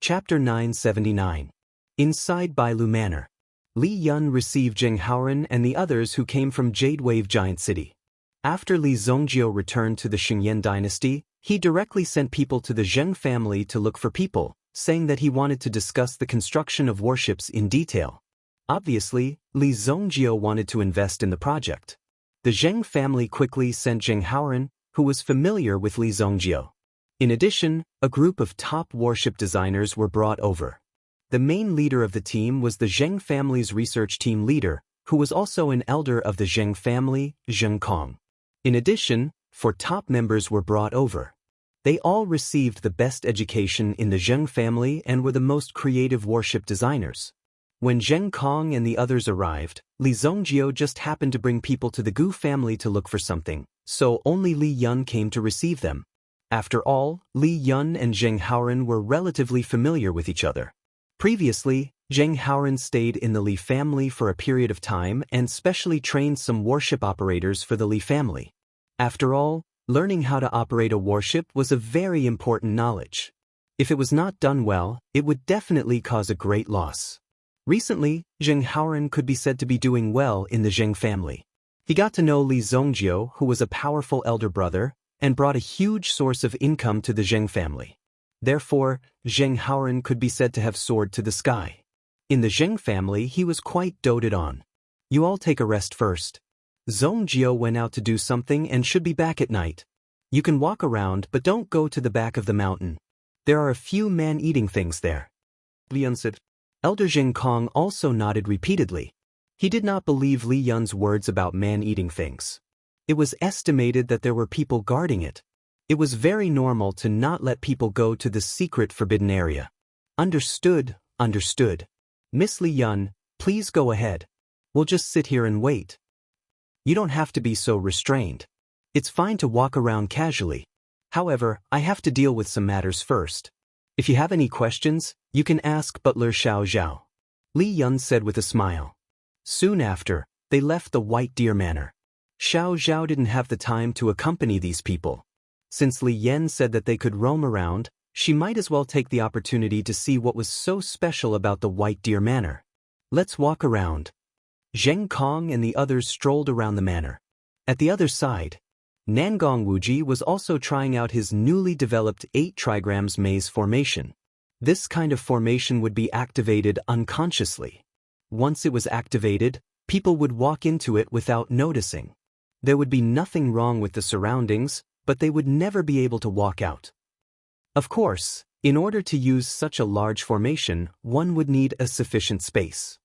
Chapter 979. Inside Bailu Manor. Li Yun received Zheng Haoran and the others who came from Jade Wave Giant City. After Li Zongjiu returned to the Xingyan dynasty, he directly sent people to the Zheng family to look for people, saying that he wanted to discuss the construction of warships in detail. Obviously, Li Zongjiu wanted to invest in the project. The Zheng family quickly sent Zheng Haoran, who was familiar with Li Zongjiu. In addition, a group of top warship designers were brought over. The main leader of the team was the Zheng family's research team leader, who was also an elder of the Zheng family, Zheng Kong. In addition, 4 top members were brought over. They all received the best education in the Zheng family and were the most creative warship designers. When Zheng Kong and the others arrived, Li Zongjiu just happened to bring people to the Gu family to look for something, so only Li Yun came to receive them. After all, Li Yun and Zheng Haoran were relatively familiar with each other. Previously, Zheng Haoran stayed in the Li family for a period of time and specially trained some warship operators for the Li family. After all, learning how to operate a warship was a very important knowledge. If it was not done well, it would definitely cause a great loss. Recently, Zheng Haoran could be said to be doing well in the Zheng family. He got to know Li Zongjiu, who was a powerful elder brother, and brought a huge source of income to the Zheng family. Therefore, Zheng Haoran could be said to have soared to the sky. In the Zheng family, he was quite doted on. You all take a rest first. Zongjiu went out to do something and should be back at night. You can walk around but don't go to the back of the mountain. There are a few man-eating things there. Li Yun said. Elder Zheng Kong also nodded repeatedly. He did not believe Li Yun's words about man-eating things. It was estimated that there were people guarding it. It was very normal to not let people go to the secret forbidden area. Understood, understood. Miss Li Yun, please go ahead. We'll just sit here and wait. You don't have to be so restrained. It's fine to walk around casually. However, I have to deal with some matters first. If you have any questions, you can ask Butler Xiao Zhao. Li Yun said with a smile. Soon after, they left the White Deer Manor. Xiao Zhao didn't have the time to accompany these people. Since Li Yan said that they could roam around, she might as well take the opportunity to see what was so special about the White Deer Manor. Let's walk around. Zheng Kong and the others strolled around the manor. At the other side, Nangong Wuji was also trying out his newly developed 8 trigrams maze formation. This kind of formation would be activated unconsciously. Once it was activated, people would walk into it without noticing. There would be nothing wrong with the surroundings, but they would never be able to walk out. Of course, in order to use such a large formation, one would need a sufficient space.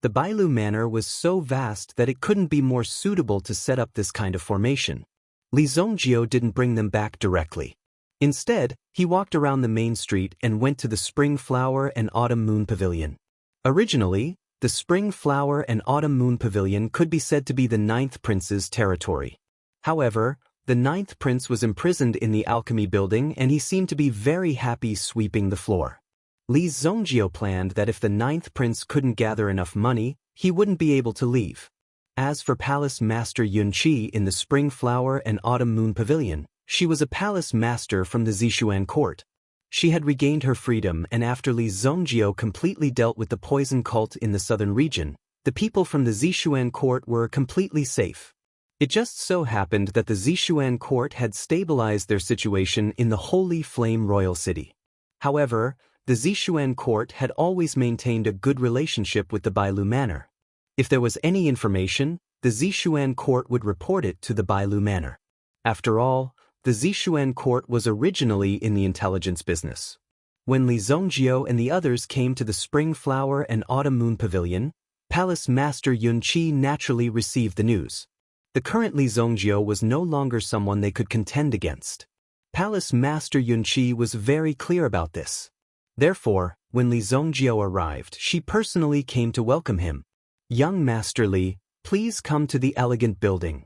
The Bailu Manor was so vast that it couldn't be more suitable to set up this kind of formation. Li Zongjiu didn't bring them back directly. Instead, he walked around the main street and went to the Spring Flower and Autumn Moon Pavilion. Originally, the Spring Flower and Autumn Moon Pavilion could be said to be the 9th Prince's territory. However, the 9th Prince was imprisoned in the Alchemy Building and he seemed to be very happy sweeping the floor. Li Zongjiu planned that if the 9th Prince couldn't gather enough money, he wouldn't be able to leave. As for Palace Master Yunqi in the Spring Flower and Autumn Moon Pavilion, she was a palace master from the Zishuan court. She had regained her freedom, and after Li Zongjiu completely dealt with the poison cult in the southern region, the people from the Zishuan court were completely safe. It just so happened that the Zishuan court had stabilized their situation in the Holy Flame Royal City. However, the Zishuan court had always maintained a good relationship with the Bailu Manor. If there was any information, the Zishuan court would report it to the Bailu Manor. After all, the Zishuan court was originally in the intelligence business. When Li Zongjiu and the others came to the Spring Flower and Autumn Moon Pavilion, Palace Master Yunqi naturally received the news. The current Li Zongjiu was no longer someone they could contend against. Palace Master Yunqi was very clear about this. Therefore, when Li Zongjiu arrived, she personally came to welcome him. Young Master Li, please come to the elegant building.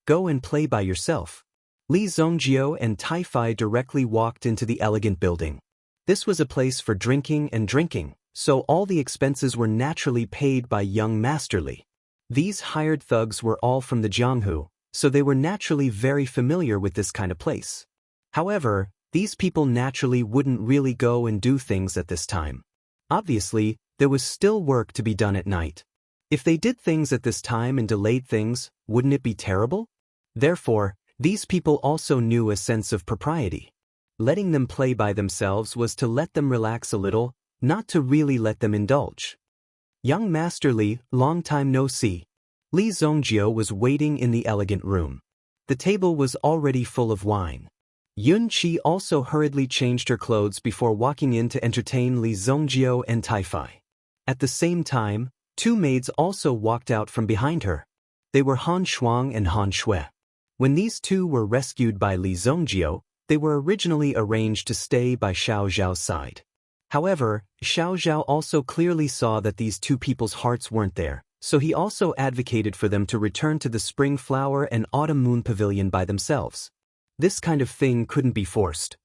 Go and play by yourself. Li Zongjiu and Taifai directly walked into the elegant building. This was a place for drinking and drinking, so all the expenses were naturally paid by young Master Li. These hired thugs were all from the Jianghu, so they were naturally very familiar with this kind of place. However, These people naturally wouldn't really go and do things at this time. Obviously, there was still work to be done at night. If they did things at this time and delayed things, wouldn't it be terrible? Therefore, these people also knew a sense of propriety. Letting them play by themselves was to let them relax a little, not to really let them indulge. Young Master Li, long time no see. Li Zongjio was waiting in the elegant room. The table was already full of wine. Yun Qi also hurriedly changed her clothes before walking in to entertain Li Zongjio and Taifai. At the same time, two maids also walked out from behind her. They were Han Shuang and Han Shui. When these two were rescued by Li Zongjio, they were originally arranged to stay by Xiao Zhao's side. However, Xiao Zhao also clearly saw that these two people's hearts weren't there, so he also advocated for them to return to the Spring Flower and Autumn Moon Pavilion by themselves. This kind of thing couldn't be forced.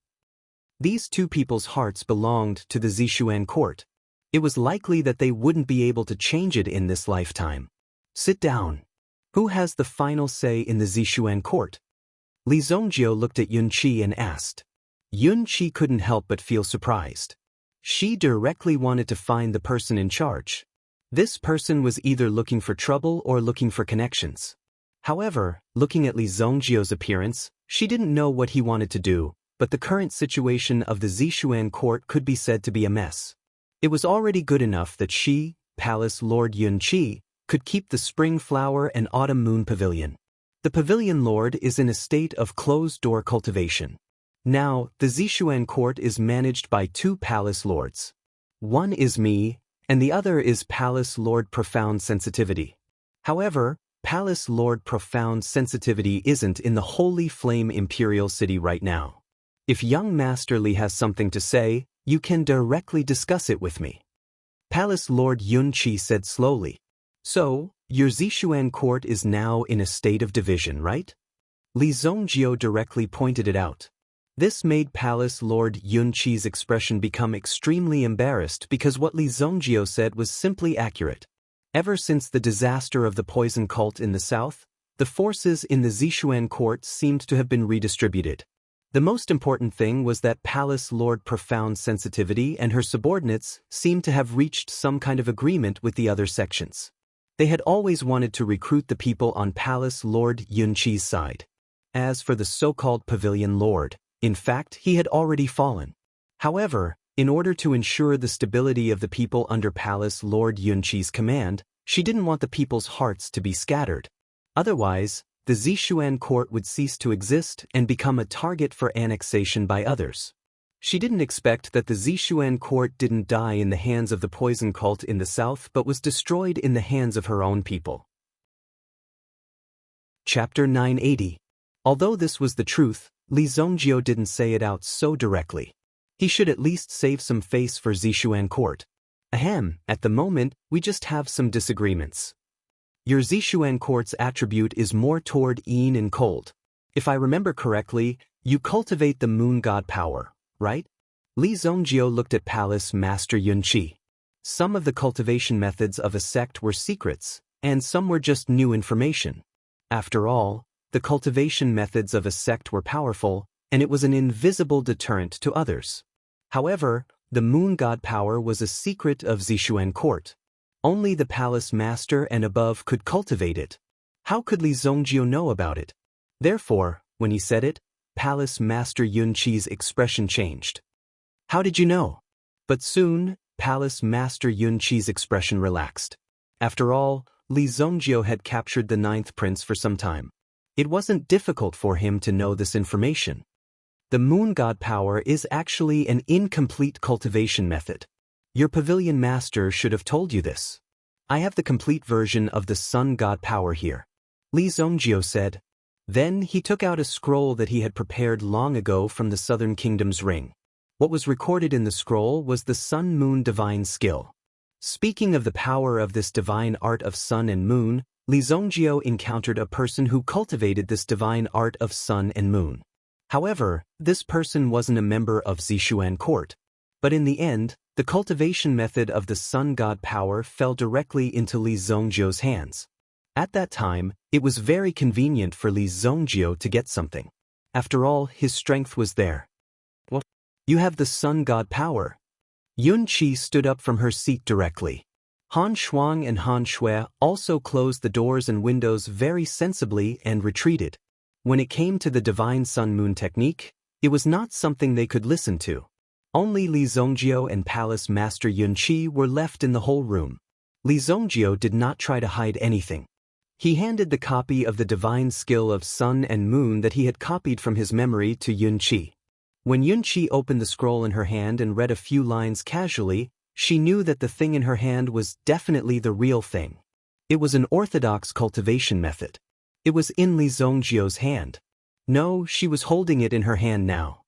These two people's hearts belonged to the Zishuan court. It was likely that they wouldn't be able to change it in this lifetime. Sit down. Who has the final say in the Zishuan court? Li Zongjio looked at Yun Qi and asked. Yun Qi couldn't help but feel surprised. She directly wanted to find the person in charge. This person was either looking for trouble or looking for connections. However, looking at Li Zongjio's appearance, she didn't know what he wanted to do, but the current situation of the Zishuan court could be said to be a mess. It was already good enough that she, Palace Lord Yun Qi, could keep the Spring Flower and Autumn Moon Pavilion. The Pavilion Lord is in a state of closed-door cultivation. Now, the Zishuan court is managed by two Palace Lords. One is me, and the other is Palace Lord Profound Sensitivity. However, Palace Lord Profound Sensitivity isn't in the Holy Flame Imperial City right now. If young Master Li has something to say, you can directly discuss it with me. Palace Lord Yun Qi said slowly. So, your Zishuan court is now in a state of division, right? Li Zongjio directly pointed it out. This made Palace Lord Yun Qi's expression become extremely embarrassed because what Li Zongjio said was simply accurate. Ever since the disaster of the poison cult in the south, the forces in the Zishuan court seemed to have been redistributed. The most important thing was that Palace Lord Profound Sensitivity and her subordinates seemed to have reached some kind of agreement with the other sections. They had always wanted to recruit the people on Palace Lord Yun Qi's side. As for the so-called Pavilion Lord, in fact, he had already fallen. However, in order to ensure the stability of the people under Palace Lord Yun Qi's command, she didn't want the people's hearts to be scattered. Otherwise, the Zishuan court would cease to exist and become a target for annexation by others. She didn't expect that the Zishuan court didn't die in the hands of the poison cult in the south but was destroyed in the hands of her own people. Chapter 980. Although this was the truth, Li Zongjio didn't say it out so directly. He should at least save some face for Zishuan court. Ahem, at the moment, we just have some disagreements. Your Zishuan court's attribute is more toward Yin and cold. If I remember correctly, you cultivate the moon god power, right? Li Zongjio looked at Palace Master Yun Qi. Some of the cultivation methods of a sect were secrets, and some were just new information. After all, the cultivation methods of a sect were powerful, and it was an invisible deterrent to others. However, the moon god power was a secret of Zishuan court. Only the palace master and above could cultivate it. How could Li Zongjio know about it? Therefore, when he said it, Palace Master Yun Qi's expression changed. How did you know? But soon, Palace Master Yun Qi's expression relaxed. After all, Li Zongjio had captured the ninth prince for some time. It wasn't difficult for him to know this information. The moon god power is actually an incomplete cultivation method. Your pavilion master should have told you this. I have the complete version of the sun god power here. Li Zongjio said. Then he took out a scroll that he had prepared long ago from the Southern Kingdom's ring. What was recorded in the scroll was the sun-moon divine skill. Speaking of the power of this divine art of sun and moon, Li Zongjio encountered a person who cultivated this divine art of sun and moon. However, this person wasn't a member of Zishuan court. But in the end, the cultivation method of the sun god power fell directly into Li Zongjio's hands. At that time, it was very convenient for Li Zongjio to get something. After all, his strength was there. You have the sun god power. Yun Qi stood up from her seat directly. Han Shuang and Han Shui also closed the doors and windows very sensibly and retreated. When it came to the divine sun-moon technique, it was not something they could listen to. Only Li Zongjio and Palace Master Yun Qi were left in the whole room. Li Zongjio did not try to hide anything. He handed the copy of the divine skill of sun and moon that he had copied from his memory to Yun Qi. When Yun Qi opened the scroll in her hand and read a few lines casually, she knew that the thing in her hand was definitely the real thing. It was an orthodox cultivation method. It was in Li Zongjio's hand. No, she was holding it in her hand now.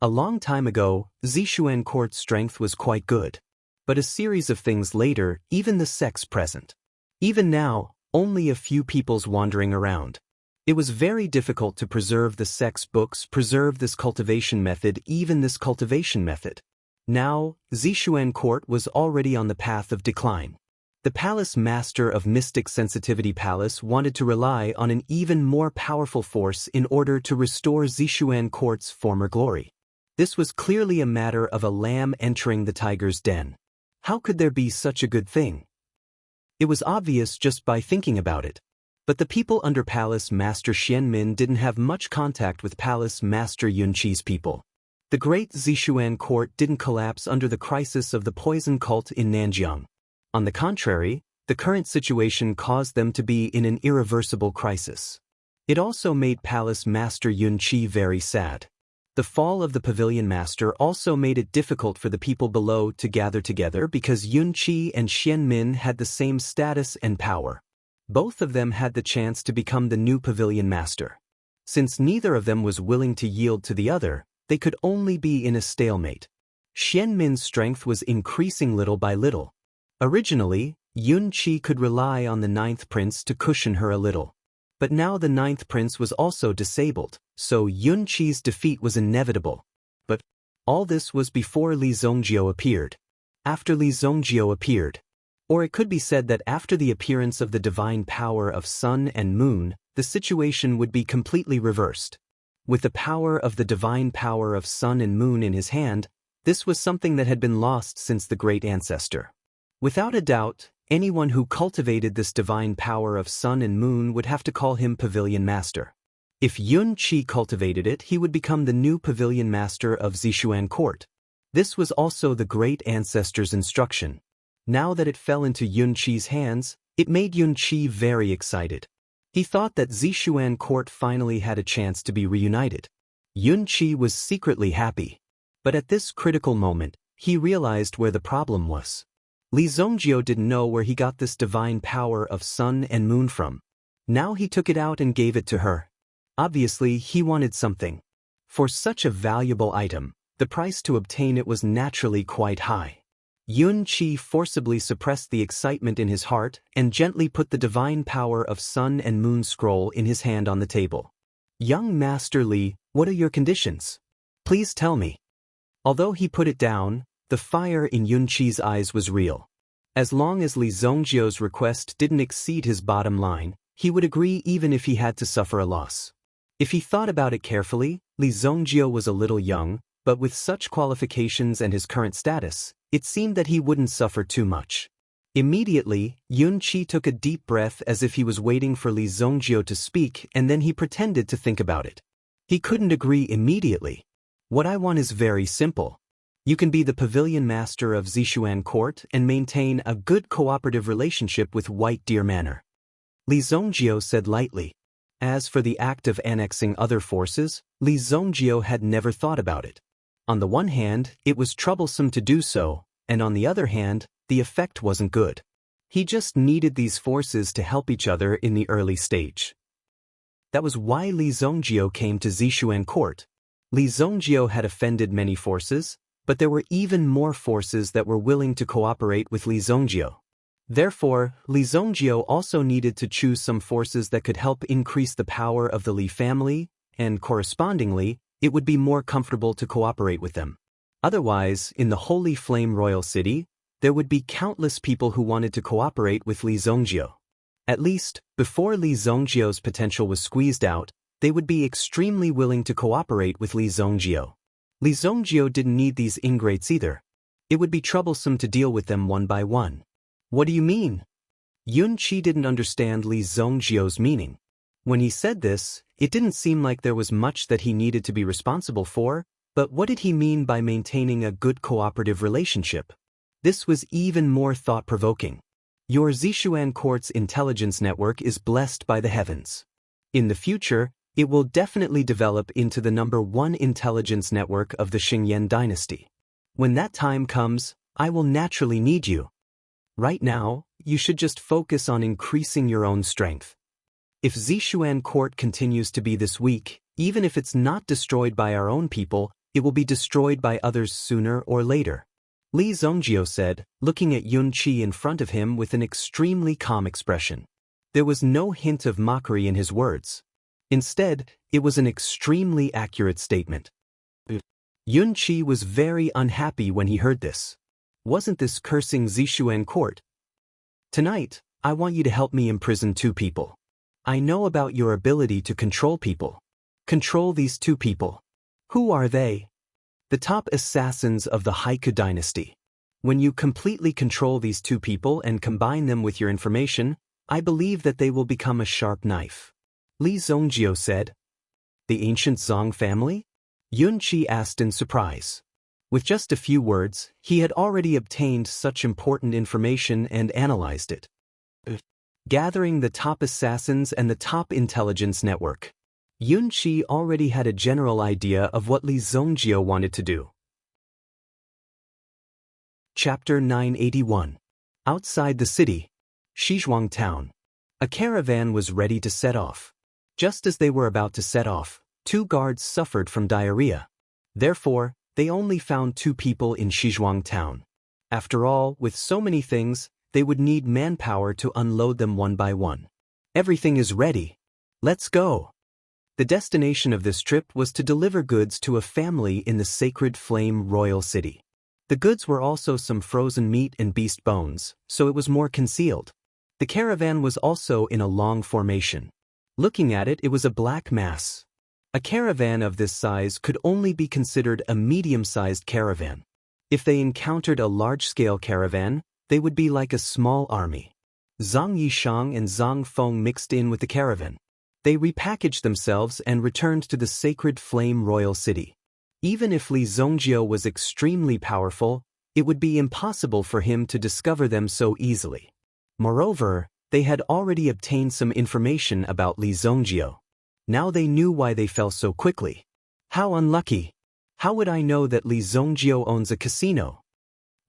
A long time ago, Zishuan court's strength was quite good. But a series of things later, even the sects present. Even now, only a few peoples wandering around. It was very difficult to preserve the sect's books, preserve this cultivation method, even this cultivation method. Now, Zishuan court was already on the path of decline. The palace master of Mystic Sensitivity Palace wanted to rely on an even more powerful force in order to restore Zishuan court's former glory. This was clearly a matter of a lamb entering the tiger's den. How could there be such a good thing? It was obvious just by thinking about it. But the people under Palace Master Xianmin didn't have much contact with Palace Master Yun Qi's people. The great Zishuan court didn't collapse under the crisis of the poison cult in Nanjiang. On the contrary, the current situation caused them to be in an irreversible crisis. It also made Palace Master Yun Qi very sad. The fall of the Pavilion Master also made it difficult for the people below to gather together because Yun Qi and Xianmin had the same status and power. Both of them had the chance to become the new Pavilion Master. Since neither of them was willing to yield to the other, they could only be in a stalemate. Xianmin's strength was increasing little by little. Originally, Yun Qi could rely on the ninth prince to cushion her a little. But now the ninth prince was also disabled, so Yun Qi's defeat was inevitable. But all this was before Li Zongjio appeared. After Li Zongjio appeared. Or it could be said that after the appearance of the divine power of sun and moon, the situation would be completely reversed. With the power of the divine power of sun and moon in his hand, this was something that had been lost since the great ancestor. Without a doubt, anyone who cultivated this divine power of sun and moon would have to call him Pavilion Master. If Yun Qi cultivated it, he would become the new Pavilion Master of Zishuan court. This was also the great ancestor's instruction. Now that it fell into Yun Qi's hands, it made Yun Qi very excited. He thought that Zishuan court finally had a chance to be reunited. Yun Qi was secretly happy. But at this critical moment, he realized where the problem was. Li Zongjio didn't know where he got this divine power of sun and moon from. Now he took it out and gave it to her. Obviously, he wanted something. For such a valuable item, the price to obtain it was naturally quite high. Yun Qi forcibly suppressed the excitement in his heart and gently put the divine power of sun and moon scroll in his hand on the table. Young Master Li, what are your conditions? Please tell me. Although he put it down, the fire in Yun Qi's eyes was real. As long as Li Zongjio's request didn't exceed his bottom line, he would agree even if he had to suffer a loss. If he thought about it carefully, Li Zongjio was a little young, but with such qualifications and his current status, it seemed that he wouldn't suffer too much. Immediately, Yun Qi took a deep breath as if he was waiting for Li Zongjio to speak, and then he pretended to think about it. He couldn't agree immediately. What I want is very simple. You can be the Pavilion Master of Zishuan court and maintain a good cooperative relationship with White Deer Manor. Li Zongjio said lightly. As for the act of annexing other forces, Li Zongjio had never thought about it. On the one hand, it was troublesome to do so, and on the other hand, the effect wasn't good. He just needed these forces to help each other in the early stage. That was why Li Zongjio came to Zishuan court. Li Zongjio had offended many forces, but there were even more forces that were willing to cooperate with Li Zongjio. Therefore, Li Zongjio also needed to choose some forces that could help increase the power of the Li family, and correspondingly, it would be more comfortable to cooperate with them. Otherwise, in the Holy Flame Royal City, there would be countless people who wanted to cooperate with Li Zongjio. At least, before Li Zongjio's potential was squeezed out, they would be extremely willing to cooperate with Li Zongjio. Li Zongjio didn't need these ingrates either. It would be troublesome to deal with them one by one. What do you mean? Yun Qi didn't understand Li Zongjio's meaning. When he said this, it didn't seem like there was much that he needed to be responsible for, but what did he mean by maintaining a good cooperative relationship? This was even more thought-provoking. Your Zishuan Court's intelligence network is blessed by the heavens. In the future, it will definitely develop into the #1 intelligence network of the Xingyan dynasty. When that time comes, I will naturally need you. Right now, you should just focus on increasing your own strength. If Zishuan Court continues to be this weak, even if it's not destroyed by our own people, it will be destroyed by others sooner or later. Li Zongjio said, looking at Yun Qi in front of him with an extremely calm expression. There was no hint of mockery in his words. Instead, it was an extremely accurate statement. Yun Qi was very unhappy when he heard this. Wasn't this cursing Zishuan Court? Tonight, I want you to help me imprison 2 people. I know about your ability to control people. Control these 2 people. Who are they? The top assassins of the Haiku dynasty. When you completely control these 2 people and combine them with your information, I believe that they will become a sharp knife. Li Zongjio said. The ancient Zong family? Yun Qi asked in surprise. With just a few words, he had already obtained such important information and analyzed it. Gathering the top assassins and the top intelligence network. Yun Qi already had a general idea of what Li Zongjio wanted to do. Chapter 981. Outside the city, Shizhuang Town. A caravan was ready to set off. Just as they were about to set off, 2 guards suffered from diarrhea. Therefore, they only found 2 people in Shizhuang Town. After all, with so many things, they would need manpower to unload them one by one. Everything is ready. Let's go. The destination of this trip was to deliver goods to a family in the Sacred Flame Royal City. The goods were also some frozen meat and beast bones, so it was more concealed. The caravan was also in a long formation. Looking at it, it was a black mass. A caravan of this size could only be considered a medium-sized caravan. If they encountered a large-scale caravan, they would be like a small army. Zhang Yishang and Zhang Feng mixed in with the caravan. They repackaged themselves and returned to the Sacred Flame Royal City. Even if Li Zongjio was extremely powerful, it would be impossible for him to discover them so easily. Moreover, they had already obtained some information about Li Zongjio. Now they knew why they fell so quickly. How unlucky! How would I know that Li Zongjio owns a casino?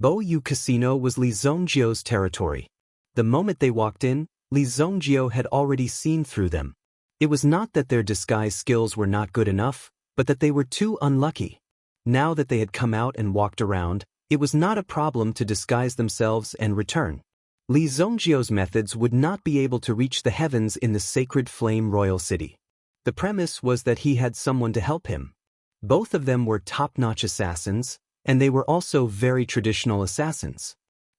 Boyu Casino was Li Zongjio's territory. The moment they walked in, Li Zongjio had already seen through them. It was not that their disguise skills were not good enough, but that they were too unlucky. Now that they had come out and walked around, it was not a problem to disguise themselves and return. Li Zongjio's methods would not be able to reach the heavens in the Sacred Flame Royal City. The premise was that he had someone to help him. Both of them were top-notch assassins, and they were also very traditional assassins.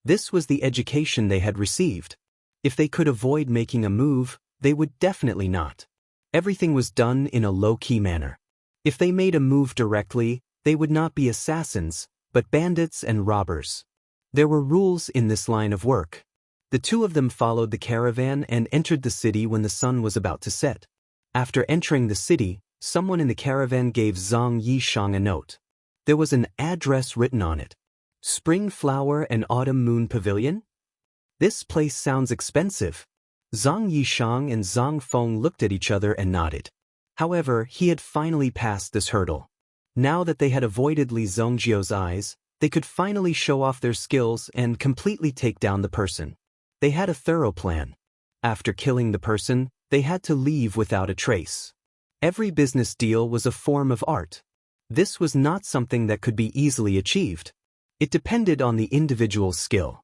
This was the education they had received. If they could avoid making a move, they would definitely not. Everything was done in a low-key manner. If they made a move directly, they would not be assassins, but bandits and robbers. There were rules in this line of work. The 2 of them followed the caravan and entered the city when the sun was about to set. After entering the city, someone in the caravan gave Zhang Yishang a note. There was an address written on it. Spring Flower and Autumn Moon Pavilion? This place sounds expensive. Zhang Yishang and Zhang Feng looked at each other and nodded. However, he had finally passed this hurdle. Now that they had avoided Li Zongjio's eyes, they could finally show off their skills and completely take down the person. They had a thorough plan. After killing the person, they had to leave without a trace. Every business deal was a form of art. This was not something that could be easily achieved. It depended on the individual's skill.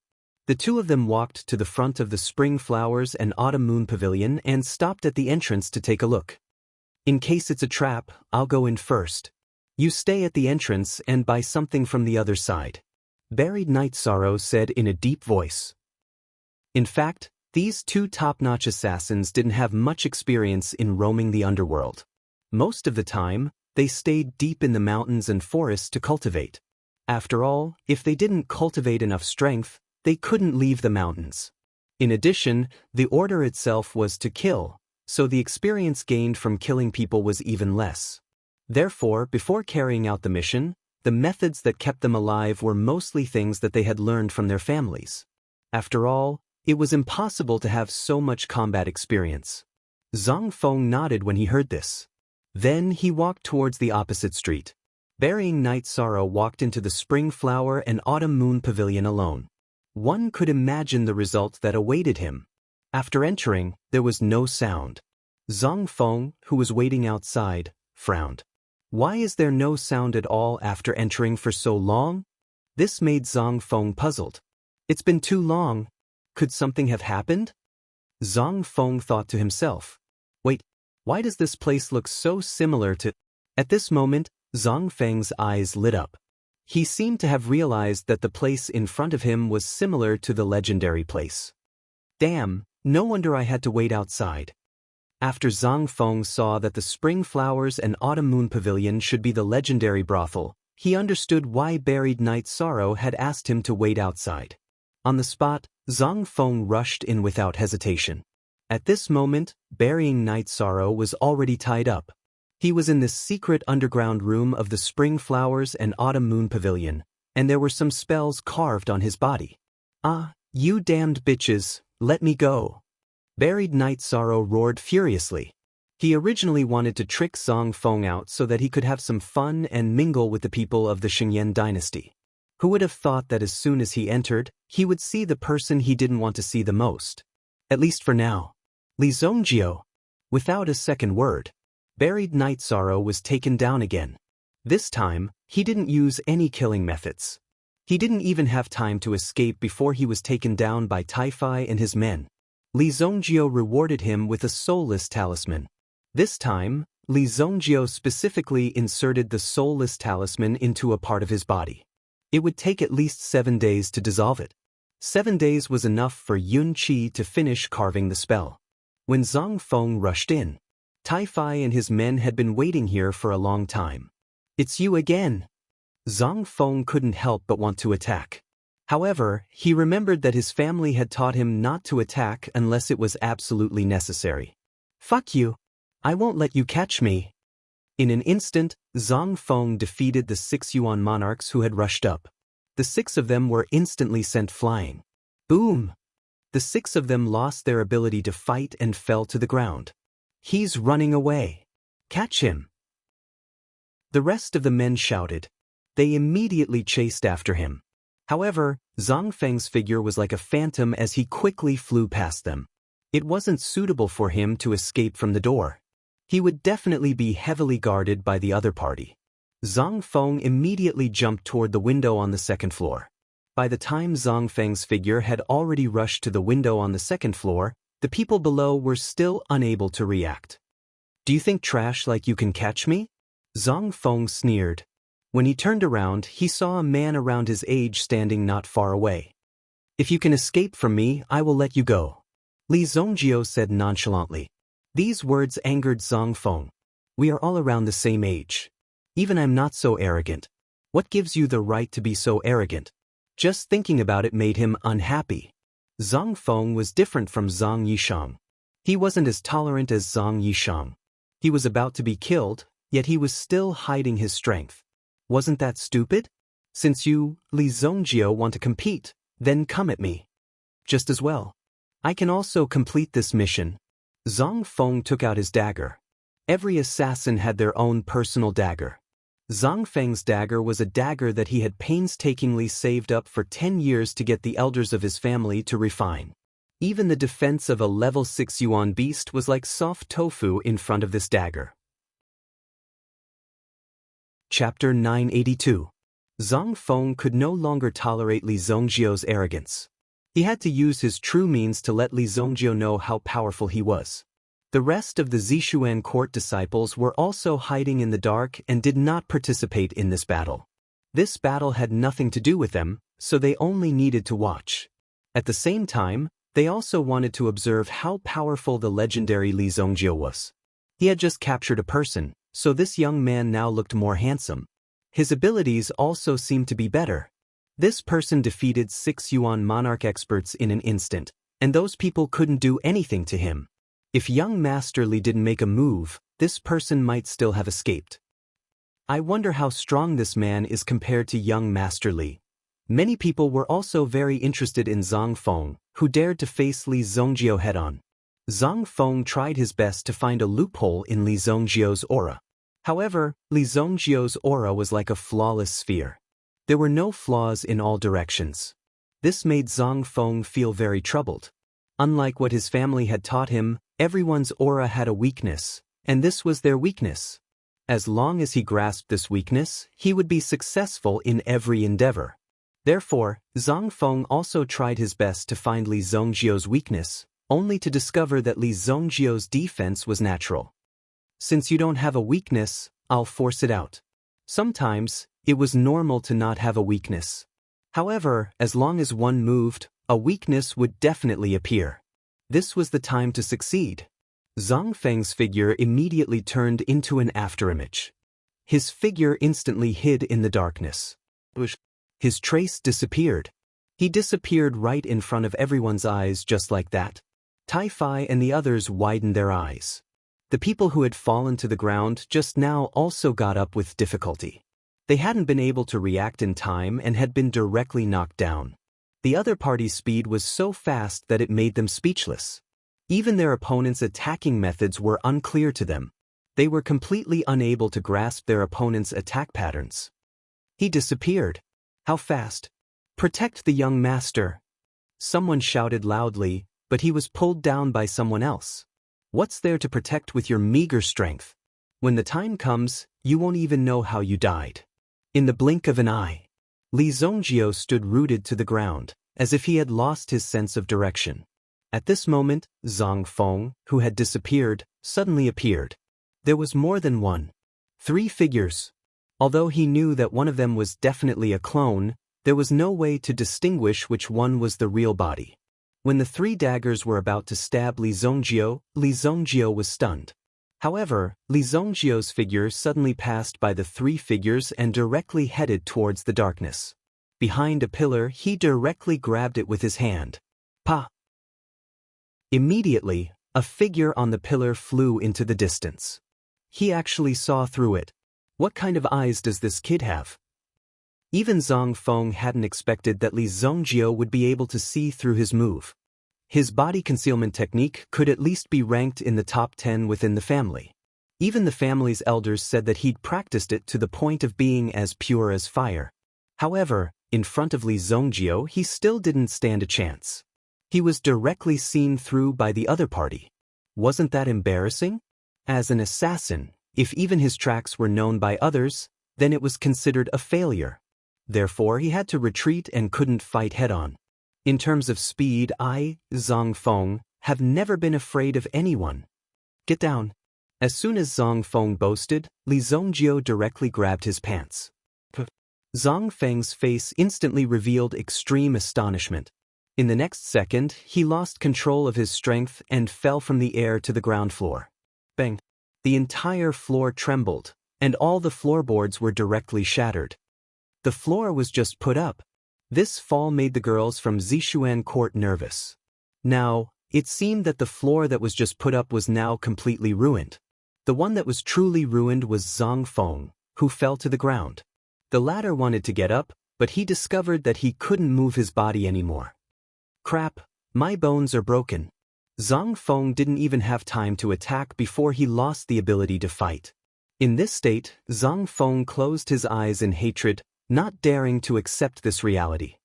The 2 of them walked to the front of the Spring Flowers and Autumn Moon Pavilion and stopped at the entrance to take a look. In case it's a trap, I'll go in first. You stay at the entrance and buy something from the other side. Buried Night Sorrow said in a deep voice. In fact, these 2 top-notch assassins didn't have much experience in roaming the underworld. Most of the time, they stayed deep in the mountains and forests to cultivate. After all, if they didn't cultivate enough strength, they couldn't leave the mountains. In addition, the order itself was to kill, so the experience gained from killing people was even less. Therefore, before carrying out the mission, the methods that kept them alive were mostly things that they had learned from their families. After all, it was impossible to have so much combat experience. Zhang Feng nodded when he heard this. Then he walked towards the opposite street. Burying Night Sorrow walked into the Spring Flower and Autumn Moon Pavilion alone. One could imagine the result that awaited him. After entering, there was no sound. Zhang Feng, who was waiting outside, frowned. Why is there no sound at all after entering for so long? This made Zhang Feng puzzled. It's been too long. Could something have happened? Zhang Feng thought to himself. Wait, why does this place look so similar to... At this moment, Zhang Feng's eyes lit up. He seemed to have realized that the place in front of him was similar to the legendary place. Damn, no wonder I had to wait outside. After Zhang Feng saw that the Spring Flowers and Autumn Moon Pavilion should be the legendary brothel, he understood why Buried Night Sorrow had asked him to wait outside. On the spot, Zhang Feng rushed in without hesitation. At this moment, Burying Night Sorrow was already tied up. He was in this secret underground room of the Spring Flowers and Autumn Moon Pavilion, and there were some spells carved on his body. Ah, you damned bitches, let me go. Buried Night Sorrow roared furiously. He originally wanted to trick Zhang Feng out so that he could have some fun and mingle with the people of the Xingyan dynasty. Who would have thought that as soon as he entered, he would see the person he didn't want to see the most? At least for now. Li Zongjio. Without a second word, Buried Night Sorrow was taken down again. This time, he didn't use any killing methods. He didn't even have time to escape before he was taken down by Taifai and his men. Li Zongjio rewarded him with a soulless talisman. This time, Li Zongjio specifically inserted the soulless talisman into a part of his body. It would take at least 7 days to dissolve it. 7 days was enough for Yun Qi to finish carving the spell. When Zhang Feng rushed in, Taifai and his men had been waiting here for a long time. It's you again. Zhang Feng couldn't help but want to attack. However, he remembered that his family had taught him not to attack unless it was absolutely necessary. Fuck you. I won't let you catch me. In an instant, Zhang Feng defeated the 6 Yuan monarchs who had rushed up. The 6 of them were instantly sent flying. Boom! The 6 of them lost their ability to fight and fell to the ground. He's running away. Catch him! The rest of the men shouted. They immediately chased after him. However, Zhang Feng's figure was like a phantom as he quickly flew past them. It wasn't suitable for him to escape from the door. He would definitely be heavily guarded by the other party. Zhang Feng immediately jumped toward the window on the second floor. By the time Zhang Feng's figure had already rushed to the window on the second floor, the people below were still unable to react. Do you think trash like you can catch me? Zhang Feng sneered. When he turned around, he saw a man around his age standing not far away. If you can escape from me, I will let you go. Li Zongjio said nonchalantly. These words angered Zhang Feng. We are all around the same age. Even I'm not so arrogant. What gives you the right to be so arrogant? Just thinking about it made him unhappy. Zhang Feng was different from Zhang Yishang. He wasn't as tolerant as Zhang Yishang. He was about to be killed, yet he was still hiding his strength. Wasn't that stupid? Since you, Li Zongjio, want to compete, then come at me. Just as well. I can also complete this mission. Zhang Feng took out his dagger. Every assassin had their own personal dagger. Zhang Feng's dagger was a dagger that he had painstakingly saved up for 10 years to get the elders of his family to refine. Even the defense of a level 6 Yuan beast was like soft tofu in front of this dagger. Chapter 982. Zhang Feng could no longer tolerate Li Zongjio's arrogance. He had to use his true means to let Li Zongjio know how powerful he was. The rest of the Zishuan court disciples were also hiding in the dark and did not participate in this battle. This battle had nothing to do with them, so they only needed to watch. At the same time, they also wanted to observe how powerful the legendary Li Zongjio was. He had just captured a person, so this young man now looked more handsome. His abilities also seemed to be better. This person defeated 6 Yuan monarch experts in an instant, and those people couldn't do anything to him. If young Master Li didn't make a move, this person might still have escaped. I wonder how strong this man is compared to young Master Li. Many people were also very interested in Zhang Feng, who dared to face Li Zongjio head-on. Zhang Feng tried his best to find a loophole in Li Zongjio's aura. However, Li Zongjio's aura was like a flawless sphere. There were no flaws in all directions. This made Zhang Feng feel very troubled. Unlike what his family had taught him, everyone's aura had a weakness, and this was their weakness. As long as he grasped this weakness, he would be successful in every endeavor. Therefore, Zhang Feng also tried his best to find Li Zongjio's weakness, only to discover that Li Zongjio's defense was natural. Since you don't have a weakness, I'll force it out. Sometimes, it was normal to not have a weakness. However, as long as one moved, a weakness would definitely appear. This was the time to succeed. Zhang Feng's figure immediately turned into an afterimage. His figure instantly hid in the darkness. His trace disappeared. He disappeared right in front of everyone's eyes just like that. Tai Fai and the others widened their eyes. The people who had fallen to the ground just now also got up with difficulty. They hadn't been able to react in time and had been directly knocked down. The other party's speed was so fast that it made them speechless. Even their opponents' attacking methods were unclear to them. They were completely unable to grasp their opponent's attack patterns. He disappeared. How fast? Protect the young master. Someone shouted loudly, but he was pulled down by someone else. What's there to protect with your meager strength? When the time comes, you won't even know how you died. In the blink of an eye, Li Zongjio stood rooted to the ground, as if he had lost his sense of direction. At this moment, Zhang Feng, who had disappeared, suddenly appeared. There was more than one. 3 figures. Although he knew that one of them was definitely a clone, there was no way to distinguish which one was the real body. When the 3 daggers were about to stab Li Zongjio was stunned. However, Li Zongjio's figure suddenly passed by the 3 figures and directly headed towards the darkness. Behind a pillar, he directly grabbed it with his hand. Pa! Immediately, a figure on the pillar flew into the distance. He actually saw through it. What kind of eyes does this kid have? Even Zhang Feng hadn't expected that Li Zongjio would be able to see through his move. His body concealment technique could at least be ranked in the top 10 within the family. Even the family's elders said that he'd practiced it to the point of being as pure as fire. However, in front of Li Zongjio, he still didn't stand a chance. He was directly seen through by the other party. Wasn't that embarrassing? As an assassin, if even his tracks were known by others, then it was considered a failure. Therefore, he had to retreat and couldn't fight head-on. In terms of speed, I, Zhang Feng, have never been afraid of anyone. Get down. As soon as Zhang Feng boasted, Li Zongjio directly grabbed his pants. Zhang Feng's face instantly revealed extreme astonishment. In the next second, he lost control of his strength and fell from the air to the ground floor. Bang! The entire floor trembled, and all the floorboards were directly shattered. The floor was just put up. This fall made the girls from Zishuan Court nervous. Now, it seemed that the floor that was just put up was now completely ruined. The one that was truly ruined was Zhang Feng, who fell to the ground. The latter wanted to get up, but he discovered that he couldn't move his body anymore. Crap, my bones are broken. Zhang Feng didn't even have time to attack before he lost the ability to fight. In this state, Zhang Feng closed his eyes in hatred, not daring to accept this reality.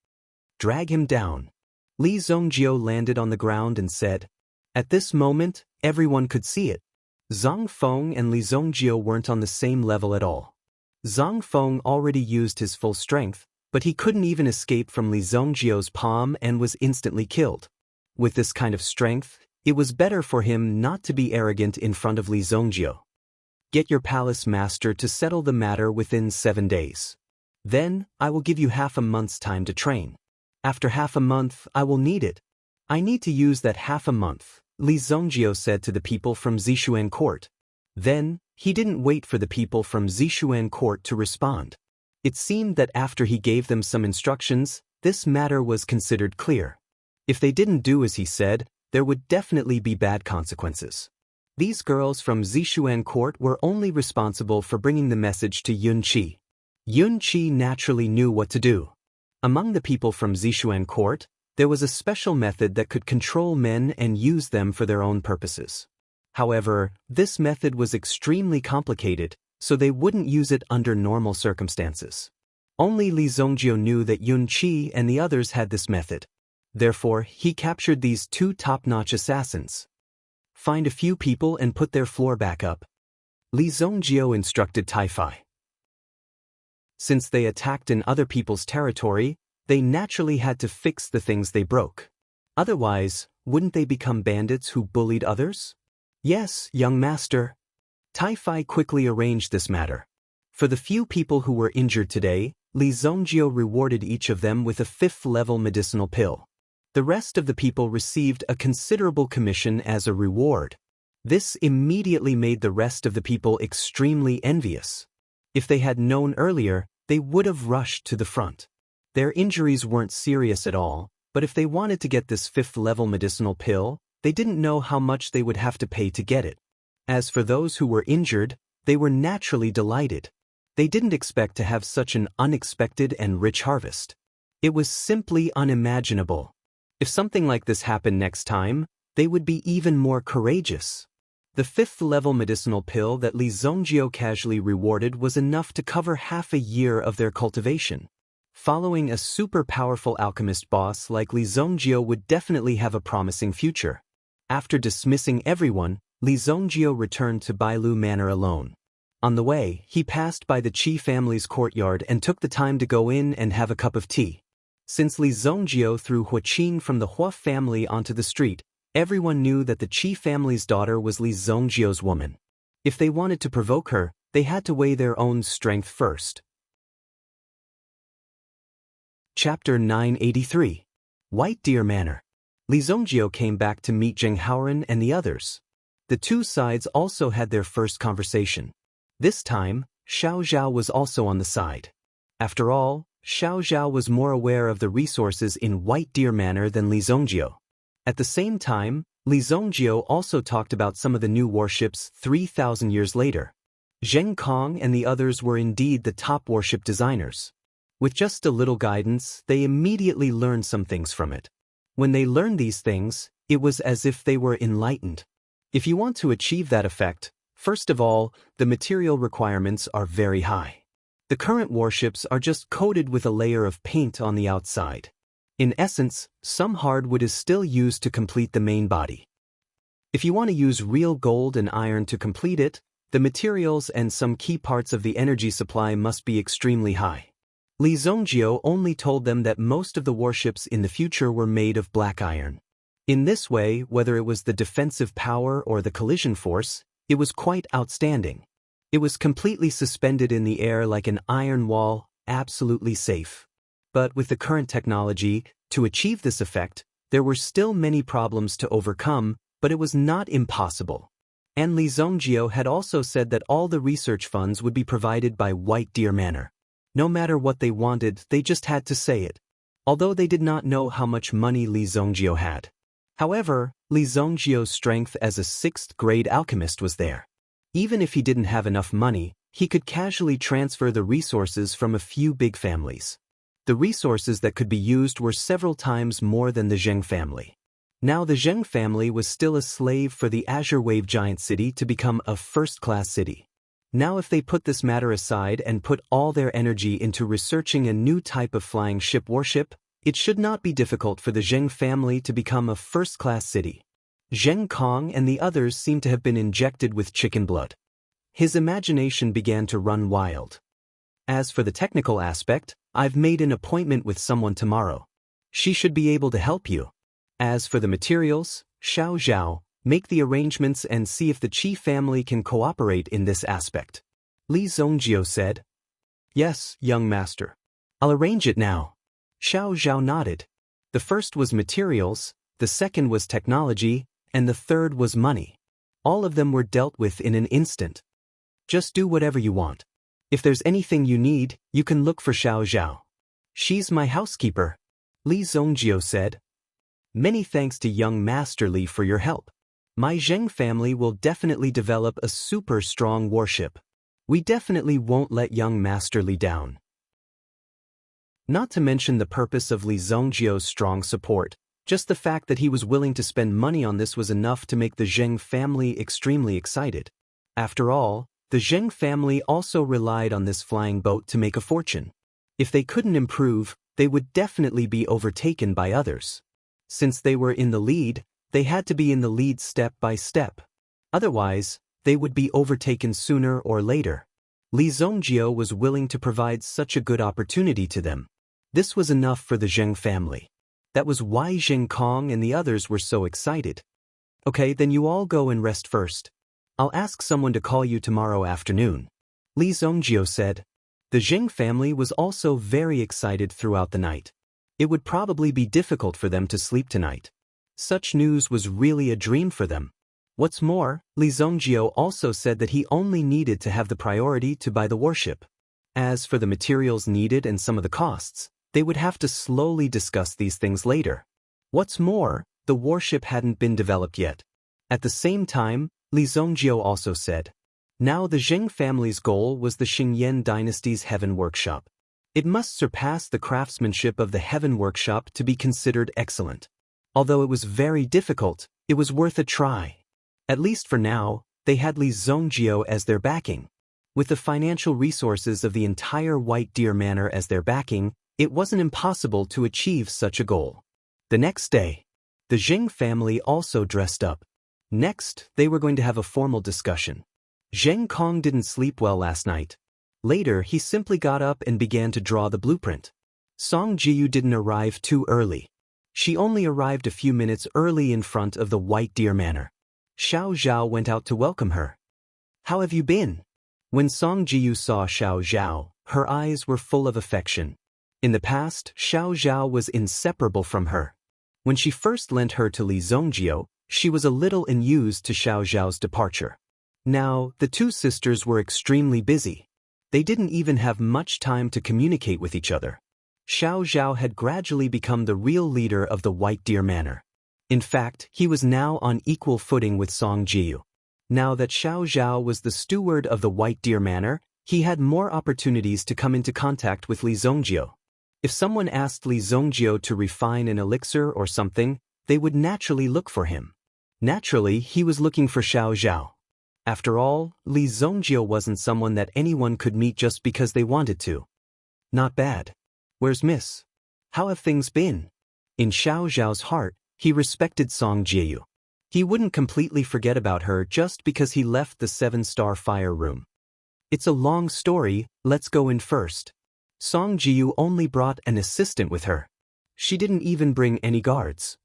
Drag him down. Li Zongjio landed on the ground and said. At this moment, everyone could see it. Zhang Feng and Li Zongjio weren't on the same level at all. Zhang Feng already used his full strength, but he couldn't even escape from Li Zongjio's palm and was instantly killed. With this kind of strength, it was better for him not to be arrogant in front of Li Zongjio. Get your palace master to settle the matter within 7 days. Then, I will give you half a month's time to train. After half a month, I will need it. I need to use that half a month, Li Zongjio said to the people from Zishuan Court. Then, He didn't wait for the people from Zishuan court to respond. It seemed that after he gave them some instructions, this matter was considered clear. If they didn't do as he said, there would definitely be bad consequences. These girls from Zishuan court were only responsible for bringing the message to Yun Qi. Yun Qi naturally knew what to do. Among the people from Zishuan court, there was a special method that could control men and use them for their own purposes. However, this method was extremely complicated, so they wouldn't use it under normal circumstances. Only Li Zongjiu knew that Yun Qi and the others had this method. Therefore, he captured these two top-notch assassins. Find a few people and put their floor back up. Li Zongjiu instructed Tai-Fai. Since they attacked in other people's territory, they naturally had to fix the things they broke. Otherwise, wouldn't they become bandits who bullied others? Yes, young master. Tai-Fai quickly arranged this matter. For the few people who were injured today, Li Zongjiu rewarded each of them with a 5th-level medicinal pill. The rest of the people received a considerable commission as a reward. This immediately made the rest of the people extremely envious. If they had known earlier, they would have rushed to the front. Their injuries weren't serious at all, but if they wanted to get this 5th-level medicinal pill, they didn't know how much they would have to pay to get it. As for those who were injured, they were naturally delighted. They didn't expect to have such an unexpected and rich harvest. It was simply unimaginable. If something like this happened next time, they would be even more courageous. The 5th-level medicinal pill that Li Zongjiu casually rewarded was enough to cover half a year of their cultivation. Following a super-powerful alchemist boss like Li Zongjiu would definitely have a promising future. After dismissing everyone, Li Zongjiu returned to Bailu Manor alone. On the way, he passed by the Qi family's courtyard and took the time to go in and have a cup of tea. Since Li Zongjiu threw Huaqing from the Hua family onto the street, everyone knew that the Qi family's daughter was Li Zongjiu's woman. If they wanted to provoke her, they had to weigh their own strength first. Chapter 983. White Deer Manor. Li Zongjiu came back to meet Zheng Haoren and the others. The two sides also had their first conversation. This time, Xiao Zhao was also on the side. After all, Xiao Zhao was more aware of the resources in White Deer Manor than Li Zongjiu. At the same time, Li Zongjiu also talked about some of the new warships 3,000 years later. Zheng Kong and the others were indeed the top warship designers. With just a little guidance, they immediately learned some things from it. When they learned these things, it was as if they were enlightened. If you want to achieve that effect, first of all, the material requirements are very high. The current warships are just coated with a layer of paint on the outside. In essence, some hardwood is still used to complete the main body. If you want to use real gold and iron to complete it, the materials and some key parts of the energy supply must be extremely high. Li Zongjiu only told them that most of the warships in the future were made of black iron. In this way, whether it was the defensive power or the collision force, it was quite outstanding. It was completely suspended in the air like an iron wall, absolutely safe. But with the current technology, to achieve this effect, there were still many problems to overcome, but it was not impossible. And Li Zongjiu had also said that all the research funds would be provided by White Deer Manor. No matter what they wanted, they just had to say it. Although they did not know how much money Li Zongjiu had. However, Li Zongjiu's strength as a 6th-grade alchemist was there. Even if he didn't have enough money, he could casually transfer the resources from a few big families. The resources that could be used were several times more than the Zheng family. Now the Zheng family was still a slave for the Azure Wave Giant City to become a first-class city. Now if they put this matter aside and put all their energy into researching a new type of flying ship warship, it should not be difficult for the Zheng family to become a first-class city. Zheng Kong and the others seemed to have been injected with chicken blood. His imagination began to run wild. As for the technical aspect, I've made an appointment with someone tomorrow. She should be able to help you. As for the materials, Xiao Zhao, make the arrangements and see if the Qi family can cooperate in this aspect. Li Zongjiu said. Yes, young master. I'll arrange it now. Xiao Zhao nodded. The first was materials, the second was technology, and the third was money. All of them were dealt with in an instant. Just do whatever you want. If there's anything you need, you can look for Xiao Zhao. She's my housekeeper, Li Zongjio said. Many thanks to young Master Li for your help. My Zheng family will definitely develop a super strong warship. We definitely won't let young Master Li down. Not to mention the purpose of Li Zongjio's strong support. Just the fact that he was willing to spend money on this was enough to make the Zheng family extremely excited. After all, the Zheng family also relied on this flying boat to make a fortune. If they couldn't improve, they would definitely be overtaken by others. Since they were in the lead, they had to be in the lead step by step. Otherwise, they would be overtaken sooner or later. Li Zongjio was willing to provide such a good opportunity to them. This was enough for the Zheng family. That was why Zheng Kong and the others were so excited. Okay, then you all go and rest first. I'll ask someone to call you tomorrow afternoon, Li Zongjio said. The Zheng family was also very excited throughout the night. It would probably be difficult for them to sleep tonight. Such news was really a dream for them. What's more, Li Zongjio also said that he only needed to have the priority to buy the warship. As for the materials needed and some of the costs, they would have to slowly discuss these things later. What's more, the warship hadn't been developed yet. At the same time, Li Zongjio also said, now the Zheng family's goal was the Xingyan dynasty's Heaven Workshop. It must surpass the craftsmanship of the Heaven Workshop to be considered excellent. Although it was very difficult, it was worth a try. At least for now, they had Li Zongjio as their backing. With the financial resources of the entire White Deer Manor as their backing, it wasn't impossible to achieve such a goal. The next day, the Zheng family also dressed up. Next, they were going to have a formal discussion. Zheng Kong didn't sleep well last night. Later, he simply got up and began to draw the blueprint. Song Jiyu didn't arrive too early. She only arrived a few minutes early in front of the White Deer Manor. Xiao Zhao went out to welcome her. How have you been? When Song Jiyu saw Xiao Zhao, her eyes were full of affection. In the past, Xiao Zhao was inseparable from her. When she first lent her to Li Zongjio, she was a little amused to Xiao Zhao's departure. Now, the two sisters were extremely busy. They didn't even have much time to communicate with each other. Xiao Zhao had gradually become the real leader of the White Deer Manor. In fact, he was now on equal footing with Song Jiyu. Now that Xiao Zhao was the steward of the White Deer Manor, he had more opportunities to come into contact with Li Zongjio. If someone asked Li Zongjio to refine an elixir or something, they would naturally look for him. Naturally, he was looking for Xiao Zhao. After all, Li Zongjio wasn't someone that anyone could meet just because they wanted to. Not bad. Where's Miss? How have things been? In Xiao Zhao's heart, he respected Song Jiyu. He wouldn't completely forget about her just because he left the 7-star fire room. It's a long story, let's go in first. Song Jiyu only brought an assistant with her. She didn't even bring any guards.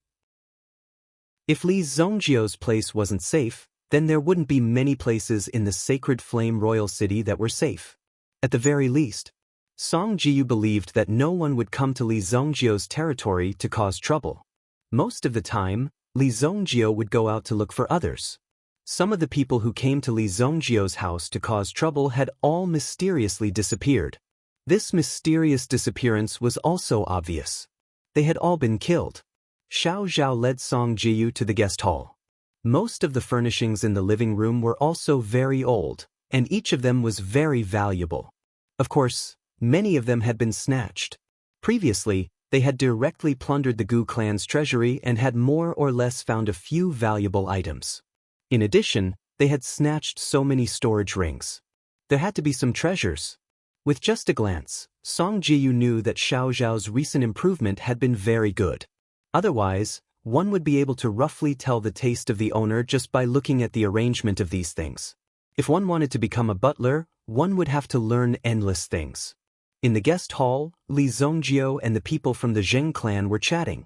If Li Zongjio's place wasn't safe, then there wouldn't be many places in the Sacred Flame Royal City that were safe. At the very least, Song Jiyu believed that no one would come to Li Zongjio's territory to cause trouble. Most of the time, Li Zongjio would go out to look for others. Some of the people who came to Li Zongjio's house to cause trouble had all mysteriously disappeared. This mysterious disappearance was also obvious. They had all been killed. Xiao Zhao led Song Jiyu to the guest hall. Most of the furnishings in the living room were also very old, and each of them was very valuable. Of course, many of them had been snatched. Previously, they had directly plundered the Gu clan's treasury and had more or less found a few valuable items. In addition, they had snatched so many storage rings. There had to be some treasures. With just a glance, Song Jiyu knew that Xiao Zhao's recent improvement had been very good. Otherwise, one would be able to roughly tell the taste of the owner just by looking at the arrangement of these things. If one wanted to become a butler, one would have to learn endless things. In the guest hall, Li Zongjio and the people from the Zheng clan were chatting.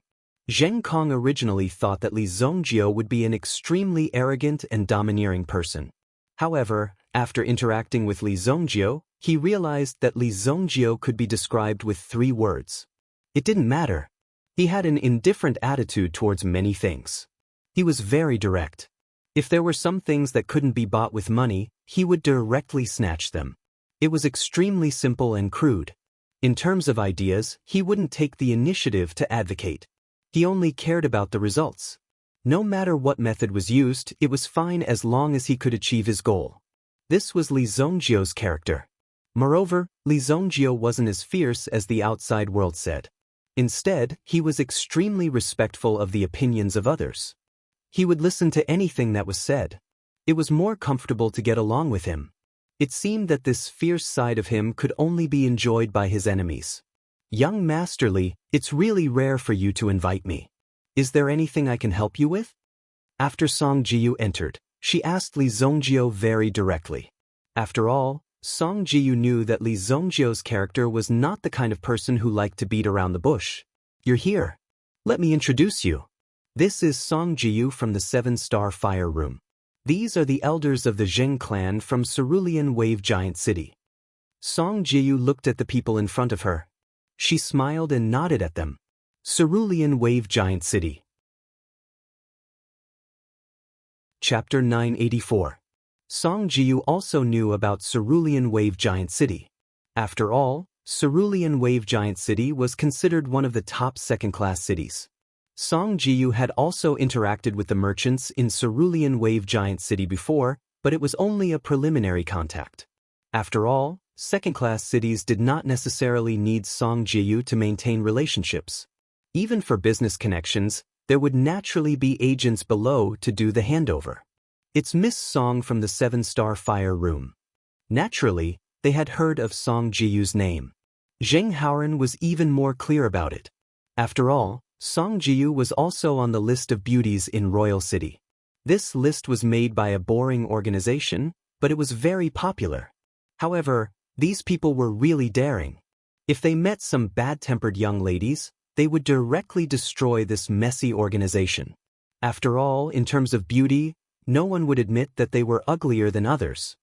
Zheng Kong originally thought that Li Zongjio would be an extremely arrogant and domineering person. However, after interacting with Li Zongjio, he realized that Li Zongjio could be described with 3 words. It didn't matter. He had an indifferent attitude towards many things. He was very direct. If there were some things that couldn't be bought with money, he would directly snatch them. It was extremely simple and crude. In terms of ideas, he wouldn't take the initiative to advocate. He only cared about the results. No matter what method was used, it was fine as long as he could achieve his goal. This was Li Zongjio's character. Moreover, Li Zongjio wasn't as fierce as the outside world said. Instead, he was extremely respectful of the opinions of others. He would listen to anything that was said. It was more comfortable to get along with him. It seemed that this fierce side of him could only be enjoyed by his enemies. Young Master Li, it's really rare for you to invite me. Is there anything I can help you with? After Song Jiyu entered, she asked Li Zongjio very directly. After all, Song Jiyu knew that Li Zongjio's character was not the kind of person who liked to beat around the bush. You're here. Let me introduce you. This is Song Jiyu from the 7-Star Fire Room. These are the elders of the Zheng clan from Cerulean Wave Giant City. Song Jiyu looked at the people in front of her. She smiled and nodded at them. Cerulean Wave Giant City. Chapter 984. Song Jiyu also knew about Cerulean Wave Giant City. After all, Cerulean Wave Giant City was considered one of the top second-class cities. Song Jiyu had also interacted with the merchants in Cerulean Wave Giant City before, but it was only a preliminary contact. After all, second-class cities did not necessarily need Song Jiyu to maintain relationships. Even for business connections, there would naturally be agents below to do the handover. It's Miss Song from the 7-Star Fire Room. Naturally, they had heard of Song Jiyu's name. Zheng Haoren was even more clear about it. After all, Song Jiyu was also on the list of beauties in Royal City. This list was made by a boring organization, but it was very popular. However, these people were really daring. If they met some bad-tempered young ladies, they would directly destroy this messy organization. After all, in terms of beauty, no one would admit that they were uglier than others.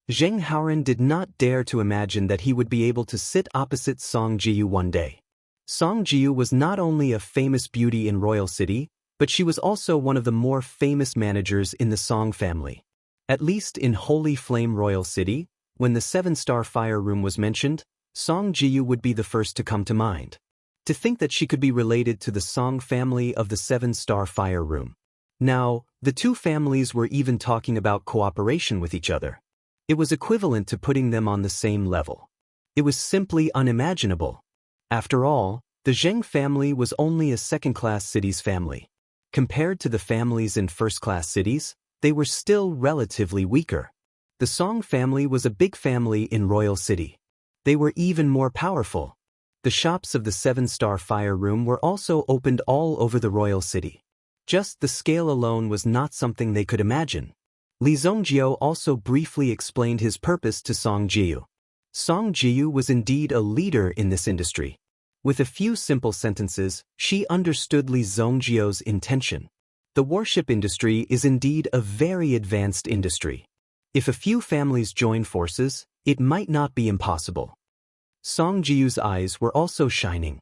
Zheng Haoren did not dare to imagine that he would be able to sit opposite Song Jiyu one day. Song Jiyu was not only a famous beauty in Royal City, but she was also one of the more famous managers in the Song family. At least in Holy Flame Royal City, when the 7-Star Fire Room was mentioned, Song Jiyu would be the first to come to mind. To think that she could be related to the Song family of the 7-Star Fire Room. Now, the two families were even talking about cooperation with each other. It was equivalent to putting them on the same level. It was simply unimaginable. After all, the Zheng family was only a second-class city's family. Compared to the families in first-class cities, they were still relatively weaker. The Song family was a big family in Royal City. They were even more powerful. The shops of the 7-Star Fire Room were also opened all over the Royal City. Just the scale alone was not something they could imagine. Li Zongjio also briefly explained his purpose to Song Jiyu. Song Jiyu was indeed a leader in this industry. With a few simple sentences, she understood Li Zongjio's intention. The worship industry is indeed a very advanced industry. If a few families join forces, it might not be impossible. Song Jiyu's eyes were also shining.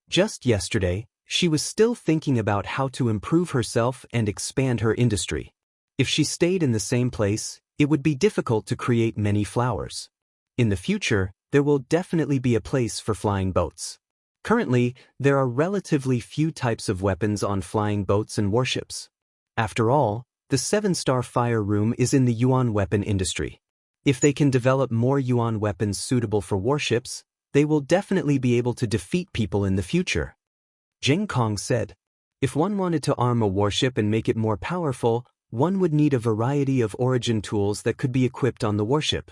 Just yesterday, she was still thinking about how to improve herself and expand her industry. If she stayed in the same place, it would be difficult to create many flowers. In the future, there will definitely be a place for flying boats. Currently, there are relatively few types of weapons on flying boats and warships. After all, the 7-Star Fire Room is in the Yuan weapon industry. If they can develop more Yuan weapons suitable for warships, they will definitely be able to defeat people in the future. Zheng Kong said, if one wanted to arm a warship and make it more powerful, one would need a variety of origin tools that could be equipped on the warship.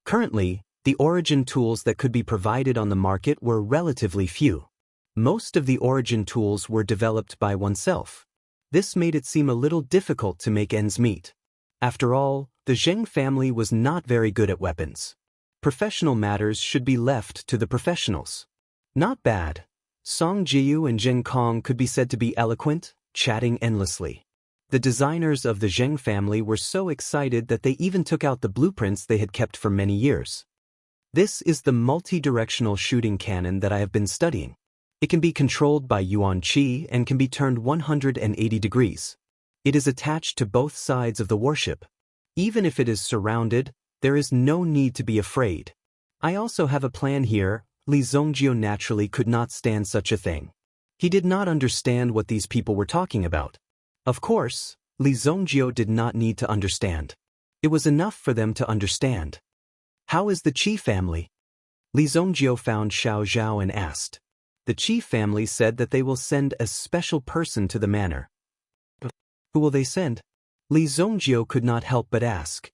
Currently, the origin tools that could be provided on the market were relatively few. Most of the origin tools were developed by oneself. This made it seem a little difficult to make ends meet. After all, the Zheng family was not very good at weapons. Professional matters should be left to the professionals. Not bad. Song Jiyu and Zheng Kong could be said to be eloquent, chatting endlessly. The designers of the Zheng family were so excited that they even took out the blueprints they had kept for many years. This is the multi-directional shooting cannon that I have been studying. It can be controlled by Yuan Qi and can be turned 180 degrees. It is attached to both sides of the worship. Even if it is surrounded, there is no need to be afraid. I also have a plan here. Li Zongjio naturally could not stand such a thing. He did not understand what these people were talking about. Of course, Li Zongjio did not need to understand. It was enough for them to understand. How is the Qi family? Li Zongjio found Xiao Zhao and asked. The Qi family said that they will send a special person to the manor. Who will they send? Li Zongjio could not help but ask.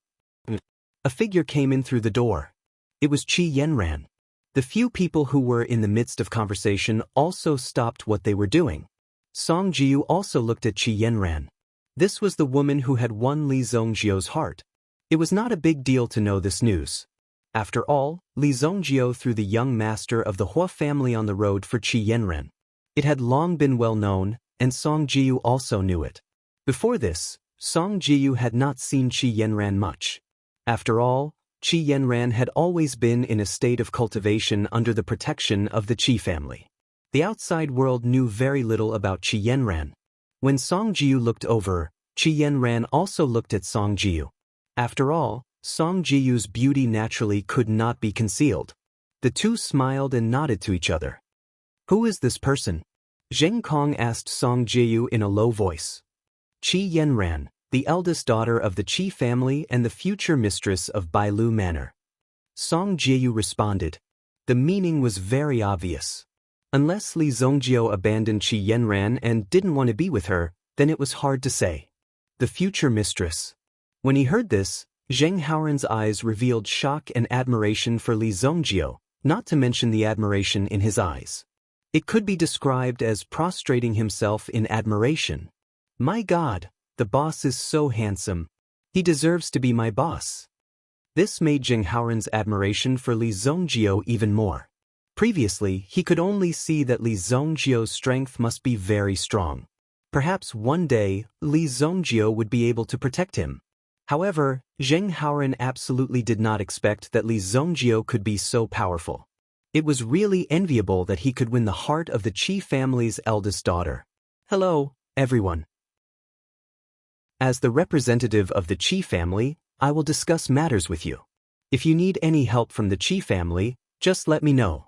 A figure came in through the door. It was Qi Yanran. The few people who were in the midst of conversation also stopped what they were doing. Song Jiu also looked at Qi Yanran. This was the woman who had won Li Zongjio's heart. It was not a big deal to know this news. After all, Li Zongjio threw the young master of the Hua family on the road for Qi Yanran. It had long been well known, and Song Jiu also knew it. Before this, Song Jiu had not seen Qi Yanran much. After all, Qi Yanran had always been in a state of cultivation under the protection of the Qi family. The outside world knew very little about Qi Yanran. When Song Jiu looked over, Qi Yanran also looked at Song Jiu. After all, Song Jiu's beauty naturally could not be concealed. The two smiled and nodded to each other. Who is this person? Zheng Kong asked Song Jiu in a low voice. Qi Yanran, the eldest daughter of the Qi family and the future mistress of Bailu Manor. Song Jiu responded. The meaning was very obvious. Unless Li Zongjio abandoned Qi Yanran and didn't want to be with her, then it was hard to say. The future mistress. When he heard this, Zheng Haoran's eyes revealed shock and admiration for Li Zongjio, not to mention the admiration in his eyes. It could be described as prostrating himself in admiration. My God, the boss is so handsome. He deserves to be my boss. This made Zheng Haoran's admiration for Li Zongjio even more. Previously, he could only see that Li Zongjio's strength must be very strong. Perhaps one day, Li Zongjio would be able to protect him. However, Zheng Haoran absolutely did not expect that Li Zongjio could be so powerful. It was really enviable that he could win the heart of the Qi family's eldest daughter. Hello, everyone. As the representative of the Qi family, I will discuss matters with you. If you need any help from the Qi family, just let me know.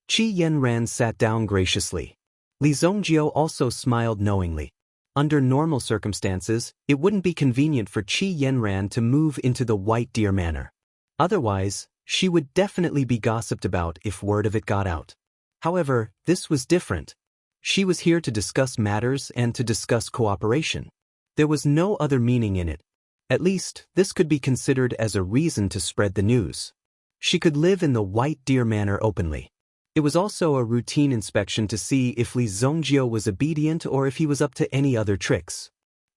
Qi Yanran sat down graciously. Li Zongjio also smiled knowingly. Under normal circumstances, it wouldn't be convenient for Qi Yanran to move into the White Deer Manor. Otherwise, she would definitely be gossiped about if word of it got out. However, this was different. She was here to discuss matters and to discuss cooperation. There was no other meaning in it. At least, this could be considered as a reason to spread the news. She could live in the White Deer Manor openly. It was also a routine inspection to see if Li Zongjio was obedient or if he was up to any other tricks.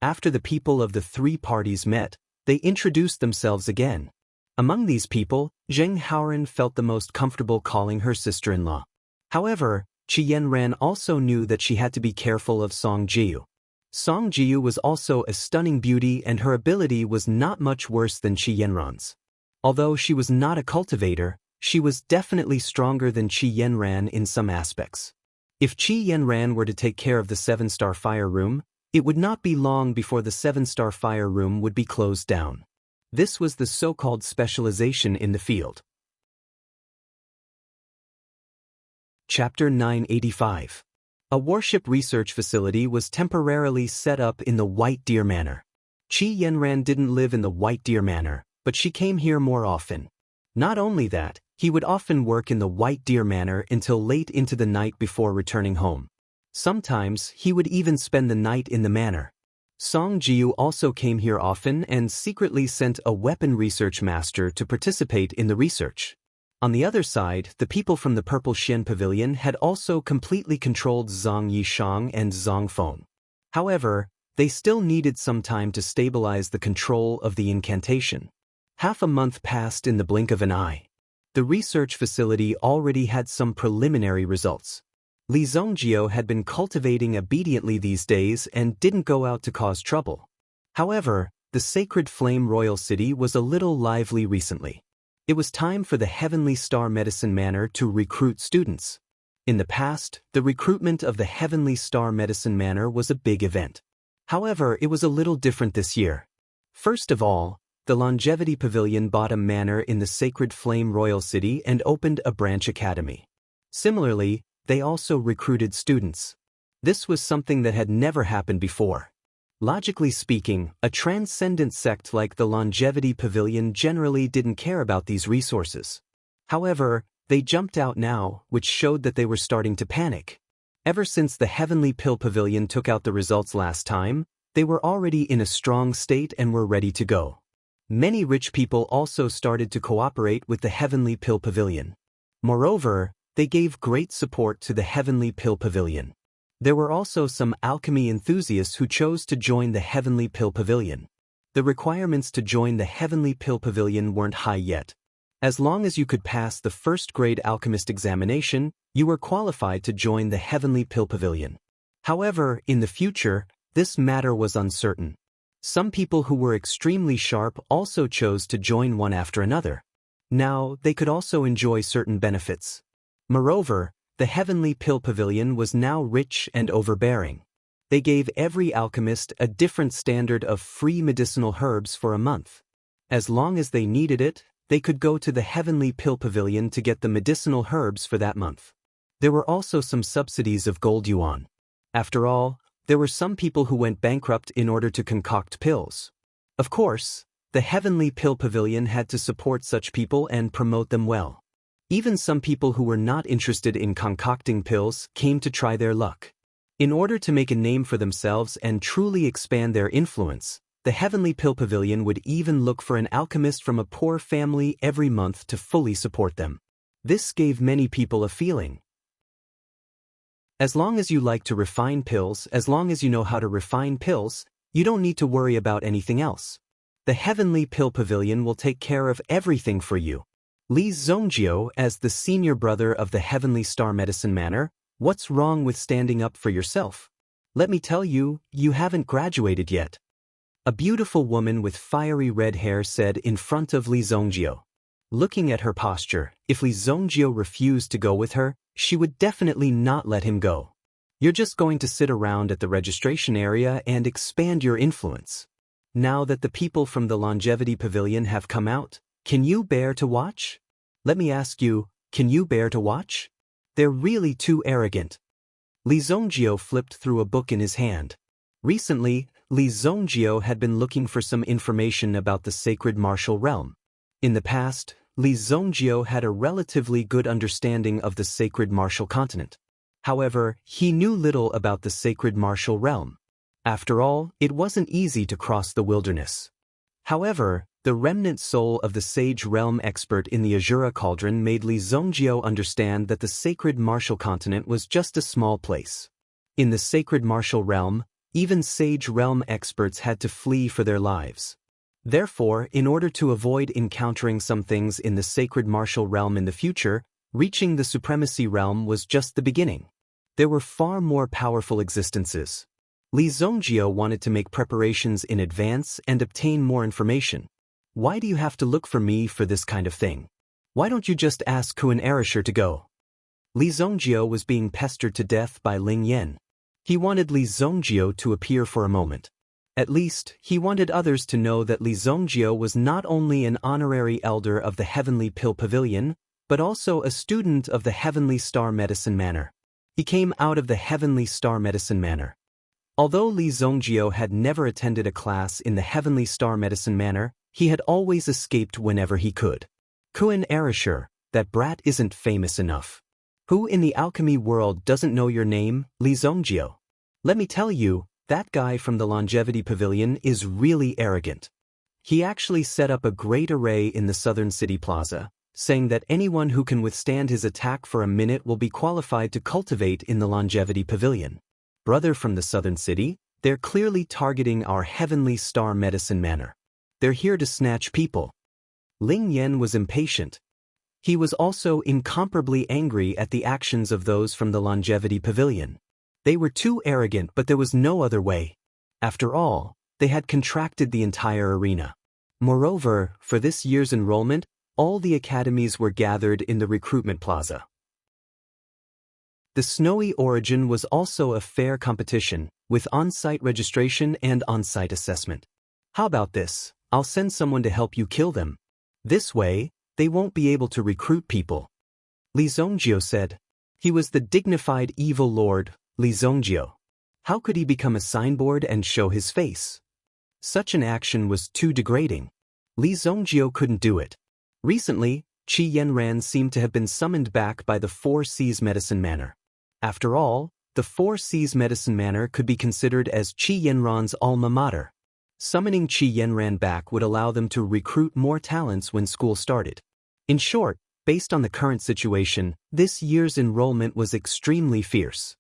After the people of the three parties met, they introduced themselves again. Among these people, Zheng Haoran felt the most comfortable calling her sister-in-law. However, Qi Yanran also knew that she had to be careful of Song Jiu. Song Jiu was also a stunning beauty and her ability was not much worse than Qi Yanran's. Although she was not a cultivator, she was definitely stronger than Qi Yanran in some aspects. If Qi Yanran were to take care of the 7-star fire room, it would not be long before the 7-star fire room would be closed down. This was the so-called specialization in the field. Chapter 985. A warship research facility was temporarily set up in the White Deer Manor. Qi Yanran didn't live in the White Deer Manor, but she came here more often. Not only that, he would often work in the White Deer Manor until late into the night before returning home. Sometimes, he would even spend the night in the manor. Song Jiu also came here often and secretly sent a weapon research master to participate in the research. On the other side, the people from the Purple Xian Pavilion had also completely controlled Zhang Yishang and Zhang Feng. However, they still needed some time to stabilize the control of the incantation. Half a month passed in the blink of an eye. The research facility already had some preliminary results. Li Zongjio had been cultivating obediently these days and didn't go out to cause trouble. However, the Sacred Flame Royal City was a little lively recently. It was time for the Heavenly Star Medicine Manor to recruit students. In the past, the recruitment of the Heavenly Star Medicine Manor was a big event. However, it was a little different this year. First of all, the Longevity Pavilion bought a manor in the Sacred Flame Royal City and opened a branch academy. Similarly, they also recruited students. This was something that had never happened before. Logically speaking, a transcendent sect like the Longevity Pavilion generally didn't care about these resources. However, they jumped out now, which showed that they were starting to panic. Ever since the Heavenly Pill Pavilion took out the results last time, they were already in a strong state and were ready to go. Many rich people also started to cooperate with the Heavenly Pill Pavilion. Moreover, they gave great support to the Heavenly Pill Pavilion. There were also some alchemy enthusiasts who chose to join the Heavenly Pill Pavilion. The requirements to join the Heavenly Pill Pavilion weren't high yet. As long as you could pass the first-grade alchemist examination, you were qualified to join the Heavenly Pill Pavilion. However, in the future, this matter was uncertain. Some people who were extremely sharp also chose to join one after another. Now, they could also enjoy certain benefits. Moreover, the Heavenly Pill Pavilion was now rich and overbearing. They gave every alchemist a different standard of free medicinal herbs for a month. As long as they needed it, they could go to the Heavenly Pill Pavilion to get the medicinal herbs for that month. There were also some subsidies of gold yuan. After all, there were some people who went bankrupt in order to concoct pills. Of course, the Heavenly Pill Pavilion had to support such people and promote them well. Even some people who were not interested in concocting pills came to try their luck. In order to make a name for themselves and truly expand their influence, the Heavenly Pill Pavilion would even look for an alchemist from a poor family every month to fully support them. This gave many people a feeling. As long as you like to refine pills, as long as you know how to refine pills, you don't need to worry about anything else. The Heavenly Pill Pavilion will take care of everything for you. Li Zongjio, as the senior brother of the Heavenly Star Medicine Manor, what's wrong with standing up for yourself? Let me tell you, you haven't graduated yet. A beautiful woman with fiery red hair said in front of Li Zongjio. Looking at her posture, if Li Zongjio refused to go with her, she would definitely not let him go. You're just going to sit around at the registration area and expand your influence. Now that the people from the Longevity Pavilion have come out, can you bear to watch? Let me ask you, can you bear to watch? They're really too arrogant. Li Zongjio flipped through a book in his hand. Recently, Li Zongjio had been looking for some information about the sacred martial realm. In the past, Li Zongjio had a relatively good understanding of the sacred martial continent. However, he knew little about the sacred martial realm. After all, it wasn't easy to cross the wilderness. However, the remnant soul of the sage realm expert in the Azura Cauldron made Li Zongjio understand that the sacred martial continent was just a small place. In the sacred martial realm, even sage realm experts had to flee for their lives. Therefore, in order to avoid encountering some things in the sacred martial realm in the future, reaching the supremacy realm was just the beginning. There were far more powerful existences. Li Zongjio wanted to make preparations in advance and obtain more information. Why do you have to look for me for this kind of thing? Why don't you just ask Kuan Erasure to go? Li Zongjio was being pestered to death by Ling Yen. He wanted Li Zongjio to appear for a moment. At least, he wanted others to know that Li Zongjio was not only an honorary elder of the Heavenly Pill Pavilion, but also a student of the Heavenly Star Medicine Manor. He came out of the Heavenly Star Medicine Manor. Although Li Zongjio had never attended a class in the Heavenly Star Medicine Manor, he had always escaped whenever he could. Kuan Erasure, that brat isn't famous enough. Who in the alchemy world doesn't know your name, Li Zongjio? Let me tell you, that guy from the Longevity Pavilion is really arrogant. He actually set up a great array in the Southern City Plaza, saying that anyone who can withstand his attack for a minute will be qualified to cultivate in the Longevity Pavilion. Brother from the Southern City, they're clearly targeting our Heavenly Star Medicine Manor. They're here to snatch people. Ling Yen was impatient. He was also incomparably angry at the actions of those from the Longevity Pavilion. They were too arrogant, but there was no other way. After all, they had contracted the entire arena. Moreover, for this year's enrollment, all the academies were gathered in the recruitment plaza. The Snowy Origin was also a fair competition, with on-site registration and on-site assessment. How about this? I'll send someone to help you kill them. This way, they won't be able to recruit people. Li Zongjio said. He was the dignified evil lord, Li Zongjio. How could he become a signboard and show his face? Such an action was too degrading. Li Zongjio couldn't do it. Recently, Qi Yanran seemed to have been summoned back by the Four Seas Medicine Manor. After all, the Four Seas Medicine Manor could be considered as Qi Yanran's alma mater. Summoning Qi Yanran back would allow them to recruit more talents when school started. In short, based on the current situation, this year's enrollment was extremely fierce.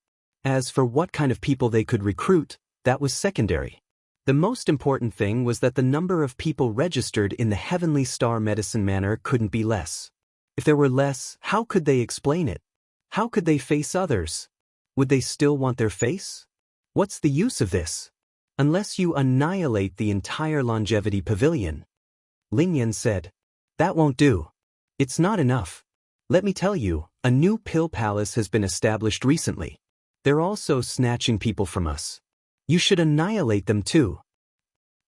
As for what kind of people they could recruit, that was secondary. The most important thing was that the number of people registered in the Heavenly Star Medicine Manor couldn't be less. If there were less, how could they explain it? How could they face others? Would they still want their face? What's the use of this? Unless you annihilate the entire longevity pavilion. Ling Yan said. That won't do. It's not enough. Let me tell you, a new pill palace has been established recently. They're also snatching people from us. You should annihilate them too.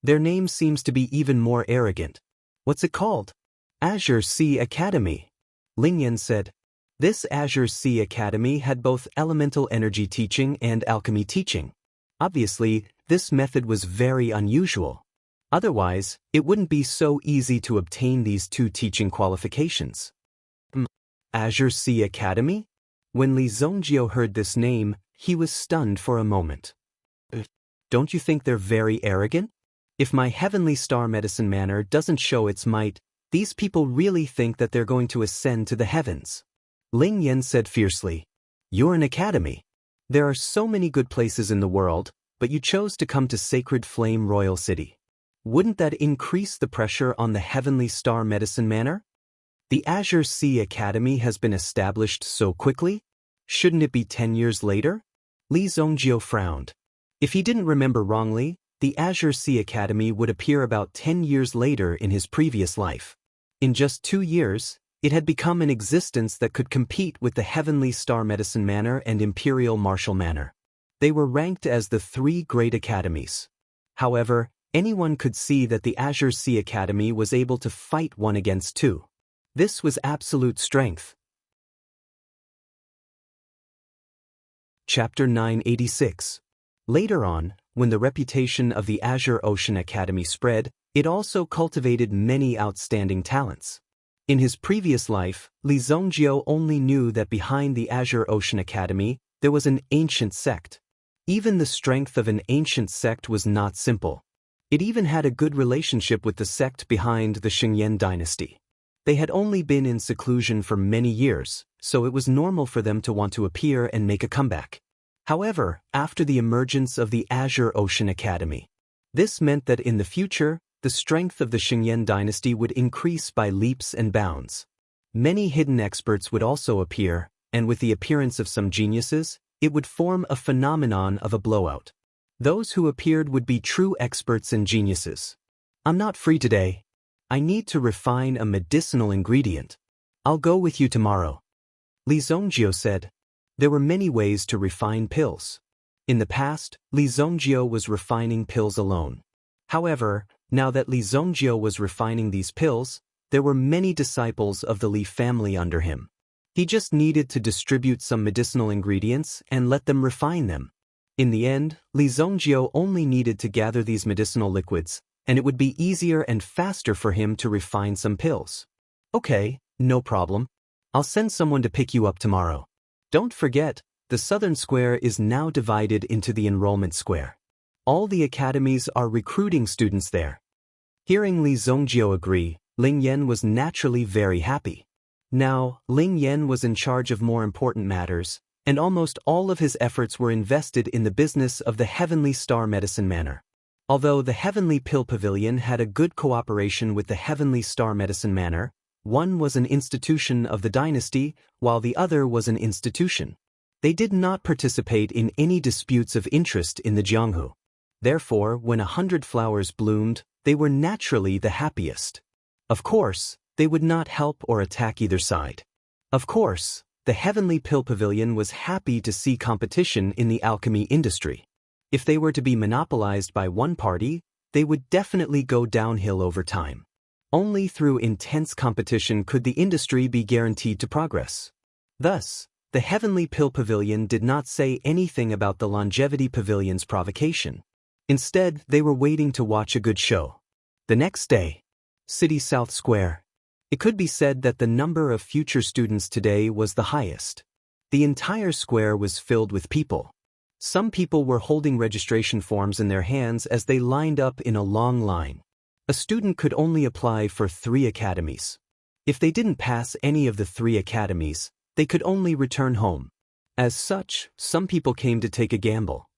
Their name seems to be even more arrogant. What's it called? Azure Sea Academy. Ling Yan said. This Azure Sea Academy had both elemental energy teaching and alchemy teaching. Obviously, this method was very unusual. Otherwise, it wouldn't be so easy to obtain these two teaching qualifications. Azure Sea Academy? When Li Zongjio heard this name, he was stunned for a moment. Don't you think they're very arrogant? If my Heavenly Star Medicine Manor doesn't show its might, these people really think that they're going to ascend to the heavens. Ling Yan said fiercely. You're an academy. There are so many good places in the world, but you chose to come to Sacred Flame Royal City. Wouldn't that increase the pressure on the Heavenly Star Medicine Manor? The Azure Sea Academy has been established so quickly? Shouldn't it be 10 years later? Li Zongjio frowned. If he didn't remember wrongly, the Azure Sea Academy would appear about 10 years later in his previous life. In just 2 years, it had become an existence that could compete with the Heavenly Star Medicine Manor and Imperial Martial Manor. They were ranked as the 3 great academies. However, anyone could see that the Azure Sea Academy was able to fight 1 against 2. This was absolute strength. Chapter 986. Later on, when the reputation of the Azure Ocean Academy spread, it also cultivated many outstanding talents. In his previous life, Li Zongjio only knew that behind the Azure Ocean Academy, there was an ancient sect. Even the strength of an ancient sect was not simple. It even had a good relationship with the sect behind the Xingyan dynasty. They had only been in seclusion for many years, so it was normal for them to want to appear and make a comeback. However, after the emergence of the Azure Ocean Academy, this meant that in the future, the strength of the Xingyan dynasty would increase by leaps and bounds. Many hidden experts would also appear, and with the appearance of some geniuses, it would form a phenomenon of a blowout. Those who appeared would be true experts and geniuses. I'm not free today. I need to refine a medicinal ingredient. I'll go with you tomorrow. Li Zongjio said. There were many ways to refine pills. In the past, Li Zongjio was refining pills alone. However, now that Li Zongjio was refining these pills, there were many disciples of the Li family under him. He just needed to distribute some medicinal ingredients and let them refine them. In the end, Li Zongjio only needed to gather these medicinal liquids, and it would be easier and faster for him to refine some pills. Okay, no problem. I'll send someone to pick you up tomorrow. Don't forget, the southern square is now divided into the enrollment square. All the academies are recruiting students there. Hearing Li Zongjio agree, Ling Yan was naturally very happy. Now, Ling Yan was in charge of more important matters, and almost all of his efforts were invested in the business of the Heavenly Star Medicine Manor. Although the Heavenly Pill Pavilion had a good cooperation with the Heavenly Star Medicine Manor, one was an institution of the dynasty, while the other was an institution. They did not participate in any disputes of interest in the Jianghu. Therefore, when 100 flowers bloomed, they were naturally the happiest. Of course, they would not help or attack either side. Of course, the Heavenly Pill Pavilion was happy to see competition in the alchemy industry. If they were to be monopolized by one party, they would definitely go downhill over time. Only through intense competition could the industry be guaranteed to progress. Thus, the Heavenly Pill Pavilion did not say anything about the Longevity Pavilion's provocation. Instead, they were waiting to watch a good show. The next day, City South Square. It could be said that the number of future students today was the highest. The entire square was filled with people. Some people were holding registration forms in their hands as they lined up in a long line. A student could only apply for 3 academies. If they didn't pass any of the 3 academies, they could only return home. As such, some people came to take a gamble.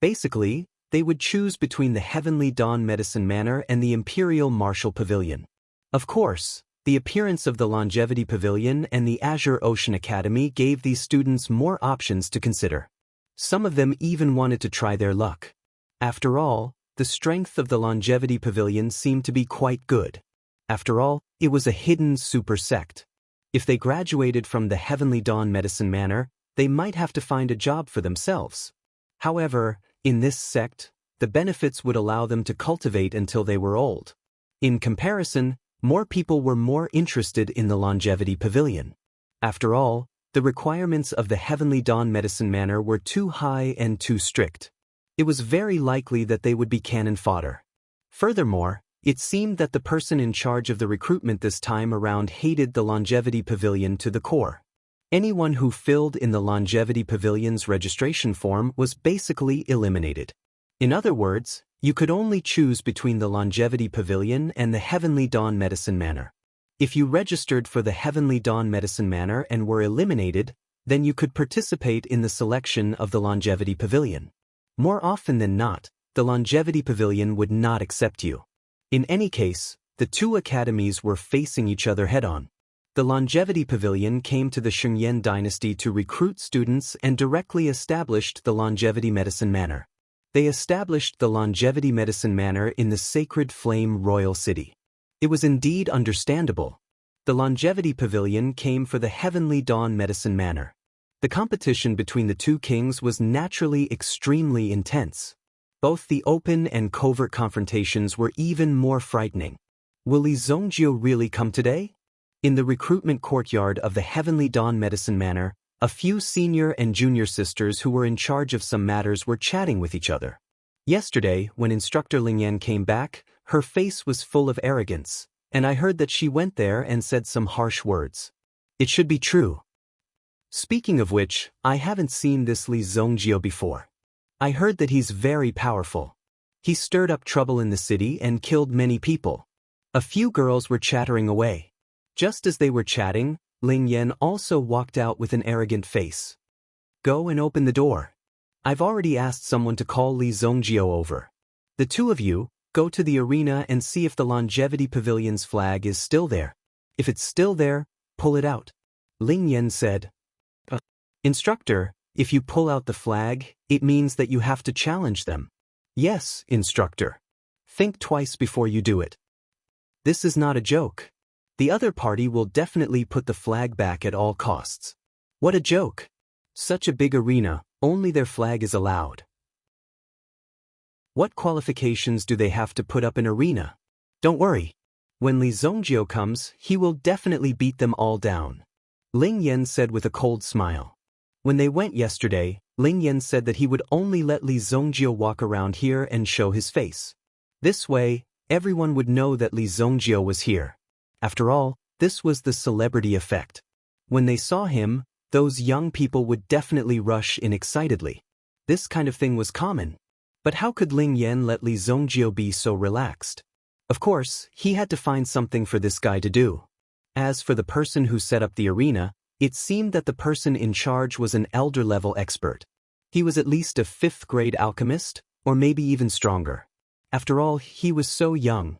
Basically, they would choose between the Heavenly Dawn Medicine Manor and the Imperial Martial Pavilion. Of course, the appearance of the Longevity Pavilion and the Azure Ocean Academy gave these students more options to consider. Some of them even wanted to try their luck. After all, the strength of the Longevity Pavilion seemed to be quite good. After all, it was a hidden super sect. If they graduated from the Heavenly Dawn Medicine Manor, they might have to find a job for themselves. However, in this sect, the benefits would allow them to cultivate until they were old. In comparison, more people were more interested in the Longevity Pavilion. After all, the requirements of the Heavenly Dawn Medicine Manor were too high and too strict. It was very likely that they would be cannon fodder. Furthermore, it seemed that the person in charge of the recruitment this time around hated the Longevity Pavilion to the core. Anyone who filled in the Longevity Pavilion's registration form was basically eliminated. In other words, you could only choose between the Longevity Pavilion and the Heavenly Dawn Medicine Manor. If you registered for the Heavenly Dawn Medicine Manor and were eliminated, then you could participate in the selection of the Longevity Pavilion. More often than not, the Longevity Pavilion would not accept you. In any case, the 2 academies were facing each other head-on. The Longevity Pavilion came to the Shingyan dynasty to recruit students and directly established the Longevity Medicine Manor. They established the Longevity Medicine Manor in the Sacred Flame Royal City. It was indeed understandable. The Longevity Pavilion came for the Heavenly Dawn Medicine Manor. The competition between the 2 kings was naturally extremely intense. Both the open and covert confrontations were even more frightening. Will Li Zongjio really come today? In the recruitment courtyard of the Heavenly Dawn Medicine Manor, a few senior and junior sisters who were in charge of some matters were chatting with each other. Yesterday, when Instructor Lingyan came back, her face was full of arrogance, and I heard that she went there and said some harsh words. It should be true. Speaking of which, I haven't seen this Li Zongjio before. I heard that he's very powerful. He stirred up trouble in the city and killed many people. A few girls were chattering away. Just as they were chatting, Ling Yan also walked out with an arrogant face. Go and open the door. I've already asked someone to call Li Zongjio over. The 2 of you, go to the arena and see if the Longevity Pavilion's flag is still there. If it's still there, pull it out. Ling Yan said. Instructor, if you pull out the flag, it means that you have to challenge them. Yes, instructor. Think twice before you do it. This is not a joke. The other party will definitely put the flag back at all costs. What a joke. Such a big arena, only their flag is allowed. What qualifications do they have to put up an arena? Don't worry. When Li Zongjio comes, he will definitely beat them all down. Ling Yan said with a cold smile. When they went yesterday, Ling Yan said that he would only let Li Zongjio walk around here and show his face. This way, everyone would know that Li Zongjio was here. After all, this was the celebrity effect. When they saw him, those young people would definitely rush in excitedly. This kind of thing was common. But how could Ling Yan let Li Zongjio be so relaxed? Of course, he had to find something for this guy to do. As for the person who set up the arena, it seemed that the person in charge was an elder-level expert. He was at least a 5th-grade alchemist, or maybe even stronger. After all, he was so young.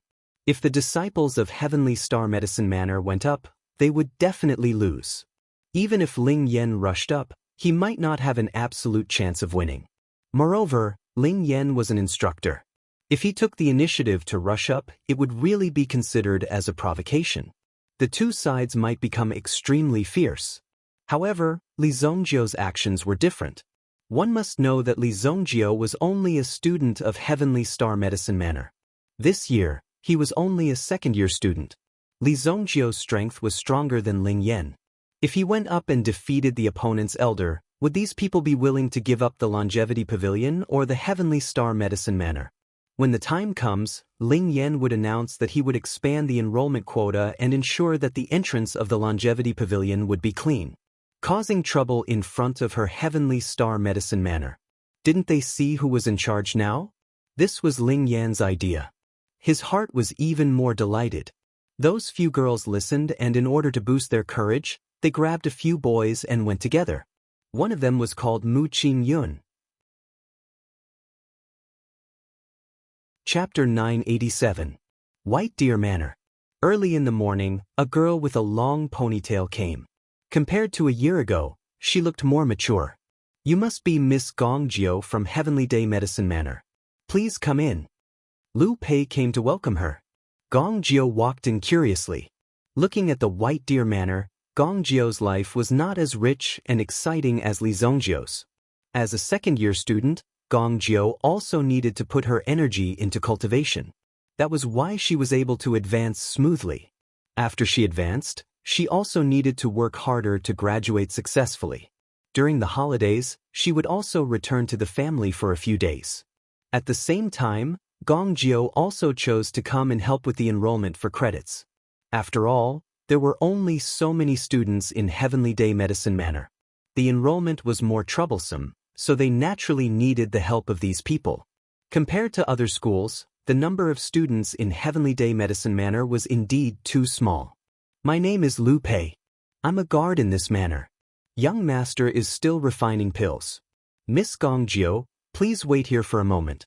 If the disciples of Heavenly Star Medicine Manor went up, they would definitely lose. Even if Ling Yan rushed up, he might not have an absolute chance of winning. Moreover, Ling Yan was an instructor. If he took the initiative to rush up, it would really be considered as a provocation. The 2 sides might become extremely fierce. However, Li Zongjio's actions were different. One must know that Li Zongjio was only a student of Heavenly Star Medicine Manor. This year, he was only a second-year student. Li Zongjio's strength was stronger than Ling Yan. If he went up and defeated the opponent's elder, would these people be willing to give up the Longevity Pavilion or the Heavenly Star Medicine Manor? When the time comes, Ling Yan would announce that he would expand the enrollment quota and ensure that the entrance of the Longevity Pavilion would be clean, causing trouble in front of her Heavenly Star Medicine Manor. Didn't they see who was in charge now? This was Ling Yan's idea. His heart was even more delighted. Those few girls listened, and in order to boost their courage, they grabbed a few boys and went together. One of them was called Mu Qin Yun. Chapter 987. White Deer Manor. Early in the morning, a girl with a long ponytail came. Compared to a year ago, she looked more mature. You must be Miss Gongjio from Heavenly Day Medicine Manor. Please come in. Lu Pei came to welcome her. Gongjio walked in curiously. Looking at the White Deer Manor, Gongjio's life was not as rich and exciting as Li Zongjio's. As a second-year student, Gongjio also needed to put her energy into cultivation. That was why she was able to advance smoothly. After she advanced, she also needed to work harder to graduate successfully. During the holidays, she would also return to the family for a few days. At the same time, Gongjio also chose to come and help with the enrollment for credits. After all, there were only so many students in Heavenly Day Medicine Manor. The enrollment was more troublesome, so they naturally needed the help of these people. Compared to other schools, the number of students in Heavenly Day Medicine Manor was indeed too small. My name is Lu Pei. I'm a guard in this manor. Young master is still refining pills. Miss Gongjio, please wait here for a moment.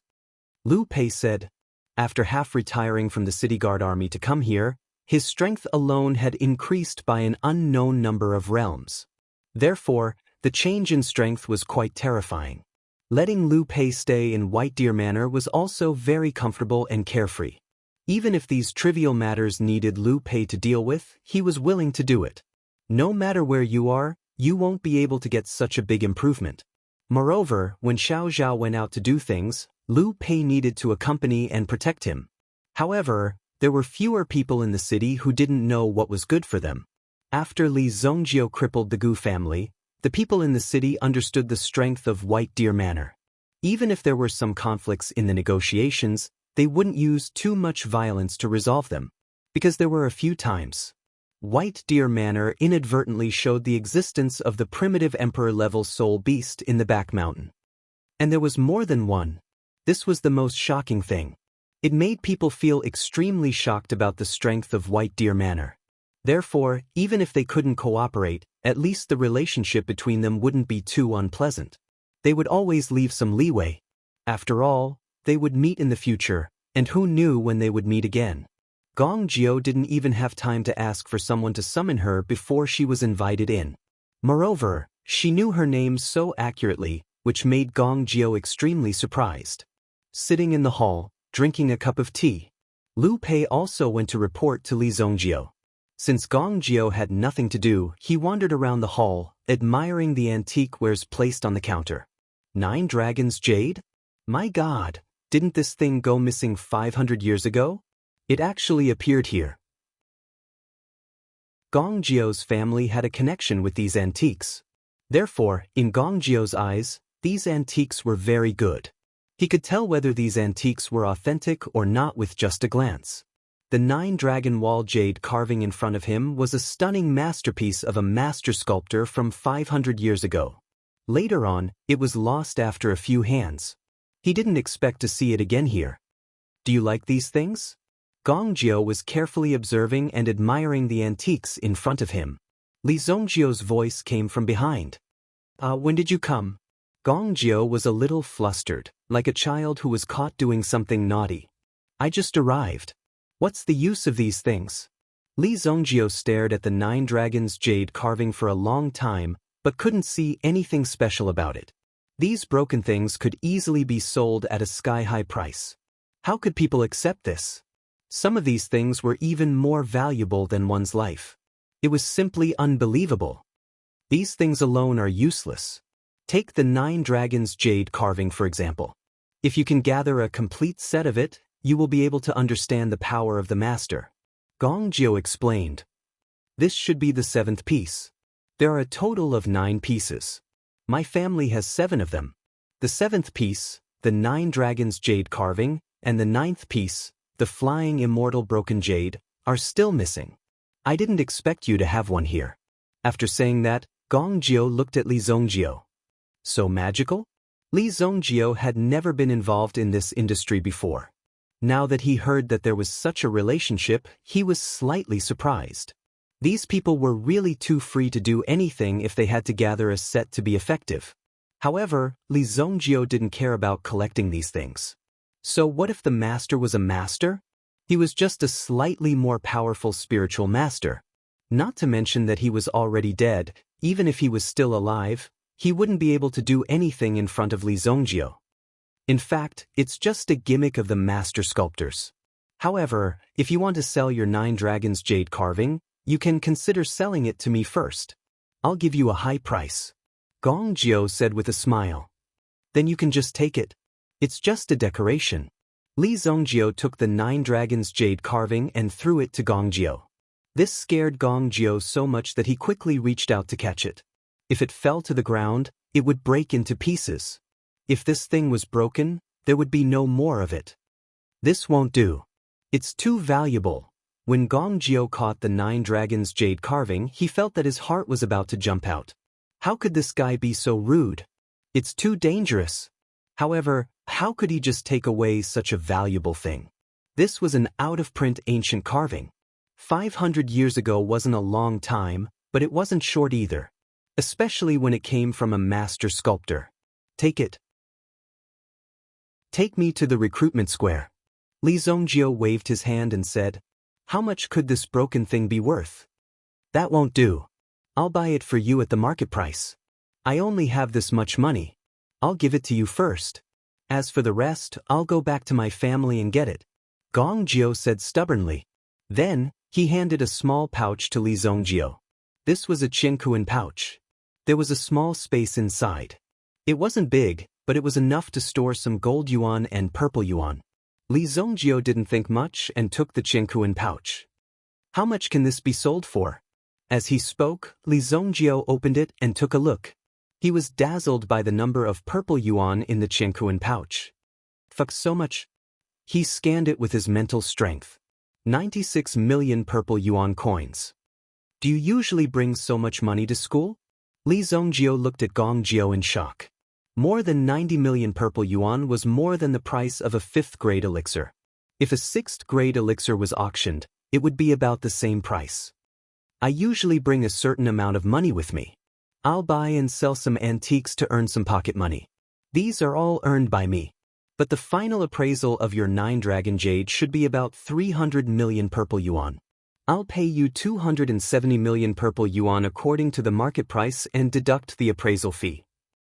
Lu Pei said. After half retiring from the city guard army to come here, his strength alone had increased by an unknown number of realms. Therefore, the change in strength was quite terrifying. Letting Lu Pei stay in White Deer Manor was also very comfortable and carefree. Even if these trivial matters needed Lu Pei to deal with, he was willing to do it. No matter where you are, you won't be able to get such a big improvement. Moreover, when Xiao Zhao went out to do things, Lu Pei needed to accompany and protect him. However, there were fewer people in the city who didn't know what was good for them. After Li Zongjio crippled the Gu family, the people in the city understood the strength of White Deer Manor. Even if there were some conflicts in the negotiations, they wouldn't use too much violence to resolve them, because there were a few times. White Deer Manor inadvertently showed the existence of the primitive emperor-level soul beast in the back mountain. And there was more than one. This was the most shocking thing. It made people feel extremely shocked about the strength of White Deer Manor. Therefore, even if they couldn't cooperate, at least the relationship between them wouldn't be too unpleasant. They would always leave some leeway. After all, they would meet in the future, and who knew when they would meet again. Gongjio didn't even have time to ask for someone to summon her before she was invited in. Moreover, she knew her name so accurately, which made Gongjio extremely surprised. Sitting in the hall, drinking a cup of tea, Lu Pei also went to report to Li Zongjio. Since Gongjio had nothing to do, he wandered around the hall, admiring the antique wares placed on the counter. 9 Dragons Jade? My God, didn't this thing go missing 500 years ago? It actually appeared here. Gongjio's family had a connection with these antiques. Therefore, in Gongjio's eyes, these antiques were very good. He could tell whether these antiques were authentic or not with just a glance. The 9-dragon wall jade carving in front of him was a stunning masterpiece of a master sculptor from 500 years ago. Later on, it was lost after a few hands. He didn't expect to see it again here. Do you like these things? Gongjio was carefully observing and admiring the antiques in front of him. Li Zongjio's voice came from behind. When did you come? Gongjio was a little flustered, like a child who was caught doing something naughty. I just arrived. What's the use of these things? Li Zongjio stared at the 9 dragons jade carving for a long time, but couldn't see anything special about it. These broken things could easily be sold at a sky-high price. How could people accept this? Some of these things were even more valuable than one's life. It was simply unbelievable. These things alone are useless. Take the 9 Dragons jade carving for example. If you can gather a complete set of it, you will be able to understand the power of the master. Gong Jiu explained. This should be the 7th piece. There are a total of 9 pieces. My family has 7 of them. The 7th piece, the 9 Dragons jade carving, and the 9th piece, the flying immortal broken jade, are still missing. I didn't expect you to have one here. After saying that, Gong Jiu looked at Li Zongjiu. So magical? Li Zongjiu had never been involved in this industry before. Now that he heard that there was such a relationship, he was slightly surprised. These people were really too free to do anything if they had to gather a set to be effective. However, Li Zongjiu didn't care about collecting these things. So what if the master was a master? He was just a slightly more powerful spiritual master. Not to mention that he was already dead. Even if he was still alive, he wouldn't be able to do anything in front of Li Zongjiu. In fact, it's just a gimmick of the master sculptors. However, if you want to sell your 9 Dragons jade carving, you can consider selling it to me first. I'll give you a high price. Gong Jiu said with a smile. Then you can just take it. It's just a decoration. Li Zongjiu took the 9 Dragons jade carving and threw it to Gong Jiu. This scared Gong Jiu so much that he quickly reached out to catch it. If it fell to the ground, it would break into pieces. If this thing was broken, there would be no more of it. This won't do. It's too valuable. When Gong Jiu caught the 9 Dragons jade carving, he felt that his heart was about to jump out. How could this guy be so rude? It's too dangerous. However, how could he just take away such a valuable thing? This was an out-of-print ancient carving. 500 years ago wasn't a long time, but it wasn't short either. Especially when it came from a master sculptor. Take it. Take me to the recruitment square. Li Zongjiu waved his hand and said, how much could this broken thing be worth? That won't do. I'll buy it for you at the market price. I only have this much money. I'll give it to you first. As for the rest, I'll go back to my family and get it. Gong Jiu said stubbornly. Then, he handed a small pouch to Li Zongjiu. This was a Qingkuan pouch. There was a small space inside. It wasn't big, but it was enough to store some gold yuan and purple yuan. Li Zongjiu didn't think much and took the Qingkuan pouch. How much can this be sold for? As he spoke, Li Zongjiu opened it and took a look. He was dazzled by the number of purple yuan in the Qingkuan pouch. Fuck so much. He scanned it with his mental strength. 96 million purple yuan coins. Do you usually bring so much money to school? Li Zongjiu looked at Gong Jiu in shock. More than 90 million purple yuan was more than the price of a 5th grade elixir. If a 6th grade elixir was auctioned, it would be about the same price. I usually bring a certain amount of money with me. I'll buy and sell some antiques to earn some pocket money. These are all earned by me. But the final appraisal of your 9 Dragon Jade should be about 300 million purple yuan. I'll pay you 270 million purple yuan according to the market price and deduct the appraisal fee.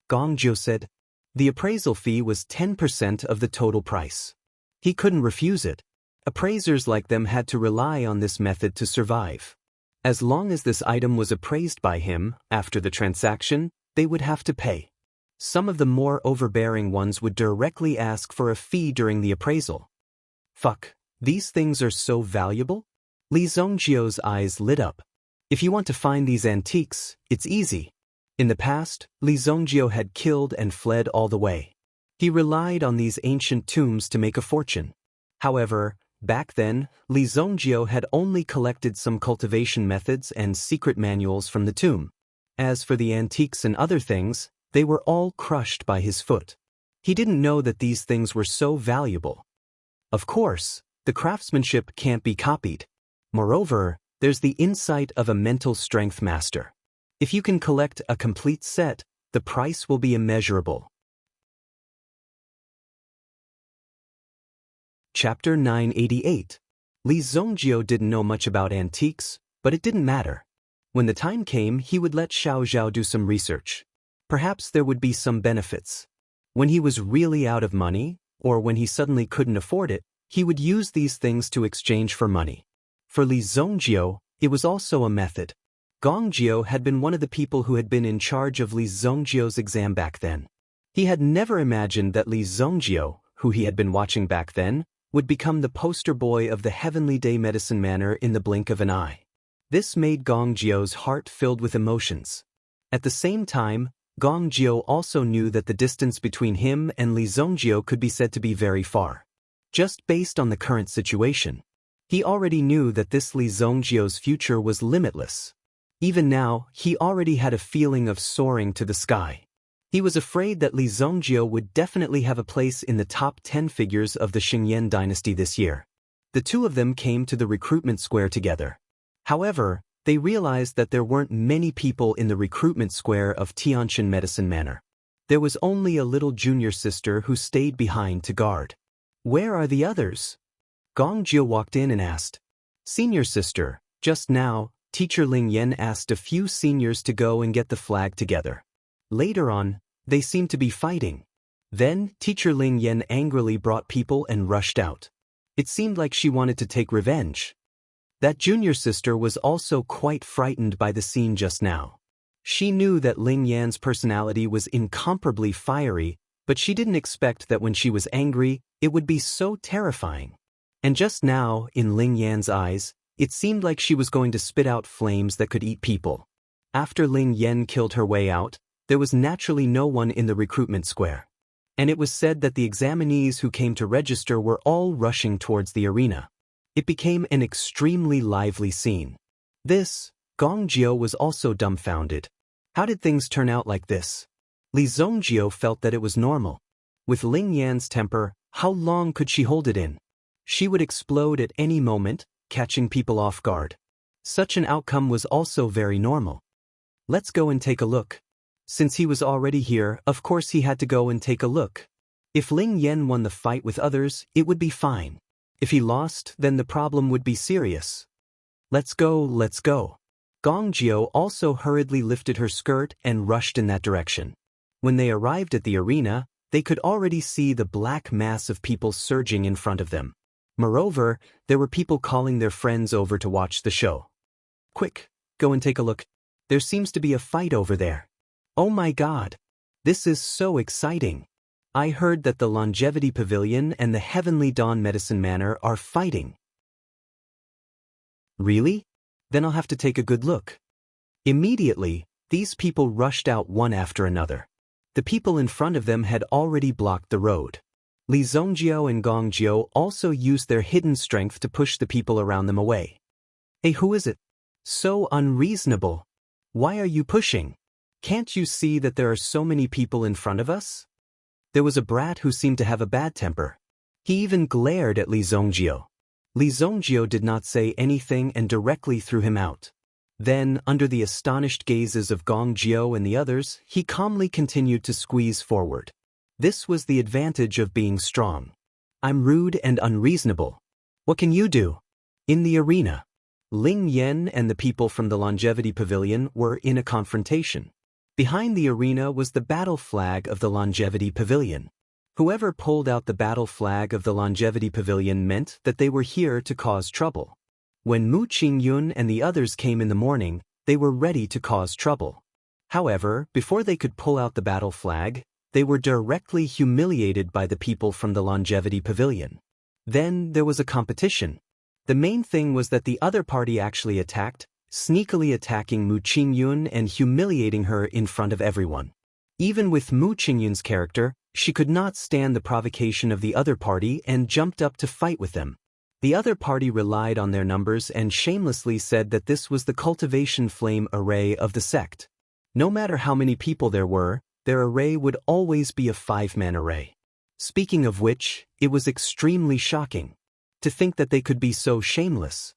Gong Jiu said. The appraisal fee was 10% of the total price. He couldn't refuse it. Appraisers like them had to rely on this method to survive. As long as this item was appraised by him, after the transaction, they would have to pay. Some of the more overbearing ones would directly ask for a fee during the appraisal. Fuck, these things are so valuable? Li Zongjiu's eyes lit up. If you want to find these antiques, it's easy. In the past, Li Zongjiu had killed and fled all the way. He relied on these ancient tombs to make a fortune. However, back then, Li Zongjiu had only collected some cultivation methods and secret manuals from the tomb. As for the antiques and other things, they were all crushed by his foot. He didn't know that these things were so valuable. Of course, the craftsmanship can't be copied. Moreover, there's the insight of a mental strength master. If you can collect a complete set, the price will be immeasurable. Chapter 988. Li Zongjiu didn't know much about antiques, but it didn't matter. When the time came, he would let Xiao Zhao do some research. Perhaps there would be some benefits. When he was really out of money, or when he suddenly couldn't afford it, he would use these things to exchange for money. For Li Zongjiu, it was also a method. Gong Jio had been one of the people who had been in charge of Li Zongjio's exam back then. He had never imagined that Li Zongjio, who he had been watching back then, would become the poster boy of the Heavenly Day Medicine Manor in the blink of an eye. This made Gong Jio's heart filled with emotions. At the same time, Gong Jio also knew that the distance between him and Li Zongjio could be said to be very far. Just based on the current situation, he already knew that this Li Zongjio's future was limitless. Even now, he already had a feeling of soaring to the sky. He was afraid that Li Zongjio would definitely have a place in the top 10 figures of the Xingyan dynasty this year. The two of them came to the recruitment square together. However, they realized that there weren't many people in the recruitment square of Tianshan Medicine Manor. There was only a little junior sister who stayed behind to guard. "Where are the others?" Gong Jio walked in and asked. "Senior sister, just now, Teacher Ling Yan asked a few seniors to go and get the flag together. Later on, they seemed to be fighting. Then, Teacher Ling Yan angrily brought people and rushed out. It seemed like she wanted to take revenge." That junior sister was also quite frightened by the scene just now. She knew that Ling Yan's personality was incomparably fiery, but she didn't expect that when she was angry, it would be so terrifying. And just now, in Ling Yan's eyes, it seemed like she was going to spit out flames that could eat people. After Ling Yan killed her way out, there was naturally no one in the recruitment square. And it was said that the examinees who came to register were all rushing towards the arena. It became an extremely lively scene. Gong Jio was also dumbfounded. How did things turn out like this? Li Zongjio felt that it was normal. With Ling Yan's temper, how long could she hold it in? She would explode at any moment, catching people off guard. Such an outcome was also very normal. "Let's go and take a look." Since he was already here, of course he had to go and take a look. If Ling Yan won the fight with others, it would be fine. If he lost, then the problem would be serious. Let's go. Gong Jio also hurriedly lifted her skirt and rushed in that direction. When they arrived at the arena, they could already see the black mass of people surging in front of them. Moreover, there were people calling their friends over to watch the show. "Quick, go and take a look. There seems to be a fight over there. Oh my God! This is so exciting. I heard that the Longevity Pavilion and the Heavenly Dawn Medicine Manor are fighting." "Really? Then I'll have to take a good look." Immediately, these people rushed out one after another. The people in front of them had already blocked the road. Li Zongjio and Gong Jio also used their hidden strength to push the people around them away. "Hey, who is it? So unreasonable. Why are you pushing? Can't you see that there are so many people in front of us?" There was a brat who seemed to have a bad temper. He even glared at Li Zongjio. Li Zongjio did not say anything and directly threw him out. Then, under the astonished gazes of Gong Jio and the others, he calmly continued to squeeze forward. This was the advantage of being strong. "I'm rude and unreasonable. What can you do?" In the arena, Ling Yan and the people from the Longevity Pavilion were in a confrontation. Behind the arena was the battle flag of the Longevity Pavilion. Whoever pulled out the battle flag of the Longevity Pavilion meant that they were here to cause trouble. When Mu Qingyun and the others came in the morning, they were ready to cause trouble. However, before they could pull out the battle flag, they were directly humiliated by the people from the Longevity Pavilion. Then there was a competition. The main thing was that the other party actually attacked, sneakily attacking Mu Qingyun and humiliating her in front of everyone. Even with Mu Qingyun's character, she could not stand the provocation of the other party and jumped up to fight with them. The other party relied on their numbers and shamelessly said that this was the cultivation flame array of the sect. No matter how many people there were, their array would always be a 5-man array. Speaking of which, it was extremely shocking. To think that they could be so shameless.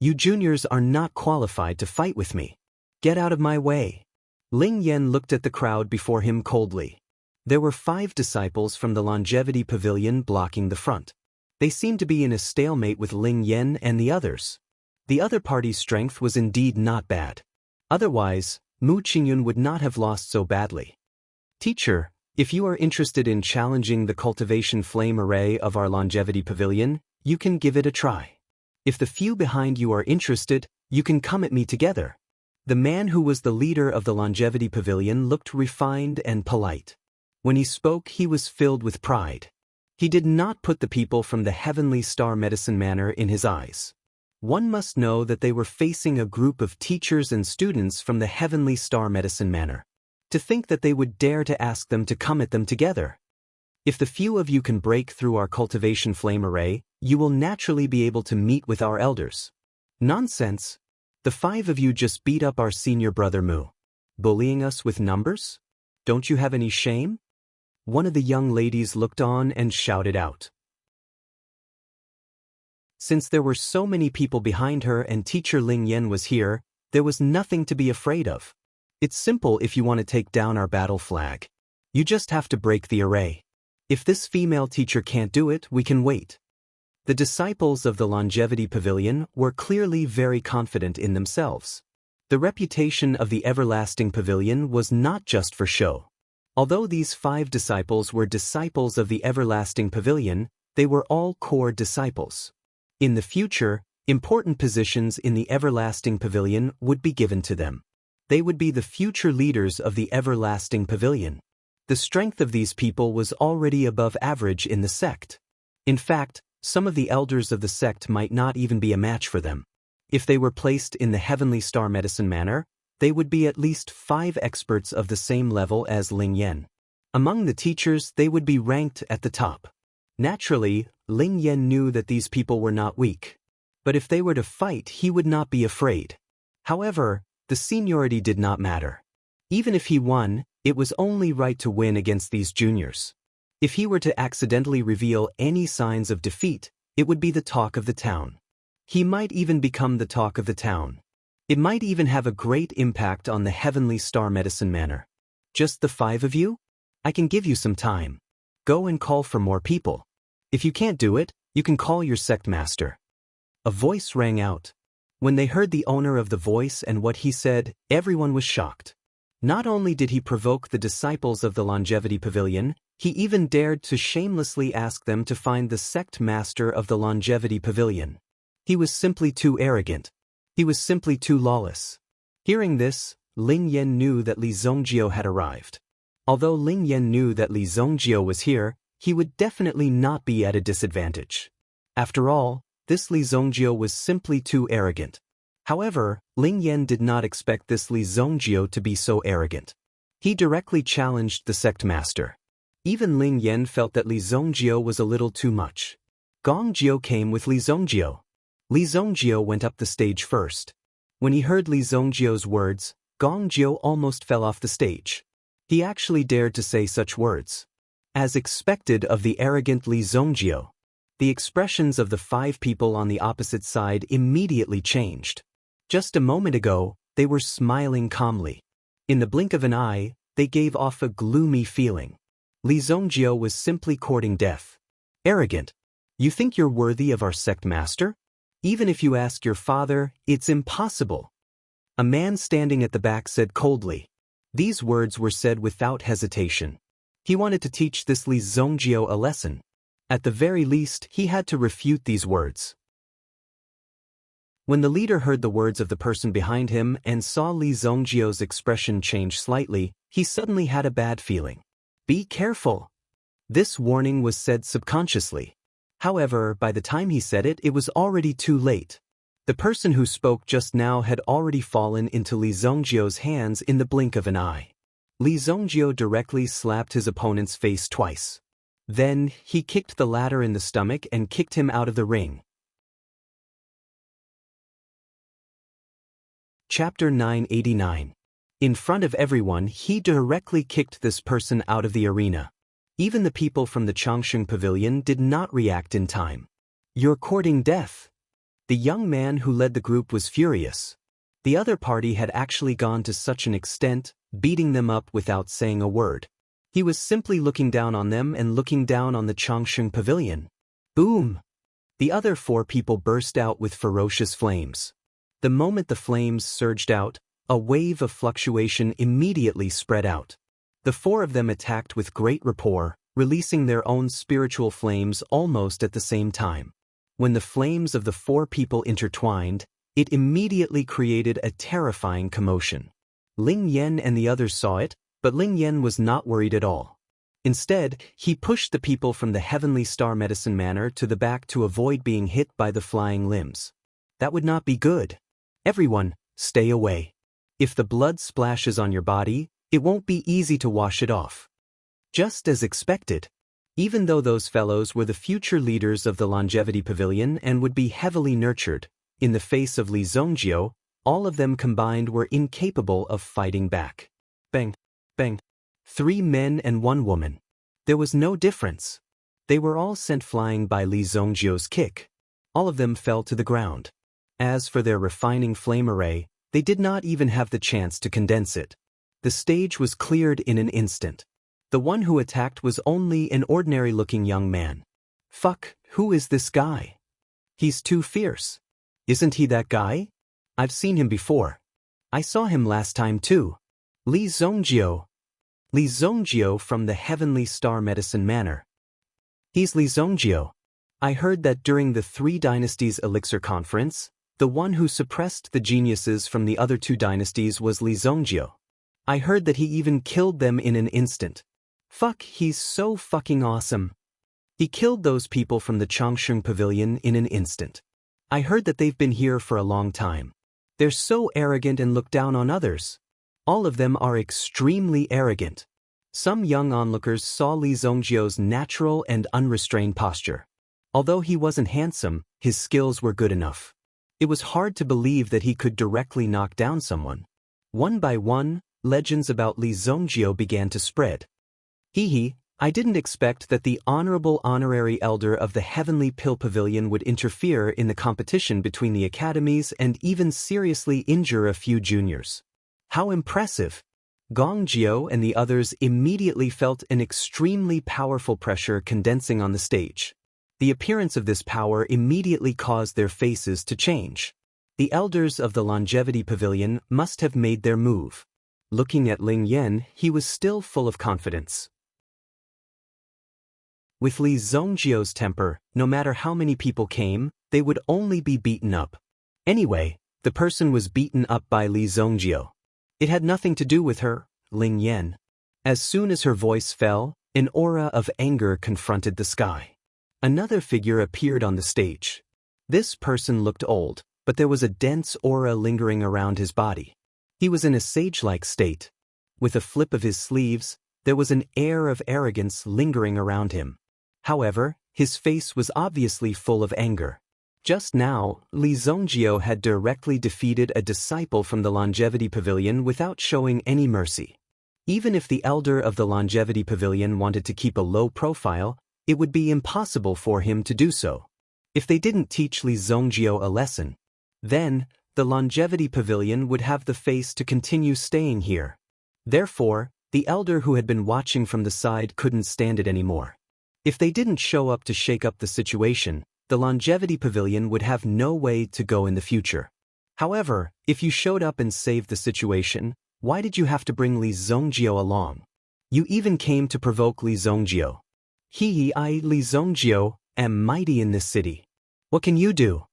"You juniors are not qualified to fight with me. Get out of my way." Ling Yan looked at the crowd before him coldly. There were 5 disciples from the Longevity Pavilion blocking the front. They seemed to be in a stalemate with Ling Yan and the others. The other party's strength was indeed not bad. Otherwise, Mu Qingyun would not have lost so badly. "Teacher, if you are interested in challenging the cultivation flame array of our Longevity Pavilion, you can give it a try. If the few behind you are interested, you can come at me together." The man who was the leader of the Longevity Pavilion looked refined and polite. When he spoke, he was filled with pride. He did not put the people from the Heavenly Star Medicine Manor in his eyes. One must know that they were facing a group of teachers and students from the Heavenly Star Medicine Manor. To think that they would dare to ask them to come at them together. If the few of you can break through our cultivation flame array, you will naturally be able to meet with our elders. Nonsense. The 5 of you just beat up our senior brother Mu. Bullying us with numbers? Don't you have any shame? One of the young ladies looked on and shouted out. Since there were so many people behind her and teacher Ling Yan was here, there was nothing to be afraid of. It's simple if you want to take down our battle flag. You just have to break the array. If this female teacher can't do it, we can wait. The disciples of the Longevity Pavilion were clearly very confident in themselves. The reputation of the Everlasting Pavilion was not just for show. Although these 5 disciples were disciples of the Everlasting Pavilion, they were all core disciples. In the future, important positions in the Everlasting Pavilion would be given to them. They would be the future leaders of the Everlasting Pavilion. The strength of these people was already above average in the sect. In fact, some of the elders of the sect might not even be a match for them. If they were placed in the Heavenly Star Medicine Manor, they would be at least 5 experts of the same level as Ling Yan. Among the teachers, they would be ranked at the top. Naturally, Ling Yan knew that these people were not weak. But if they were to fight, he would not be afraid. However, the seniority did not matter. Even if he won, it was only right to win against these juniors. If he were to accidentally reveal any signs of defeat, it would be the talk of the town. He might even become the talk of the town. It might even have a great impact on the Heavenly Star Medicine Manor. Just the 5 of you? I can give you some time. Go and call for more people. If you can't do it, you can call your sect master. A voice rang out. When they heard the owner of the voice and what he said, everyone was shocked. Not only did he provoke the disciples of the Longevity Pavilion, he even dared to shamelessly ask them to find the sect master of the Longevity Pavilion. He was simply too arrogant. He was simply too lawless. Hearing this, Ling Yan knew that Li Zongjio had arrived. Although Ling Yan knew that Li Zongjio was here, he would definitely not be at a disadvantage. After all, this Li Zongjio was simply too arrogant. However, Ling Yan did not expect this Li Zongjio to be so arrogant. He directly challenged the sect master. Even Ling Yan felt that Li Zongjio was a little too much. Gong Jiu came with Li Zongjio. Li Zongjio went up the stage first. When he heard Li Zongjio's words, Gong Jiu almost fell off the stage. He actually dared to say such words. As expected of the arrogant Li Zongjio, the expressions of the 5 people on the opposite side immediately changed. Just a moment ago, they were smiling calmly. In the blink of an eye, they gave off a gloomy feeling. Li Zongjio was simply courting death. Arrogant. You think you're worthy of our sect master? Even if you ask your father, it's impossible. A man standing at the back said coldly. These words were said without hesitation. He wanted to teach this Li Zongjio a lesson. At the very least, he had to refute these words. When the leader heard the words of the person behind him and saw Li Zongjio's expression change slightly, he suddenly had a bad feeling. Be careful. This warning was said subconsciously. However, by the time he said it, it was already too late. The person who spoke just now had already fallen into Li Zongjio's hands in the blink of an eye. Li Zongjio directly slapped his opponent's face twice. Then, he kicked the latter in the stomach and kicked him out of the ring. Chapter 989. In front of everyone, he directly kicked this person out of the arena. Even the people from the Changsheng Pavilion did not react in time. You're courting death. The young man who led the group was furious. The other party had actually gone to such an extent, beating them up without saying a word. He was simply looking down on them and looking down on the Changsheng Pavilion. Boom! The other 4 people burst out with ferocious flames. The moment the flames surged out, a wave of fluctuation immediately spread out. The 4 of them attacked with great rapport, releasing their own spiritual flames almost at the same time. When the flames of the 4 people intertwined, It immediately created a terrifying commotion. Ling Yan and the others saw it, but Ling Yan was not worried at all. Instead, he pushed the people from the Heavenly Star Medicine Manor to the back to avoid being hit by the flying limbs. That would not be good. Everyone, stay away. If the blood splashes on your body, it won't be easy to wash it off. Just as expected. Even though those fellows were the future leaders of the Longevity Pavilion and would be heavily nurtured, in the face of Li Zhongjiu, all of them combined were incapable of fighting back. Bang, bang. 3 men and 1 woman. There was no difference. They were all sent flying by Li Zhongjiu's kick. All of them fell to the ground. As for their refining flame array, they did not even have the chance to condense it. The stage was cleared in an instant. The one who attacked was only an ordinary-looking young man. Fuck, who is this guy? He's too fierce. Isn't he that guy? I've seen him before. I saw him last time too. Li Zhongjiu. Li Zhongjiu from the Heavenly Star Medicine Manor. He's Li Zhongjiu. I heard that during the 3 Dynasties Elixir Conference, the one who suppressed the geniuses from the other 2 dynasties was Li Zhongjiu. I heard that he even killed them in an instant. Fuck, he's so fucking awesome. He killed those people from the Changsheng Pavilion in an instant. I heard that they've been here for a long time. They're so arrogant and look down on others. All of them are extremely arrogant. Some young onlookers saw Li Zhongjiu's natural and unrestrained posture. Although he wasn't handsome, his skills were good enough. It was hard to believe that he could directly knock down someone. One by one, legends about Li Zhongjiu began to spread. I didn't expect that the honorable honorary elder of the Heavenly Pill Pavilion would interfere in the competition between the academies and even seriously injure a few juniors. How impressive! Gong Jiu and the others immediately felt an extremely powerful pressure condensing on the stage. The appearance of this power immediately caused their faces to change. The elders of the Longevity Pavilion must have made their move. Looking at Ling Yan, he was still full of confidence. With Li Zhongjiu's temper, no matter how many people came, they would only be beaten up. Anyway, the person was beaten up by Li Zhongjiu. It had nothing to do with her, Ling Yan. As soon as her voice fell, an aura of anger confronted the sky. Another figure appeared on the stage. This person looked old, but there was a dense aura lingering around his body. He was in a sage-like state. With a flip of his sleeves, there was an air of arrogance lingering around him. However, his face was obviously full of anger. Just now, Li Zhongjiu had directly defeated a disciple from the Longevity Pavilion without showing any mercy. Even if the elder of the Longevity Pavilion wanted to keep a low profile, it would be impossible for him to do so. If they didn't teach Li Zhongjiu a lesson, then the Longevity Pavilion would have the face to continue staying here. Therefore, the elder who had been watching from the side couldn't stand it anymore. If they didn't show up to shake up the situation, the Longevity Pavilion would have no way to go in the future. However, if you showed up and saved the situation, why did you have to bring Li Zhongjiu along? You even came to provoke Li Zhongjiu. I, Li Zhongjiu, am mighty in this city. What can you do?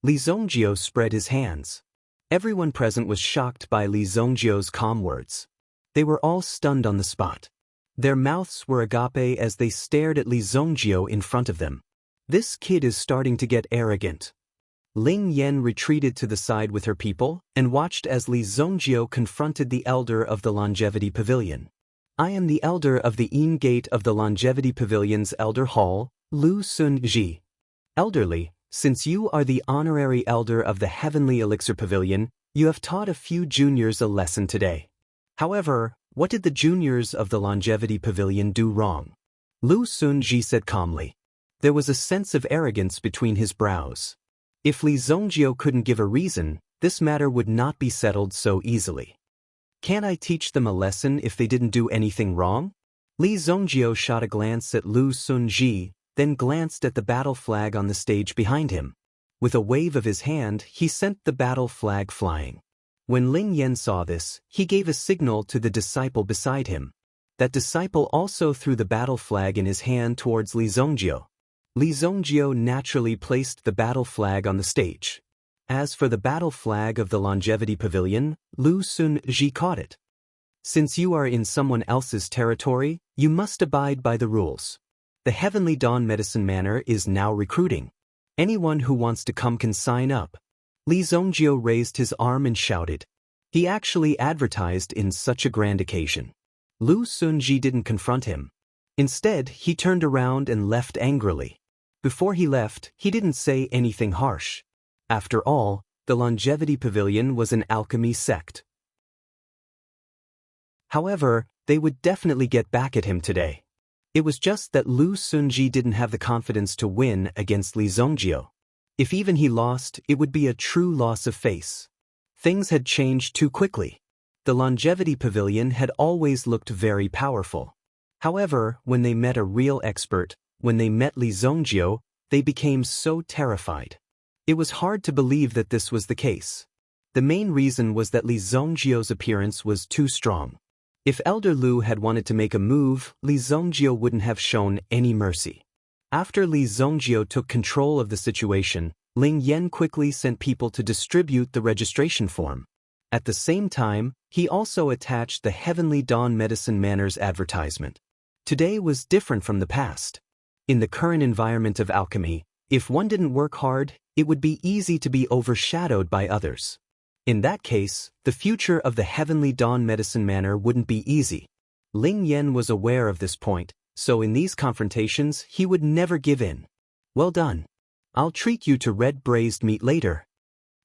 Li Zhongjiu spread his hands. Everyone present was shocked by Li Zhongjiu's calm words. They were all stunned on the spot. Their mouths were agape as they stared at Li Zhongjiu in front of them. This kid is starting to get arrogant. Ling Yan retreated to the side with her people and watched as Li Zhongjiu confronted the elder of the Longevity Pavilion. I am the elder of the Yin Gate of the Longevity Pavilion's Elder Hall, Lu Sun-ji. Elderly, since you are the honorary elder of the Heavenly Elixir Pavilion, you have taught a few juniors a lesson today. However, what did the juniors of the Longevity Pavilion do wrong? Lu Sun-ji said calmly. There was a sense of arrogance between his brows. If Li Zhongjiu couldn't give a reason, this matter would not be settled so easily. Can't I teach them a lesson if they didn't do anything wrong? Li Zhongjiu shot a glance at Lu Sun-ji, then glanced at the battle flag on the stage behind him. With a wave of his hand, he sent the battle flag flying. When Ling Yan saw this, he gave a signal to the disciple beside him. That disciple also threw the battle flag in his hand towards Li Zhongjiu. Li Zhongjiu naturally placed the battle flag on the stage. As for the battle flag of the Longevity Pavilion, Lu Sun-ji caught it. Since you are in someone else's territory, you must abide by the rules. The Heavenly Dawn Medicine Manor is now recruiting. Anyone who wants to come can sign up. Li Zongjio raised his arm and shouted. He actually advertised in such a grand occasion. Lu Sun-ji didn't confront him. Instead, he turned around and left angrily. Before he left, he didn't say anything harsh. After all, the Longevity Pavilion was an alchemy sect. However, they would definitely get back at him today. It was just that Lu Sun-ji didn't have the confidence to win against Li Zongjio. If even he lost, it would be a true loss of face. Things had changed too quickly. The Longevity Pavilion had always looked very powerful. However, when they met a real expert, when they met Li Zongjio, they became so terrified. It was hard to believe that this was the case. The main reason was that Li Zongjio's appearance was too strong. If Elder Lu had wanted to make a move, Li Zongjio wouldn't have shown any mercy. After Li Zongjio took control of the situation, Ling Yan quickly sent people to distribute the registration form. At the same time, he also attached the Heavenly Dawn Medicine Manor's advertisement. Today was different from the past. In the current environment of alchemy, if one didn't work hard, it would be easy to be overshadowed by others. In that case, the future of the Heavenly Dawn Medicine Manor wouldn't be easy. Ling Yan was aware of this point, so in these confrontations, he would never give in. Well done. I'll treat you to red braised meat later.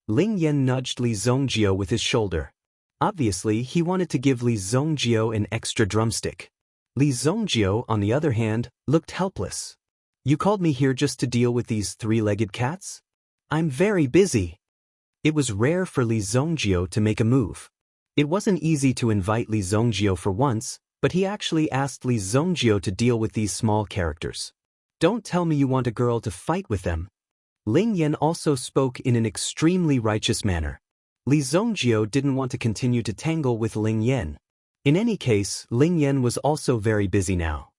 Ling Yan nudged Li Zongjio with his shoulder. Obviously, he wanted to give Li Zongjio an extra drumstick. Li Zongjio, on the other hand, looked helpless. You called me here just to deal with these three-legged cats? I'm very busy. It was rare for Li Zongjio to make a move. It wasn't easy to invite Li Zongjio for once, but he actually asked Li Zongjio to deal with these small characters. Don't tell me you want a girl to fight with them. Ling Yan also spoke in an extremely righteous manner. Li Zongjio didn't want to continue to tangle with Ling Yan. In any case, Ling Yan was also very busy now.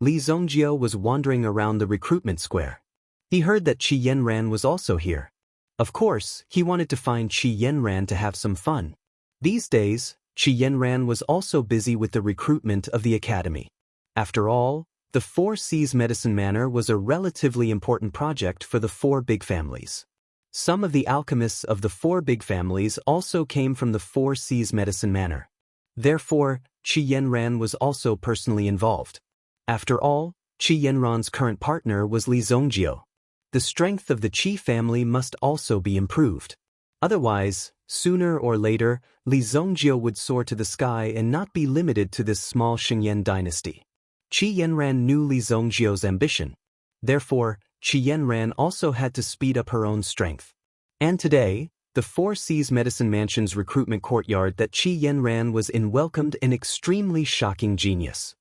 Li Zongjio was wandering around the recruitment square. He heard that Qi Yanran was also here. Of course, he wanted to find Qi Yanran to have some fun. These days, Qi Yanran was also busy with the recruitment of the academy. After all, the Four Seas Medicine Manor was a relatively important project for the four big families. Some of the alchemists of the four big families also came from the Four Seas Medicine Manor. Therefore, Qi Yanran was also personally involved. After all, Qi Yanran's current partner was Li Zongjio. The strength of the Qi family must also be improved. Otherwise, sooner or later, Li Zongjio would soar to the sky and not be limited to this small Xingyan dynasty. Qi Yanran knew Li Zongjio's ambition. Therefore, Qi Yanran also had to speed up her own strength. And today, the Four Seas Medicine Mansion's recruitment courtyard that Qi Yanran was in welcomed an extremely shocking genius.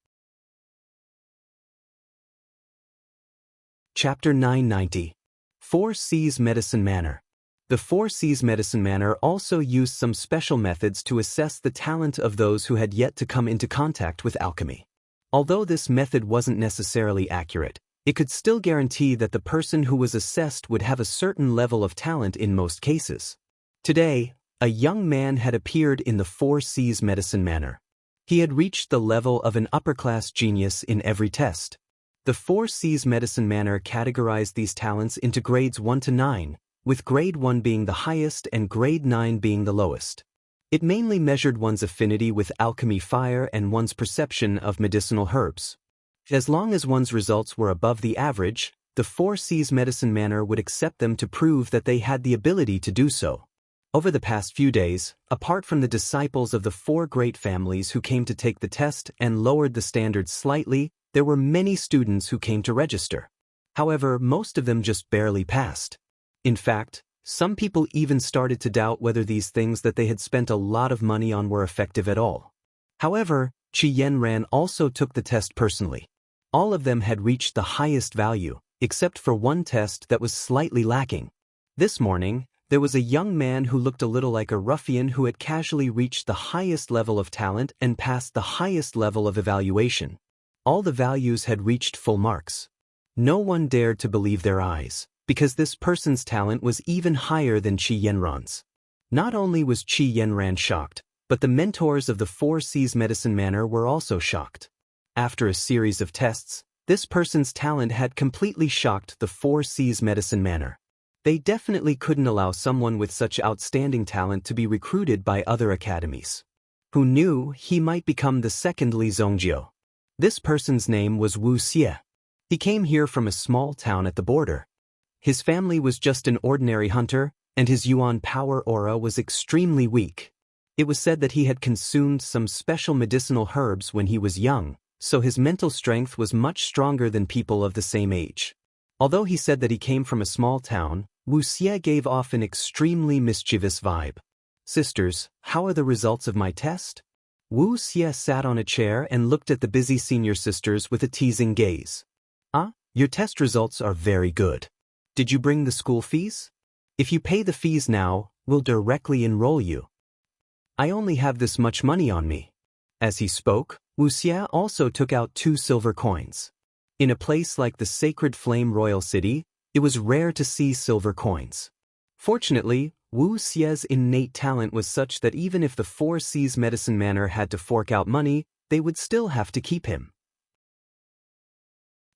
Chapter 990. Four Seas Medicine Manor. The Four Seas Medicine Manor also used some special methods to assess the talent of those who had yet to come into contact with alchemy. Although this method wasn't necessarily accurate, it could still guarantee that the person who was assessed would have a certain level of talent in most cases. Today, a young man had appeared in the Four Seas Medicine Manor. He had reached the level of an upper-class genius in every test. The Four Seas Medicine Manor categorized these talents into grades 1 to 9, with grade 1 being the highest and grade 9 being the lowest. It mainly measured one's affinity with alchemy fire and one's perception of medicinal herbs. As long as one's results were above the average, the Four Seas Medicine Manor would accept them to prove that they had the ability to do so. Over the past few days, apart from the disciples of the four great families who came to take the test and lowered the standards slightly, there were many students who came to register. However, most of them just barely passed. In fact, some people even started to doubt whether these things that they had spent a lot of money on were effective at all. However, Qi Yanran also took the test personally. All of them had reached the highest value, except for one test that was slightly lacking. This morning, there was a young man who looked a little like a ruffian who had casually reached the highest level of talent and passed the highest level of evaluation. All the values had reached full marks. No one dared to believe their eyes. because this person's talent was even higher than Qi Yanran's. Not only was Qi Yanran shocked, but the mentors of the Four Seas Medicine Manor were also shocked. After a series of tests, this person's talent had completely shocked the Four Seas Medicine Manor. They definitely couldn't allow someone with such outstanding talent to be recruited by other academies. Who knew he might become the second Li Zongjio? This person's name was Wu Xie. He came here from a small town at the border. His family was just an ordinary hunter, and his Yuan power aura was extremely weak. It was said that he had consumed some special medicinal herbs when he was young, so his mental strength was much stronger than people of the same age. Although he said that he came from a small town, Wu Xie gave off an extremely mischievous vibe. "Sisters, how are the results of my test?" Wu Xie sat on a chair and looked at the busy senior sisters with a teasing gaze. Your test results are very good. Did you bring the school fees? If you pay the fees now, we'll directly enroll you. I only have this much money on me." As he spoke, Wu Xie also took out 2 silver coins. In a place like the Sacred Flame Royal City, it was rare to see silver coins. Fortunately, Wu Xie's innate talent was such that even if the Four Seas Medicine Manor had to fork out money, they would still have to keep him.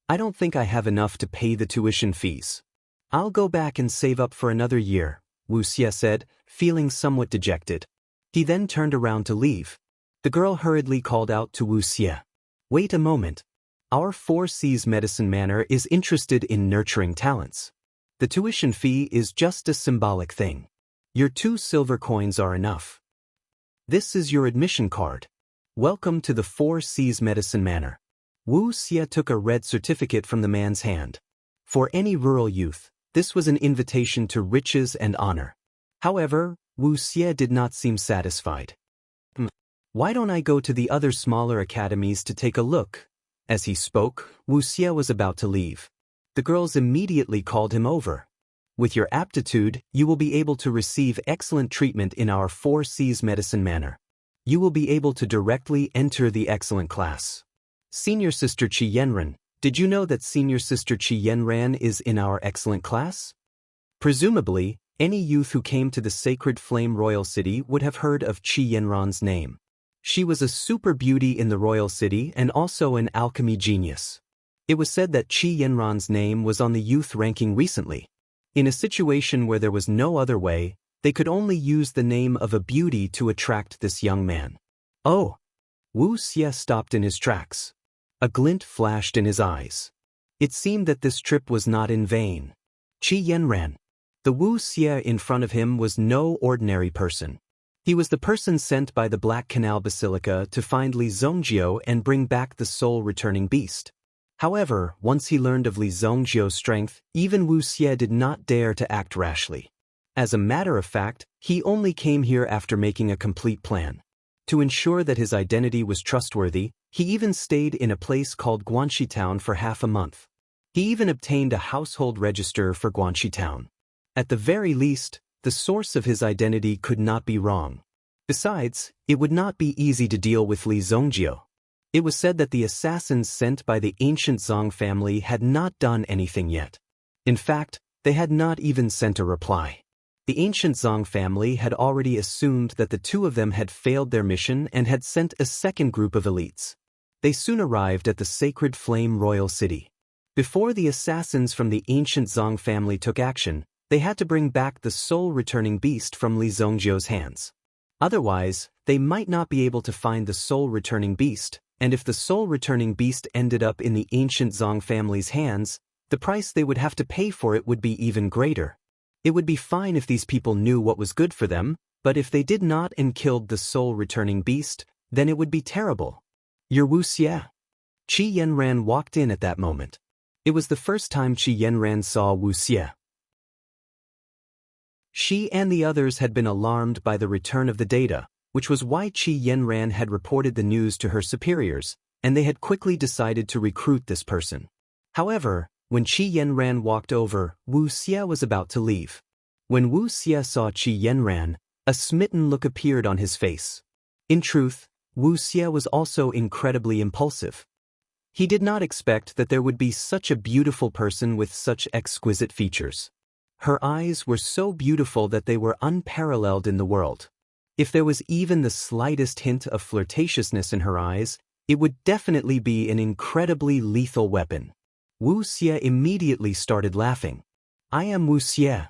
"I don't think I have enough to pay the tuition fees. I'll go back and save up for another year," Wu Xie said, feeling somewhat dejected. He then turned around to leave. The girl hurriedly called out to Wu Xie. "Wait a moment. Our Four Seas Medicine Manor is interested in nurturing talents. The tuition fee is just a symbolic thing. Your 2 silver coins are enough. This is your admission card. Welcome to the Four Seas Medicine Manor." Wu Xie took a red certificate from the man's hand. For any rural youth, this was an invitation to riches and honor. However, Wu Xie did not seem satisfied. "Why don't I go to the other smaller academies to take a look?" As he spoke, Wu Xie was about to leave. The girls immediately called him over. "With your aptitude, you will be able to receive excellent treatment in our Four Seas Medicine Manor. You will be able to directly enter the excellent class. Senior Sister Qi Yanran, did you know that Senior Sister Qi Yanran is in our excellent class?" Presumably, any youth who came to the Sacred Flame Royal City would have heard of Qi Yanran's name. She was a super beauty in the royal city and also an alchemy genius. It was said that Qi Yanran's name was on the youth ranking recently. In a situation where there was no other way, they could only use the name of a beauty to attract this young man. "Oh!" Wu Xie stopped in his tracks. A glint flashed in his eyes. It seemed that this trip was not in vain. Qi Yanran. The Wu Xie in front of him was no ordinary person. He was the person sent by the Black Canal Basilica to find Li Zongjio and bring back the soul-returning beast. However, once he learned of Li Zongjio's strength, even Wu Xie did not dare to act rashly. As a matter of fact, he only came here after making a complete plan. To ensure that his identity was trustworthy, he even stayed in a place called Guanxi Town for half a month. He even obtained a household register for Guanxi Town. At the very least, the source of his identity could not be wrong. Besides, it would not be easy to deal with Li Zongjio. It was said that the assassins sent by the ancient Zong family had not done anything yet. In fact, they had not even sent a reply. The ancient Zong family had already assumed that the 2 of them had failed their mission and had sent a second group of elites. They soon arrived at the Sacred Flame Royal City. Before the assassins from the ancient Zong family took action, they had to bring back the soul-returning beast from Li Zongjio's hands. Otherwise, they might not be able to find the soul-returning beast, and if the soul-returning beast ended up in the ancient Zong family's hands, the price they would have to pay for it would be even greater. It would be fine if these people knew what was good for them, but if they did not and killed the soul-returning beast, then it would be terrible. "You're Wu Xie." Qi Yanran walked in at that moment. It was the first time Qi Yanran saw Wu Xie. She and the others had been alarmed by the return of the data, which was why Qi Yanran had reported the news to her superiors, and they had quickly decided to recruit this person. However, when Qi Yanran walked over, Wu Xie was about to leave. When Wu Xie saw Qi Yanran, a smitten look appeared on his face. In truth, Wu Xie was also incredibly impulsive. He did not expect that there would be such a beautiful person with such exquisite features. Her eyes were so beautiful that they were unparalleled in the world. If there was even the slightest hint of flirtatiousness in her eyes, it would definitely be an incredibly lethal weapon. Wu Xie immediately started laughing. I am Wu Xie.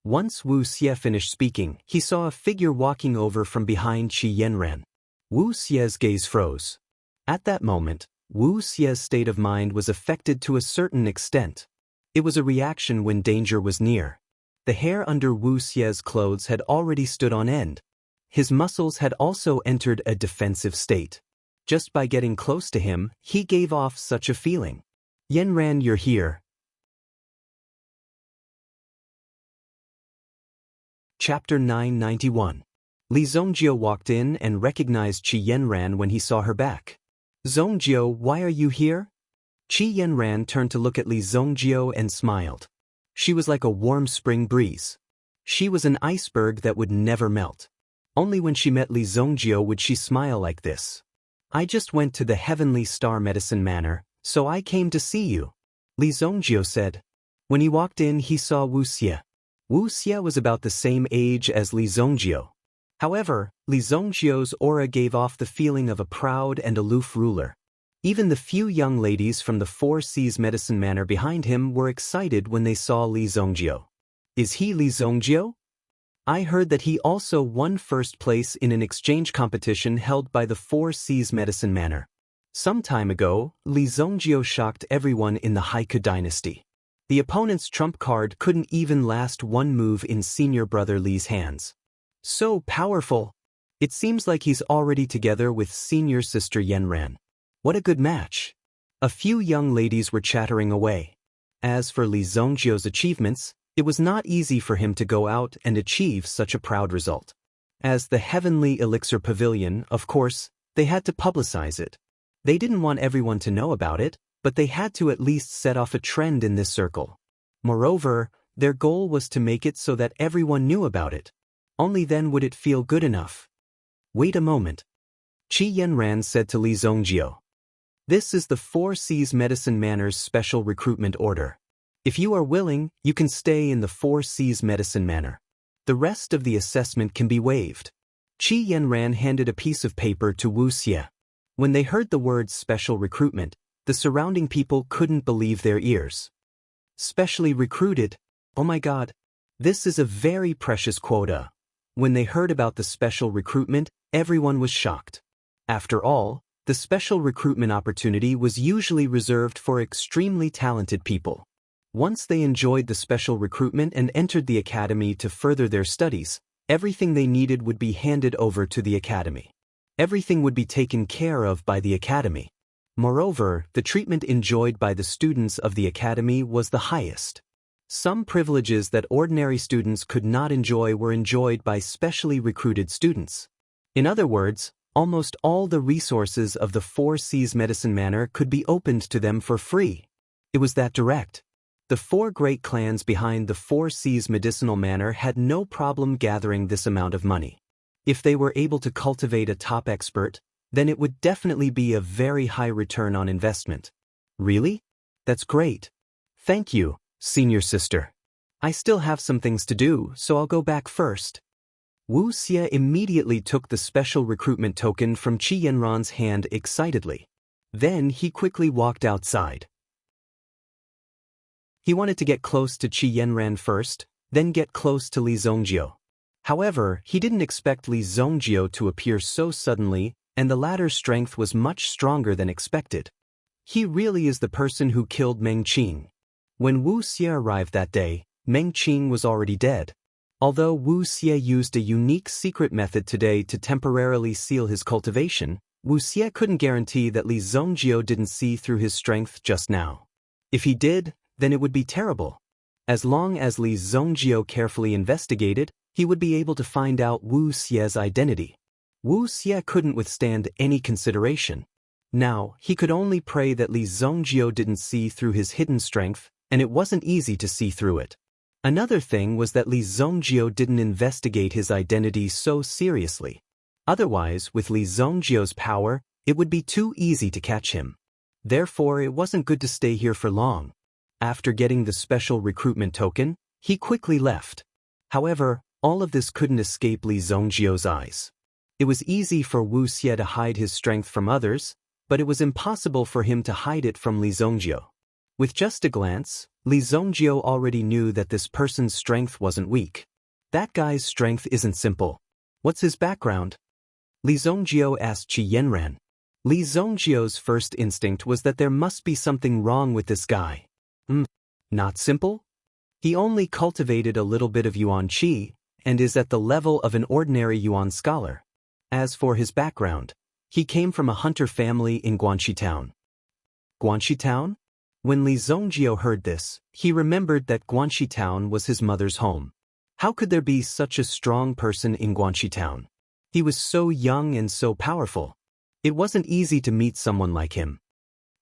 Once Wu Xie finished speaking, he saw a figure walking over from behind Qi Yanran. Wu Xie's gaze froze. At that moment, Wu Xie's state of mind was affected to a certain extent. It was a reaction when danger was near. The hair under Wu Xie's clothes had already stood on end. His muscles had also entered a defensive state. Just by getting close to him, he gave off such a feeling. Yanran, you're here. Chapter 991. Li Zongjio walked in and recognized Qi Yanran when he saw her back. Zongjio, why are you here? Qi Yanran turned to look at Li Zongjio and smiled. She was like a warm spring breeze. She was an iceberg that would never melt. Only when she met Li Zongjio would she smile like this. I just went to the Heavenly Star Medicine Manor, so I came to see you, Li Zongjio said. When he walked in, he saw Wu Xie. Wu Xie was about the same age as Li Zongjio. However, Li Zongjio's aura gave off the feeling of a proud and aloof ruler. Even the few young ladies from the Four Seas Medicine Manor behind him were excited when they saw Li Zongjio. Is he Li Zongjio? I heard that he also won first place in an exchange competition held by the Four Seas Medicine Manor. Some time ago, Li Zongjio shocked everyone in the Haiku dynasty. The opponent's trump card couldn't even last one move in senior brother Li's hands. So powerful! It seems like he's already together with senior sister Yanran. What a good match! A few young ladies were chattering away. As for Li Zongjio's achievements, it was not easy for him to go out and achieve such a proud result. As the Heavenly Elixir Pavilion, of course, they had to publicize it. They didn't want everyone to know about it, but they had to at least set off a trend in this circle. Moreover, their goal was to make it so that everyone knew about it. Only then would it feel good enough. Wait a moment. Qi Yanran said to Li Zongjio. This is the Four Seas Medicine Manor's special recruitment order. If you are willing, you can stay in the Four Seas Medicine Manor. The rest of the assessment can be waived. Qi Yanran handed a piece of paper to Wu Xie. When they heard the words special recruitment, the surrounding people couldn't believe their ears. Specially recruited? Oh my God. This is a very precious quota. When they heard about the special recruitment, everyone was shocked. After all, the special recruitment opportunity was usually reserved for extremely talented people. Once they enjoyed the special recruitment and entered the academy to further their studies, everything they needed would be handed over to the academy. Everything would be taken care of by the academy. Moreover, the treatment enjoyed by the students of the academy was the highest. Some privileges that ordinary students could not enjoy were enjoyed by specially recruited students. In other words, almost all the resources of the Four Seas Medicine Manor could be opened to them for free. It was that direct. The four great clans behind the Four Seas Medicinal Manor had no problem gathering this amount of money. If they were able to cultivate a top expert, then it would definitely be a very high return on investment. Really? That's great. Thank you, senior sister. I still have some things to do, so I'll go back first. Wu Xie immediately took the special recruitment token from Qi Yanran's hand excitedly. Then he quickly walked outside. He wanted to get close to Qi Yanran first, then get close to Li Zongjio. However, he didn't expect Li Zongjio to appear so suddenly, and the latter's strength was much stronger than expected. He really is the person who killed Meng Qing. When Wu Xie arrived that day, Meng Qing was already dead. Although Wu Xie used a unique secret method today to temporarily seal his cultivation, Wu Xie couldn't guarantee that Li Zongjio didn't see through his strength just now. If he did, then it would be terrible. As long as Li Zongjio carefully investigated, he would be able to find out Wu Xie's identity. Wu Xie couldn't withstand any consideration. Now, he could only pray that Li Zongjio didn't see through his hidden strength, and it wasn't easy to see through it. Another thing was that Li Zongjio didn't investigate his identity so seriously. Otherwise, with Li Zongjio's power, it would be too easy to catch him. Therefore, it wasn't good to stay here for long. After getting the special recruitment token, he quickly left. However, all of this couldn't escape Li Zongjio's eyes. It was easy for Wu Xie to hide his strength from others, but it was impossible for him to hide it from Li Zongjio. With just a glance, Li Zongjio already knew that this person's strength wasn't weak. That guy's strength isn't simple. What's his background? Li Zongjio asked Qi Yanran. Li Zongjio's first instinct was that there must be something wrong with this guy. Not simple? He only cultivated a little bit of Yuan Qi, and is at the level of an ordinary Yuan scholar. As for his background, he came from a hunter family in Guanxi Town. Guanxi Town? When Li Zongjio heard this, he remembered that Guanxi Town was his mother's home. How could there be such a strong person in Guanxi Town? He was so young and so powerful. It wasn't easy to meet someone like him.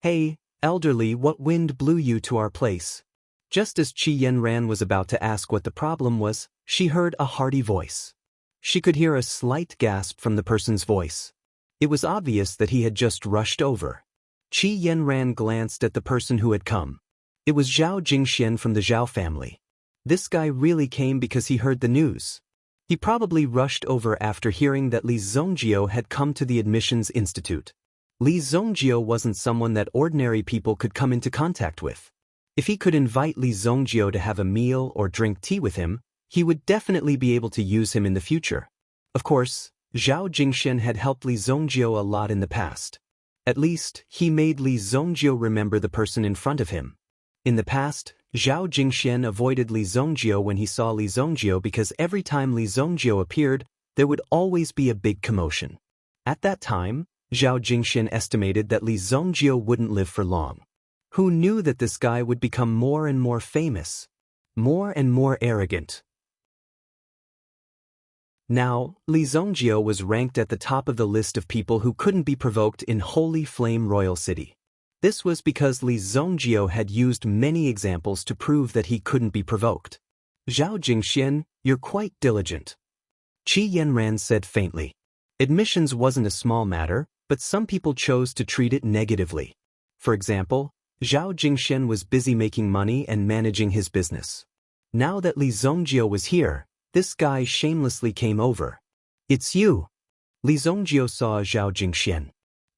Hey, elderly, what wind blew you to our place? Just as Qi Yanran was about to ask what the problem was, she heard a hearty voice. She could hear a slight gasp from the person's voice. It was obvious that he had just rushed over. Qi Yanran glanced at the person who had come. It was Zhao Jingxian from the Zhao family. This guy really came because he heard the news. He probably rushed over after hearing that Li Zongjio had come to the admissions institute. Li Zongjio wasn't someone that ordinary people could come into contact with. If he could invite Li Zongjio to have a meal or drink tea with him, he would definitely be able to use him in the future. Of course, Zhao Jingxian had helped Li Zongjio a lot in the past. At least, he made Li Zongjio remember the person in front of him. In the past, Zhao Jingxian avoided Li Zongjio when he saw Li Zongjio because every time Li Zongjio appeared, there would always be a big commotion. At that time, Zhao Jingxian estimated that Li Zongjio wouldn't live for long. Who knew that this guy would become more and more famous, more and more arrogant? Now, Li Zongjio was ranked at the top of the list of people who couldn't be provoked in Holy Flame Royal City. This was because Li Zongjio had used many examples to prove that he couldn't be provoked. Zhao Jingxian, you're quite diligent. Qi Yanran said faintly. Admissions wasn't a small matter, but some people chose to treat it negatively. For example, Zhao Jingxian was busy making money and managing his business. Now that Li Zongjio was here, this guy shamelessly came over. It's you. Li Zongjio saw Zhao Jingxian.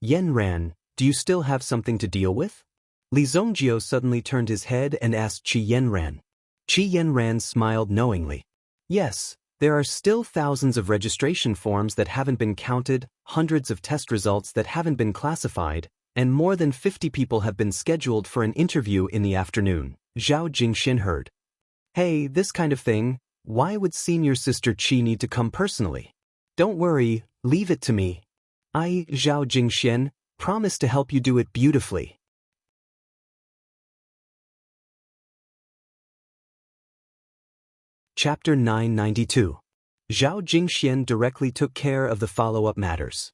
Yanran, do you still have something to deal with? Li Zongjio suddenly turned his head and asked Qi Yanran. Qi Yanran smiled knowingly. Yes, there are still thousands of registration forms that haven't been counted, hundreds of test results that haven't been classified, and more than 50 people have been scheduled for an interview in the afternoon. Zhao Jingxian heard. Hey, this kind of thing, why would senior sister Qi need to come personally? Don't worry, leave it to me. I, Zhao Jingxian, promise to help you do it beautifully. Chapter 992. Zhao Jingxian directly took care of the follow-up matters.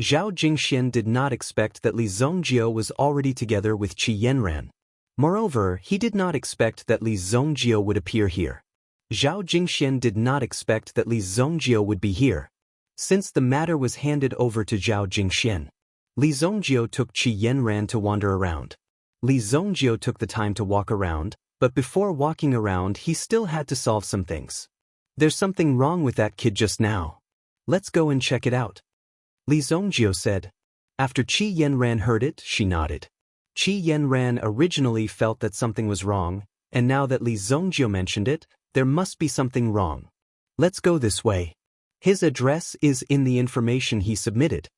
Zhao Jingxian did not expect that Li Zongjio was already together with Qi Yanran. Moreover, he did not expect that Li Zongjio would appear here. Zhao Jingxian did not expect that Li Zongjio would be here. Since the matter was handed over to Zhao Jingxian, Li Zongjio took Qi Yanran to wander around. Li Zongjio took the time to walk around, but before walking around he still had to solve some things. There's something wrong with that kid just now. Let's go and check it out. Li Zongjio said. After Qi Yanran heard it, she nodded. Qi Yanran originally felt that something was wrong, and now that Li Zongjio mentioned it, there must be something wrong. Let's go this way. His address is in the information he submitted.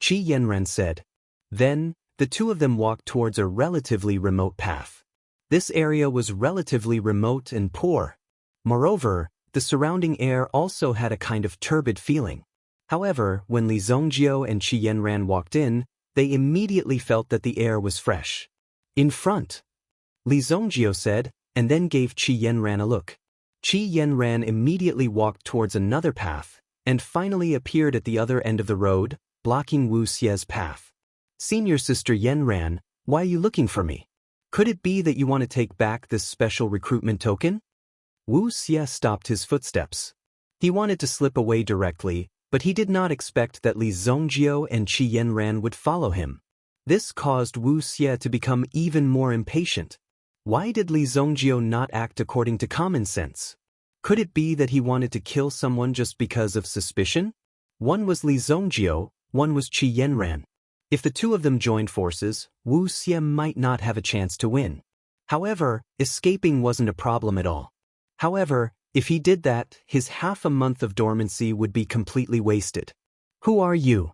Qi Yanran said. Then, the two of them walked towards a relatively remote path. This area was relatively remote and poor. Moreover, the surrounding air also had a kind of turbid feeling. However, when Li Zongjio and Qi Yanran walked in, they immediately felt that the air was fresh. In front, Li Zongjio said, and then gave Qi Yanran a look. Qi Yanran immediately walked towards another path, and finally appeared at the other end of the road, blocking Wu Xie's path. Senior sister Yanran, why are you looking for me? Could it be that you want to take back this special recruitment token? Wu Xie stopped his footsteps. He wanted to slip away directly, but he did not expect that Li Zongjio and Qi Yanran would follow him. This caused Wu Xie to become even more impatient. Why did Li Zongjio not act according to common sense? Could it be that he wanted to kill someone just because of suspicion? One was Li Zongjio, one was Qi Yanran. If the two of them joined forces, Wu Xie might not have a chance to win. However, escaping wasn't a problem at all. However, if he did that, his half a month of dormancy would be completely wasted. Who are you?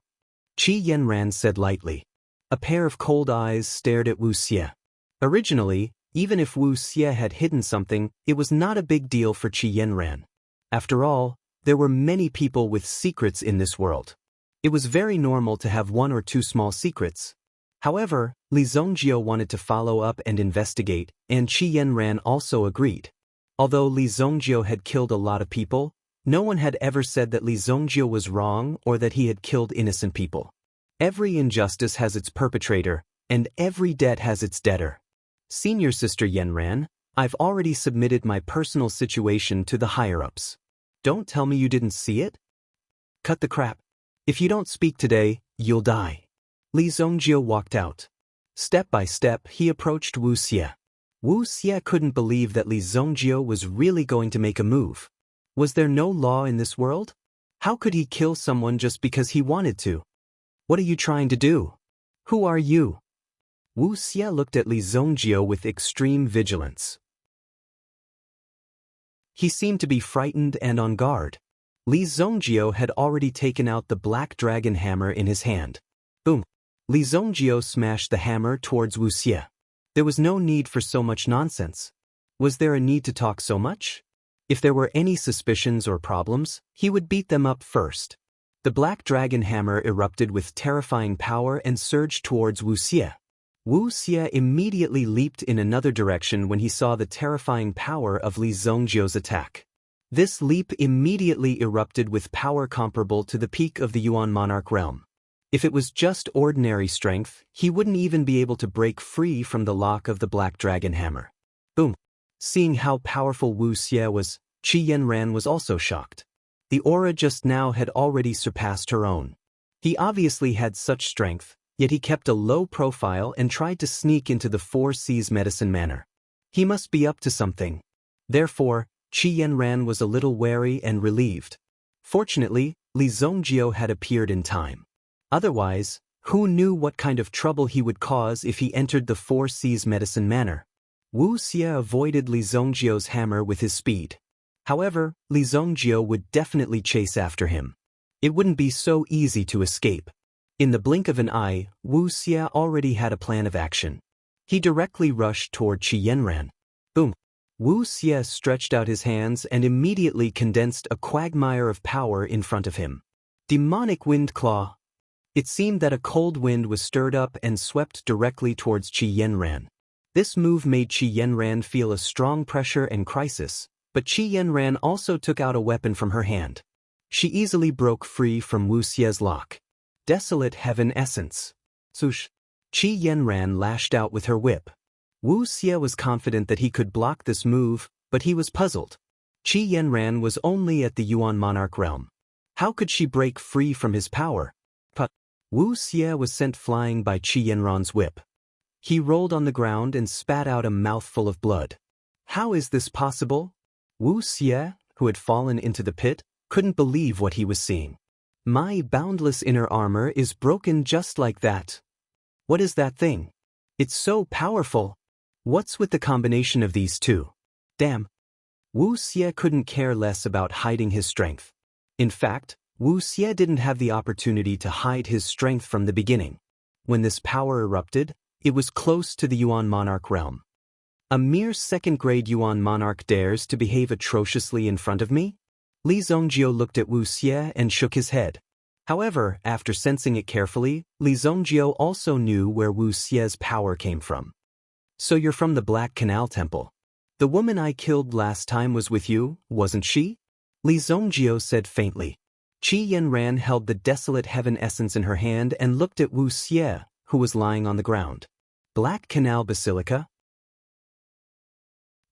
Qi Yanran said lightly. A pair of cold eyes stared at Wu Xie. Originally, even if Wu Xie had hidden something, it was not a big deal for Qi Yanran. After all, there were many people with secrets in this world. It was very normal to have one or two small secrets. However, Li Zongjio wanted to follow up and investigate, and Qi Yanran also agreed. Although Li Zongjio had killed a lot of people, no one had ever said that Li Zongjio was wrong or that he had killed innocent people. Every injustice has its perpetrator, and every debt has its debtor. Senior Sister Yanran, I've already submitted my personal situation to the higher-ups. Don't tell me you didn't see it? Cut the crap. If you don't speak today, you'll die. Li Zongjio walked out. Step by step, he approached Wu Xie. Wu Xie couldn't believe that Li Zongjio was really going to make a move. Was there no law in this world? How could he kill someone just because he wanted to? What are you trying to do? Who are you? Wu Xie looked at Li Zongjio with extreme vigilance. He seemed to be frightened and on guard. Li Zongjio had already taken out the black dragon hammer in his hand. Boom! Li Zongjio smashed the hammer towards Wu Xie. There was no need for so much nonsense. Was there a need to talk so much? If there were any suspicions or problems, he would beat them up first. The black dragon hammer erupted with terrifying power and surged towards Wu Xie. Wu Xie immediately leaped in another direction when he saw the terrifying power of Li Zongjio's attack. This leap immediately erupted with power comparable to the peak of the Yuan monarch realm. If it was just ordinary strength, he wouldn't even be able to break free from the lock of the black dragon hammer. Boom! Seeing how powerful Wu Xie was, Qi Yanran was also shocked. The aura just now had already surpassed her own. He obviously had such strength, yet he kept a low profile and tried to sneak into the Four Seas medicine manor. He must be up to something. Therefore, Qi Yanran was a little wary and relieved. Fortunately, Li Zongjio had appeared in time. Otherwise, who knew what kind of trouble he would cause if he entered the Four Seas medicine manor? Wu Xie avoided Li Zongjio's hammer with his speed. However, Li Zongjio would definitely chase after him. It wouldn't be so easy to escape. In the blink of an eye, Wu Xie already had a plan of action. He directly rushed toward Qi Yanran. Boom! Wu Xie stretched out his hands and immediately condensed a quagmire of power in front of him. Demonic wind claw! It seemed that a cold wind was stirred up and swept directly towards Qi Yanran. This move made Qi Yanran feel a strong pressure and crisis, but Qi Yanran also took out a weapon from her hand. She easily broke free from Wu Xie's lock. Desolate Heaven Essence. Swoosh! Qi Yanran lashed out with her whip. Wu Xie was confident that he could block this move, but he was puzzled. Qi Yanran was only at the Yuan monarch realm. How could she break free from his power? But Wu Xie was sent flying by Qi Yanran's whip. He rolled on the ground and spat out a mouthful of blood. How is this possible? Wu Xie, who had fallen into the pit, couldn't believe what he was seeing. My boundless inner armor is broken just like that. What is that thing? It's so powerful. What's with the combination of these two? Damn. Wu Xie couldn't care less about hiding his strength. In fact, Wu Xie didn't have the opportunity to hide his strength from the beginning. When this power erupted, it was close to the Yuan monarch realm. A mere second-grade Yuan monarch dares to behave atrociously in front of me? Li Zongjio looked at Wu Xie and shook his head. However, after sensing it carefully, Li Zongjio also knew where Wu Xie's power came from. So you're from the Black Canal Temple. The woman I killed last time was with you, wasn't she? Li Zongjio said faintly. Qi Yanran held the Desolate Heaven Essence in her hand and looked at Wu Xie, who was lying on the ground. Black Canal Basilica?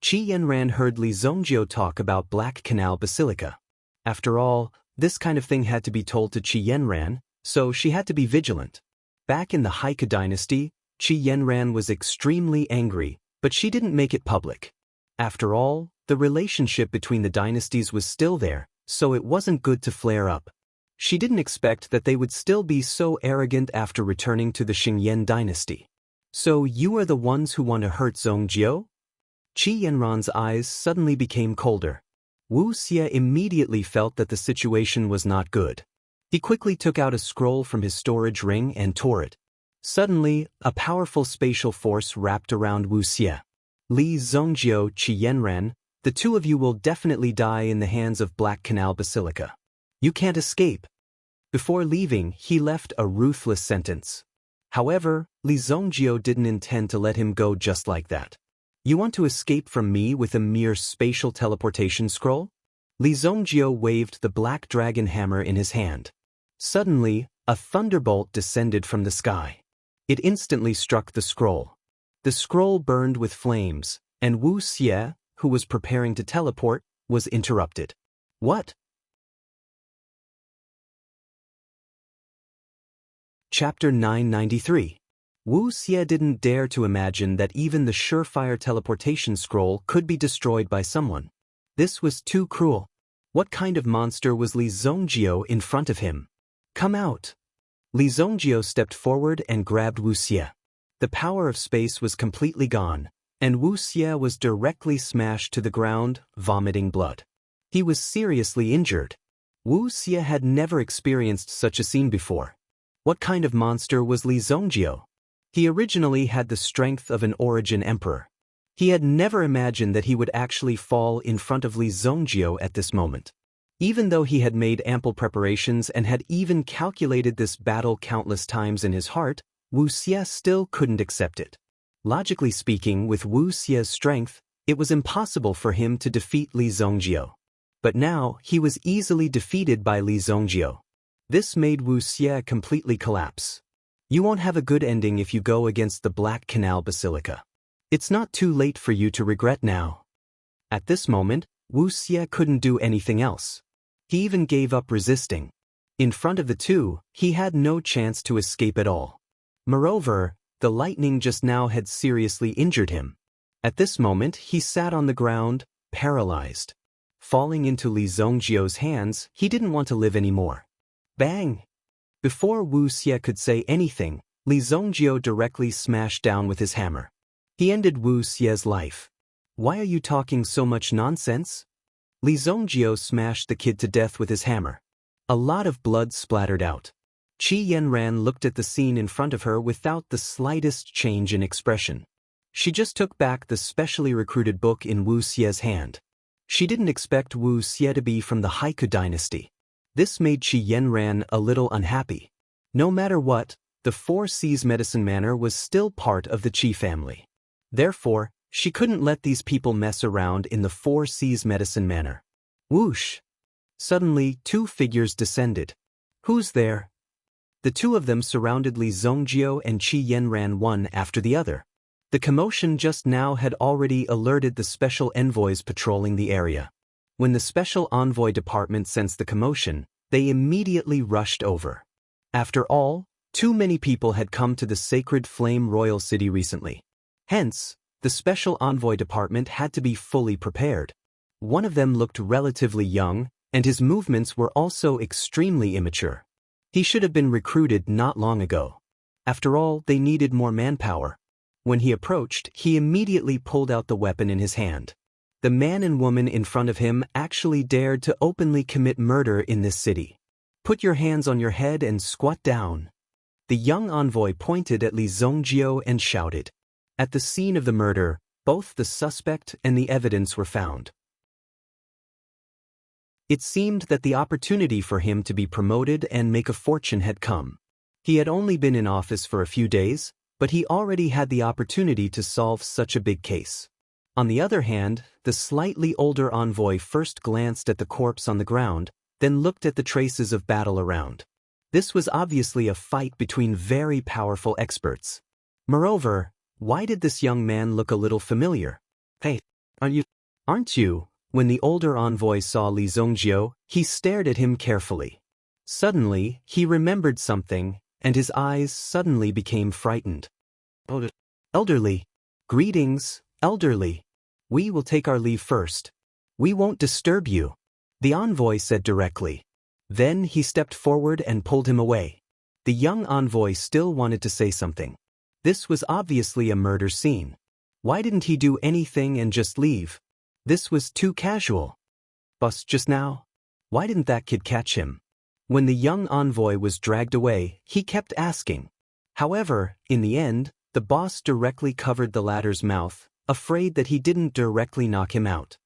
Qi Yanran heard Li Zongjio talk about Black Canal Basilica. After all, this kind of thing had to be told to Qi Yanran, so she had to be vigilant. Back in the Haika dynasty, Qi Yanran was extremely angry, but she didn't make it public. After all, the relationship between the dynasties was still there, so it wasn't good to flare up. She didn't expect that they would still be so arrogant after returning to the Xingyan dynasty. So you are the ones who want to hurt Zongjiao? Qi Yanran's eyes suddenly became colder. Wu Xie immediately felt that the situation was not good. He quickly took out a scroll from his storage ring and tore it. Suddenly, a powerful spatial force wrapped around Wu Xie. Li Zongjiao, Qi Yanran, the two of you will definitely die in the hands of Black Canal Basilica. You can't escape. Before leaving, he left a ruthless sentence. However, Li Zongjiao didn't intend to let him go just like that. You want to escape from me with a mere spatial teleportation scroll? Li Zongjiao waved the black dragon hammer in his hand. Suddenly, a thunderbolt descended from the sky. It instantly struck the scroll. The scroll burned with flames, and Wu Xie, who was preparing to teleport, was interrupted. What? Chapter 993. Wu Xie didn't dare to imagine that even the surefire teleportation scroll could be destroyed by someone. This was too cruel. What kind of monster was Li Zongjiao in front of him? Come out! Li Zongjiao stepped forward and grabbed Wu Xie. The power of space was completely gone, and Wu Xie was directly smashed to the ground, vomiting blood. He was seriously injured. Wu Xie had never experienced such a scene before. What kind of monster was Li Zongjiao? He originally had the strength of an origin emperor. He had never imagined that he would actually fall in front of Li Zongjiao at this moment. Even though he had made ample preparations and had even calculated this battle countless times in his heart, Wu Xie still couldn't accept it. Logically speaking, with Wu Xie's strength, it was impossible for him to defeat Li Zongjiao. But now, he was easily defeated by Li Zongjiao. This made Wu Xie completely collapse. You won't have a good ending if you go against the Black Canal Basilica. It's not too late for you to regret now. At this moment, Wu Xie couldn't do anything else. He even gave up resisting. In front of the two, he had no chance to escape at all. Moreover, the lightning just now had seriously injured him. At this moment, he sat on the ground, paralyzed. Falling into Li Zongjiao's hands, he didn't want to live anymore. Bang! Before Wu Xie could say anything, Li Zongjiao directly smashed down with his hammer. He ended Wu Xie's life. Why are you talking so much nonsense? Li Zongjiao smashed the kid to death with his hammer. A lot of blood splattered out. Qi Yanran looked at the scene in front of her without the slightest change in expression. She just took back the specially recruited book in Wu Xie's hand. She didn't expect Wu Xie to be from the Haiku dynasty. This made Qi Yanran a little unhappy. No matter what, the Four Seas Medicine Manor was still part of the Qi family. Therefore, she couldn't let these people mess around in the Four Seas Medicine Manor. Whoosh! Suddenly, two figures descended. Who's there? The two of them surrounded Li Zongjiao and Qi Yanran one after the other. The commotion just now had already alerted the special envoys patrolling the area. When the Special Envoy Department sensed the commotion, they immediately rushed over. After all, too many people had come to the Sacred Flame Royal City recently. Hence, the Special Envoy Department had to be fully prepared. One of them looked relatively young, and his movements were also extremely immature. He should have been recruited not long ago. After all, they needed more manpower. When he approached, he immediately pulled out the weapon in his hand. The man and woman in front of him actually dared to openly commit murder in this city. Put your hands on your head and squat down. The young envoy pointed at Li Zongjiao and shouted. At the scene of the murder, both the suspect and the evidence were found. It seemed that the opportunity for him to be promoted and make a fortune had come. He had only been in office for a few days, but he already had the opportunity to solve such a big case. On the other hand, the slightly older envoy first glanced at the corpse on the ground, then looked at the traces of battle around. This was obviously a fight between very powerful experts. Moreover, why did this young man look a little familiar? Hey, aren't you? When the older envoy saw Li Zongjiao, he stared at him carefully. Suddenly, he remembered something, and his eyes suddenly became frightened. Elderly. Greetings, elderly. We will take our leave first. We won't disturb you, the envoy said directly. Then he stepped forward and pulled him away. The young envoy still wanted to say something. This was obviously a murder scene. Why didn't he do anything and just leave? This was too casual. Boss just now? Why didn't that kid catch him? When the young envoy was dragged away, he kept asking. However, in the end, the boss directly covered the latter's mouth, afraid that he didn't directly knock him out.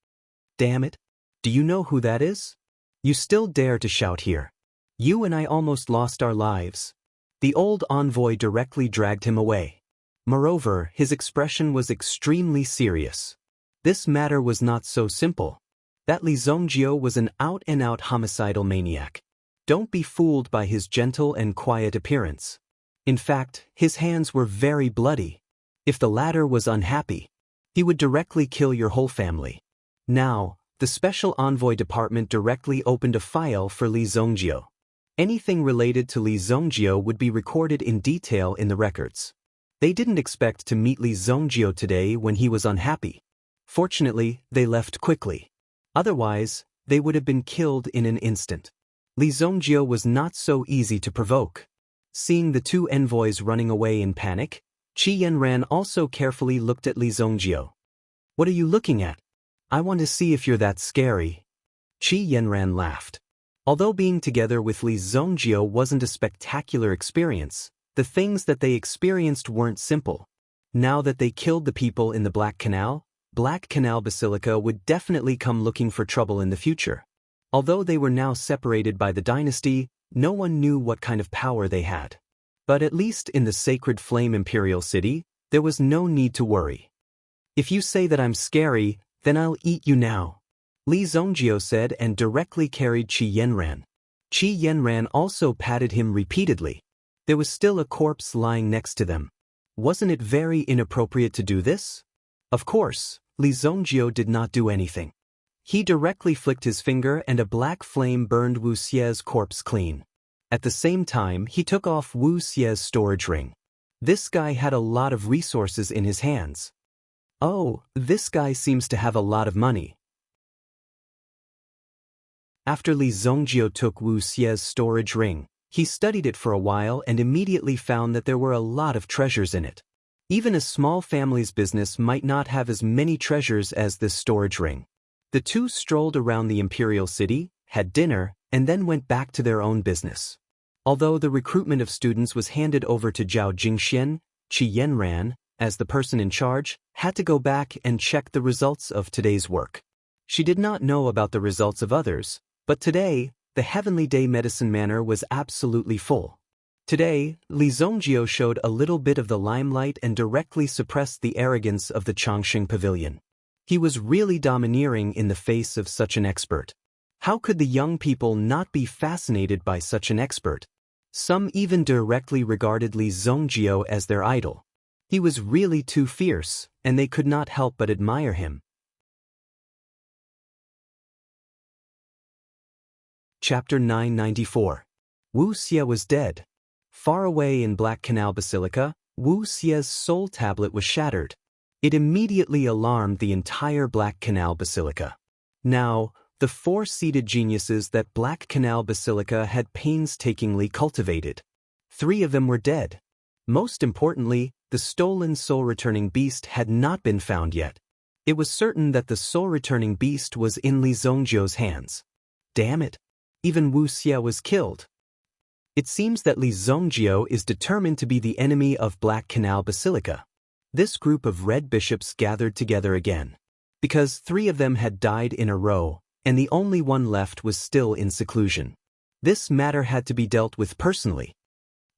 Damn it. Do you know who that is? You still dare to shout here. You and I almost lost our lives. The old envoy directly dragged him away. Moreover, his expression was extremely serious. This matter was not so simple. That Li Zongjio was an out-and-out homicidal maniac. Don't be fooled by his gentle and quiet appearance. In fact, his hands were very bloody. If the latter was unhappy, he would directly kill your whole family. Now, the Special Envoy Department directly opened a file for Li Zongjio. Anything related to Li Zongjio would be recorded in detail in the records. They didn't expect to meet Li Zongjio today when he was unhappy. Fortunately, they left quickly. Otherwise, they would have been killed in an instant. Li Zongjio was not so easy to provoke. Seeing the two envoys running away in panic, Qi Yanran also carefully looked at Li Zongjio. What are you looking at? I want to see if you're that scary. Qi Yanran laughed. Although being together with Li Zongjio wasn't a spectacular experience, the things that they experienced weren't simple. Now that they killed the people in the Black Canal Basilica would definitely come looking for trouble in the future. Although they were now separated by the dynasty, no one knew what kind of power they had. But at least in the Sacred Flame Imperial City, there was no need to worry. If you say that I'm scary, then I'll eat you now, Li Zongjio said and directly carried Qi Yanran. Qi Yanran also patted him repeatedly. There was still a corpse lying next to them. Wasn't it very inappropriate to do this? Of course, Li Zongjio did not do anything. He directly flicked his finger and a black flame burned Wu Xie's corpse clean. At the same time, he took off Wu Xie's storage ring. This guy had a lot of resources in his hands. Oh, this guy seems to have a lot of money. After Li Zongjio took Wu Xie's storage ring, he studied it for a while and immediately found that there were a lot of treasures in it. Even a small family's business might not have as many treasures as this storage ring. The two strolled around the imperial city, had dinner, and then went back to their own business. Although the recruitment of students was handed over to Zhao Jingxian, Qi Yanran, as the person in charge, had to go back and check the results of today's work. She did not know about the results of others, but today, the Heavenly Day Medicine Manor was absolutely full. Today, Li Zongjio showed a little bit of the limelight and directly suppressed the arrogance of the Changxing Pavilion. He was really domineering in the face of such an expert. How could the young people not be fascinated by such an expert? Some even directly regarded Li Zongjio as their idol. He was really too fierce, and they could not help but admire him. Chapter 994. Wu Xie was dead. Far away in Black Canal Basilica, Wu Xie's soul tablet was shattered. It immediately alarmed the entire Black Canal Basilica. Now, the four-seated geniuses that Black Canal Basilica had painstakingly cultivated. 3 of them were dead. Most importantly, the stolen soul-returning beast had not been found yet. It was certain that the soul-returning beast was in Li Zongjio's hands. Damn it! Even Wu Xie was killed. It seems that Li Zongjio is determined to be the enemy of Black Canal Basilica. This group of red bishops gathered together again. Because 3 of them had died in a row, and the only one left was still in seclusion. This matter had to be dealt with personally.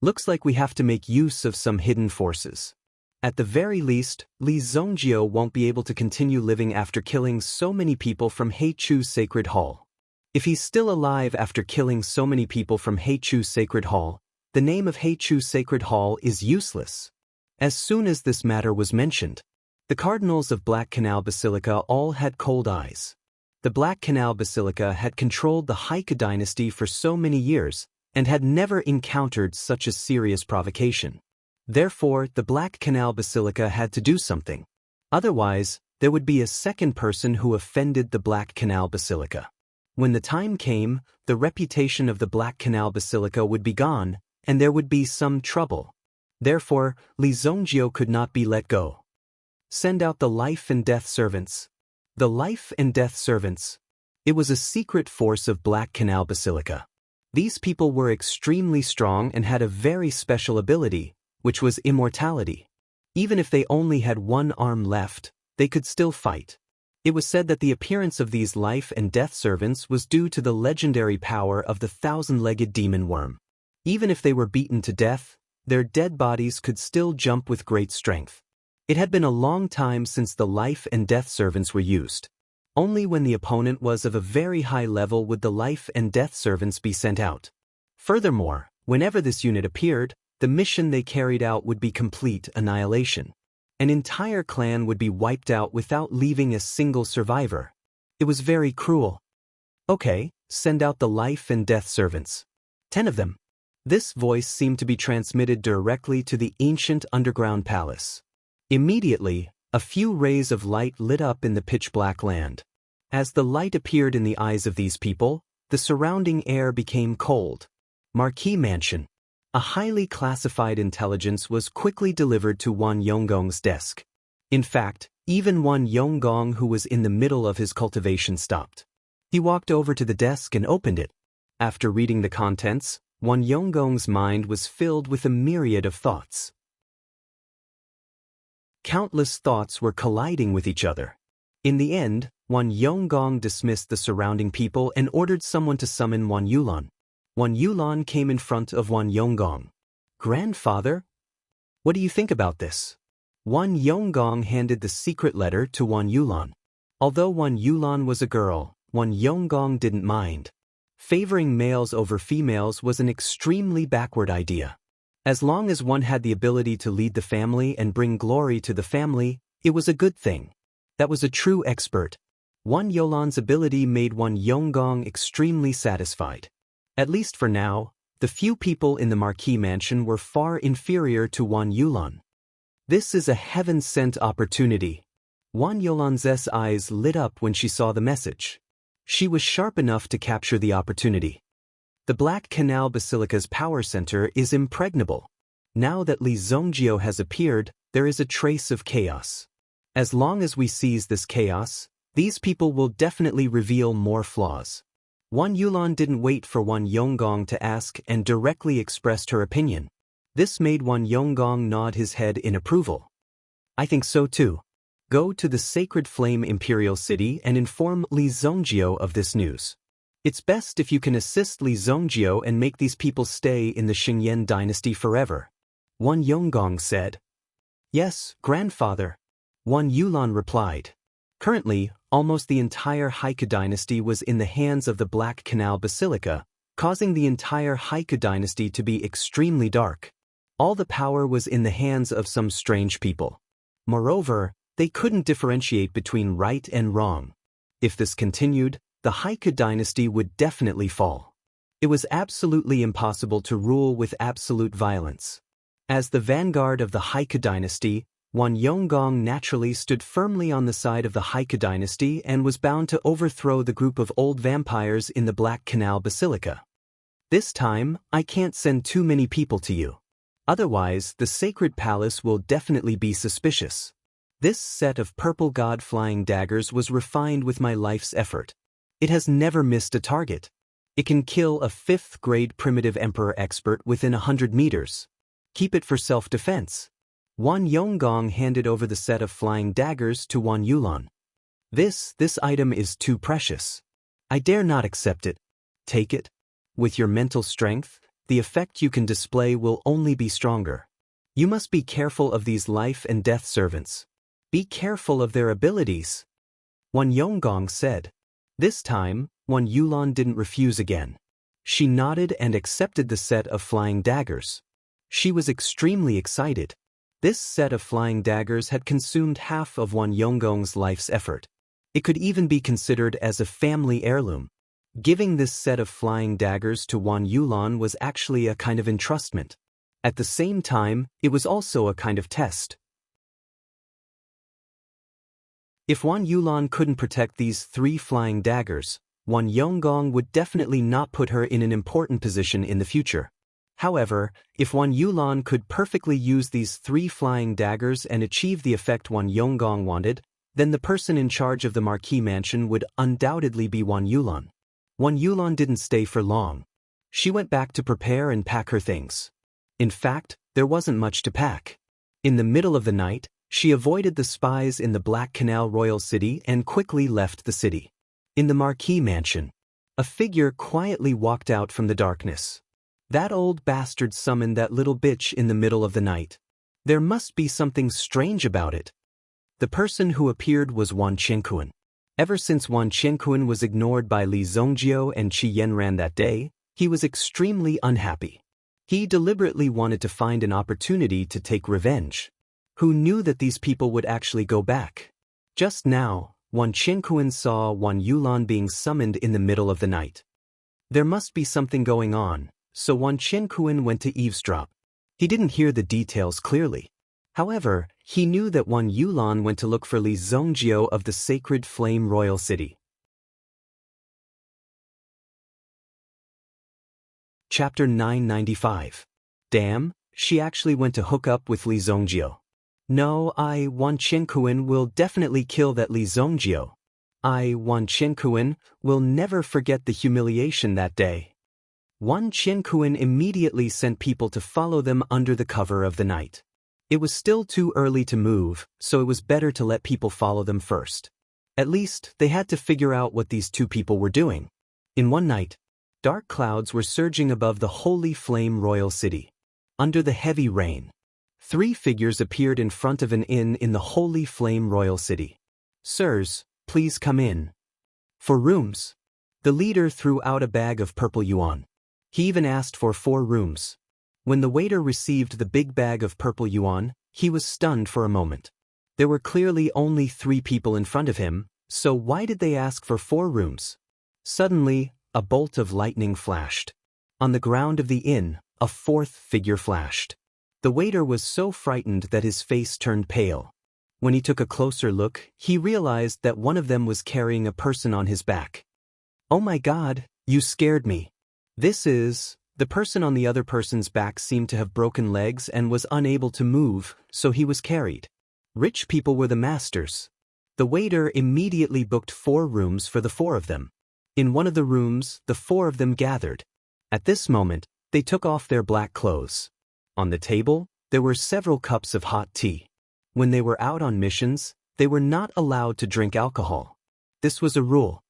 Looks like we have to make use of some hidden forces. At the very least, Li Zongjio won't be able to continue living after killing so many people from Heichu Sacred Hall. If he's still alive after killing so many people from Heichu Sacred Hall, the name of Heichu Sacred Hall is useless. As soon as this matter was mentioned, the cardinals of Black Canal Basilica all had cold eyes. The Black Canal Basilica had controlled the Heike dynasty for so many years and had never encountered such a serious provocation. Therefore, the Black Canal Basilica had to do something. Otherwise, there would be a second person who offended the Black Canal Basilica. When the time came, the reputation of the Black Canal Basilica would be gone, and there would be some trouble. Therefore, Li Zongjio could not be let go. Send out the life and death servants. The life and death servants. It was a secret force of Black Canal Basilica. These people were extremely strong and had a very special ability, which was immortality. Even if they only had one arm left, they could still fight. It was said that the appearance of these life and death servants was due to the legendary power of the thousand-legged demon worm. Even if they were beaten to death, their dead bodies could still jump with great strength. It had been a long time since the life and death servants were used. Only when the opponent was of a very high level would the life and death servants be sent out. Furthermore, whenever this unit appeared, the mission they carried out would be complete annihilation. An entire clan would be wiped out without leaving a single survivor. It was very cruel. Okay, send out the life and death servants. 10 of them. This voice seemed to be transmitted directly to the ancient underground palace. Immediately, a few rays of light lit up in the pitch-black land. As the light appeared in the eyes of these people, the surrounding air became cold. Marquis Mansion. A highly classified intelligence was quickly delivered to Wan Yonggong's desk. In fact, even Wan Yonggong, who was in the middle of his cultivation, stopped. He walked over to the desk and opened it. After reading the contents, Wan Yonggong's mind was filled with a myriad of thoughts. Countless thoughts were colliding with each other. In the end, Wan Yonggong dismissed the surrounding people and ordered someone to summon Wan Yulan. Wan Yulan came in front of Wan Yonggong. "Grandfather? What do you think about this?" Wan Yonggong handed the secret letter to Wan Yulan. Although Wan Yulan was a girl, Wan Yonggong didn't mind. Favoring males over females was an extremely backward idea. As long as one had the ability to lead the family and bring glory to the family, it was a good thing. That was a true expert. Wan Yulan's ability made Wan Yonggong extremely satisfied. At least for now, the few people in the Marquis Mansion were far inferior to Wan Yulan. This is a heaven-sent opportunity. Wan Yulan's eyes lit up when she saw the message. She was sharp enough to capture the opportunity. The Black Canal Basilica's power center is impregnable. Now that Li Zongjio has appeared, there is a trace of chaos. As long as we seize this chaos, these people will definitely reveal more flaws. Wan Yulan didn't wait for Wan Yonggong to ask and directly expressed her opinion. This made Wan Yonggong nod his head in approval. "I think so too. Go to the Sacred Flame Imperial City and inform Li Zongjio of this news. It's best if you can assist Li Zongjio and make these people stay in the Xingyan dynasty forever," Wan Yonggong said. "Yes, grandfather," Wan Yulan replied. Currently, almost the entire Haiku dynasty was in the hands of the Black Canal Basilica, causing the entire Haiku dynasty to be extremely dark. All the power was in the hands of some strange people. Moreover, they couldn't differentiate between right and wrong. If this continued, the Haiku dynasty would definitely fall. It was absolutely impossible to rule with absolute violence. As the vanguard of the Haiku dynasty, Wan Yonggong naturally stood firmly on the side of the Haiku dynasty and was bound to overthrow the group of old vampires in the Black Canal Basilica. "This time, I can't send too many people to you. Otherwise, the sacred palace will definitely be suspicious. This set of purple god flying daggers was refined with my life's effort. It has never missed a target. It can kill a 5th-grade primitive emperor expert within 100 meters. Keep it for self-defense." Wan Yonggong handed over the set of flying daggers to Wan Yulan. This item is too precious. I dare not accept it. Take it. With your mental strength, the effect you can display will only be stronger. You must be careful of these life and death servants. Be careful of their abilities," Wan Yonggong said. This time, Wan Yulan didn't refuse again. She nodded and accepted the set of flying daggers. She was extremely excited. This set of flying daggers had consumed half of Wan Yonggong's life's effort. It could even be considered as a family heirloom. Giving this set of flying daggers to Wan Yulan was actually a kind of entrustment. At the same time, it was also a kind of test. If Wan Yulan couldn't protect these 3 flying daggers, Wan Yonggong would definitely not put her in an important position in the future. However, if Wan Yulan could perfectly use these 3 flying daggers and achieve the effect Wan Yonggong wanted, then the person in charge of the Marquis Mansion would undoubtedly be Wan Yulan. Wan Yulan didn't stay for long. She went back to prepare and pack her things. In fact, there wasn't much to pack. In the middle of the night, she avoided the spies in the Black Canal Royal City and quickly left the city. In the Marquis Mansion, a figure quietly walked out from the darkness. That old bastard summoned that little bitch in the middle of the night. There must be something strange about it. The person who appeared was Wan Qianquan. Ever since Wan Qianquan was ignored by Li Zongjiu and Qi Yanran that day, he was extremely unhappy. He deliberately wanted to find an opportunity to take revenge. Who knew that these people would actually go back? Just now, Wan Qianquan saw Wan Yulan being summoned in the middle of the night. There must be something going on, so Wan Qianquan went to eavesdrop. He didn't hear the details clearly. However, he knew that Wan Yulan went to look for Li Zongjiu of the Sacred Flame Royal City. Chapter 995. Damn, she actually went to hook up with Li Zongjiu. No, Wan Qianquan, will definitely kill that Li Zongjiu. Wan Qianquan, will never forget the humiliation that day. Wan Qianquan immediately sent people to follow them under the cover of the night. It was still too early to move, so it was better to let people follow them first. At least, they had to figure out what these 2 people were doing. In one night, dark clouds were surging above the Holy Flame Royal City. Under the heavy rain, 3 figures appeared in front of an inn in the Holy Flame Royal City. Sirs, please come in. For rooms. The leader threw out a bag of purple yuan. He even asked for 4 rooms. When the waiter received the big bag of purple yuan, he was stunned for a moment. There were clearly only 3 people in front of him, so why did they ask for 4 rooms? Suddenly, a bolt of lightning flashed. On the ground of the inn, a 4th figure flashed. The waiter was so frightened that his face turned pale. When he took a closer look, he realized that one of them was carrying a person on his back. Oh my God, you scared me. The person on the other person's back seemed to have broken legs and was unable to move, so he was carried. Rich people were the masters. The waiter immediately booked 4 rooms for the 4 of them. In one of the rooms, the 4 of them gathered. At this moment, they took off their black clothes. On the table, there were several cups of hot tea. When they were out on missions, they were not allowed to drink alcohol. This was a rule.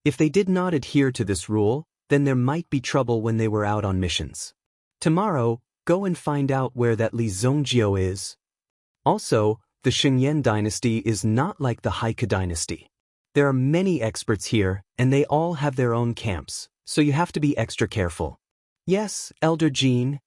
If they did not adhere to this rule, then there might be trouble when they were out on missions. Tomorrow, go and find out where that Li Zongjiu is. Also, the Shengyan dynasty is not like the Haike dynasty. There are many experts here, and they all have their own camps, so you have to be extra careful. Yes, Elder Jean.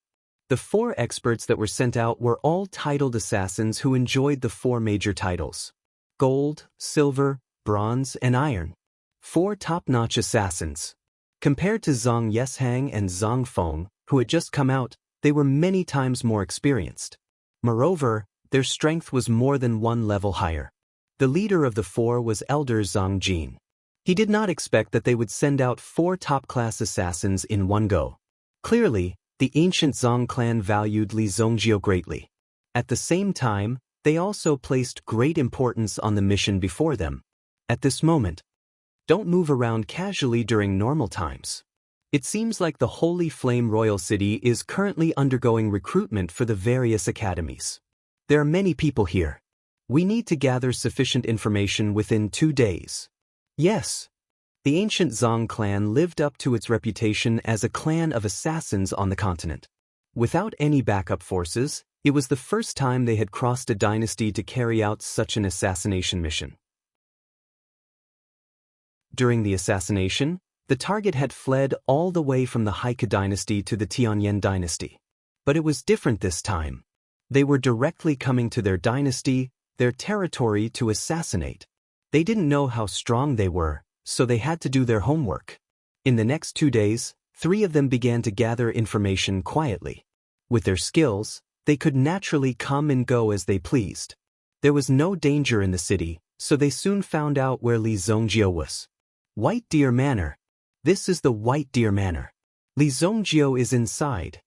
The 4 experts that were sent out were all titled assassins who enjoyed the 4 major titles: gold, silver, bronze, and iron. 4 top-notch assassins. Compared to Zhang Yeshang and Zhang Feng, who had just come out, they were many times more experienced. Moreover, their strength was more than 1 level higher. The leader of the 4 was Elder Zhang Jin. He did not expect that they would send out 4 top-class assassins in one go. Clearly, the ancient Zhang clan valued Li Zongjiu greatly. At the same time, they also placed great importance on the mission before them. At this moment, don't move around casually during normal times. It seems like the Holy Flame Royal City is currently undergoing recruitment for the various academies. There are many people here. We need to gather sufficient information within 2 days. Yes. The ancient Zhang clan lived up to its reputation as a clan of assassins on the continent. Without any backup forces, it was the first time they had crossed a dynasty to carry out such an assassination mission. During the assassination, the target had fled all the way from the Haike dynasty to the Tianyan dynasty. But it was different this time. They were directly coming to their dynasty, their territory, to assassinate. They didn't know how strong they were, so they had to do their homework. In the next 2 days, 3 of them began to gather information quietly. With their skills, they could naturally come and go as they pleased. There was no danger in the city, so they soon found out where Li Zongjio was. White Deer Manor. This is the White Deer Manor. Li Zongjio is inside.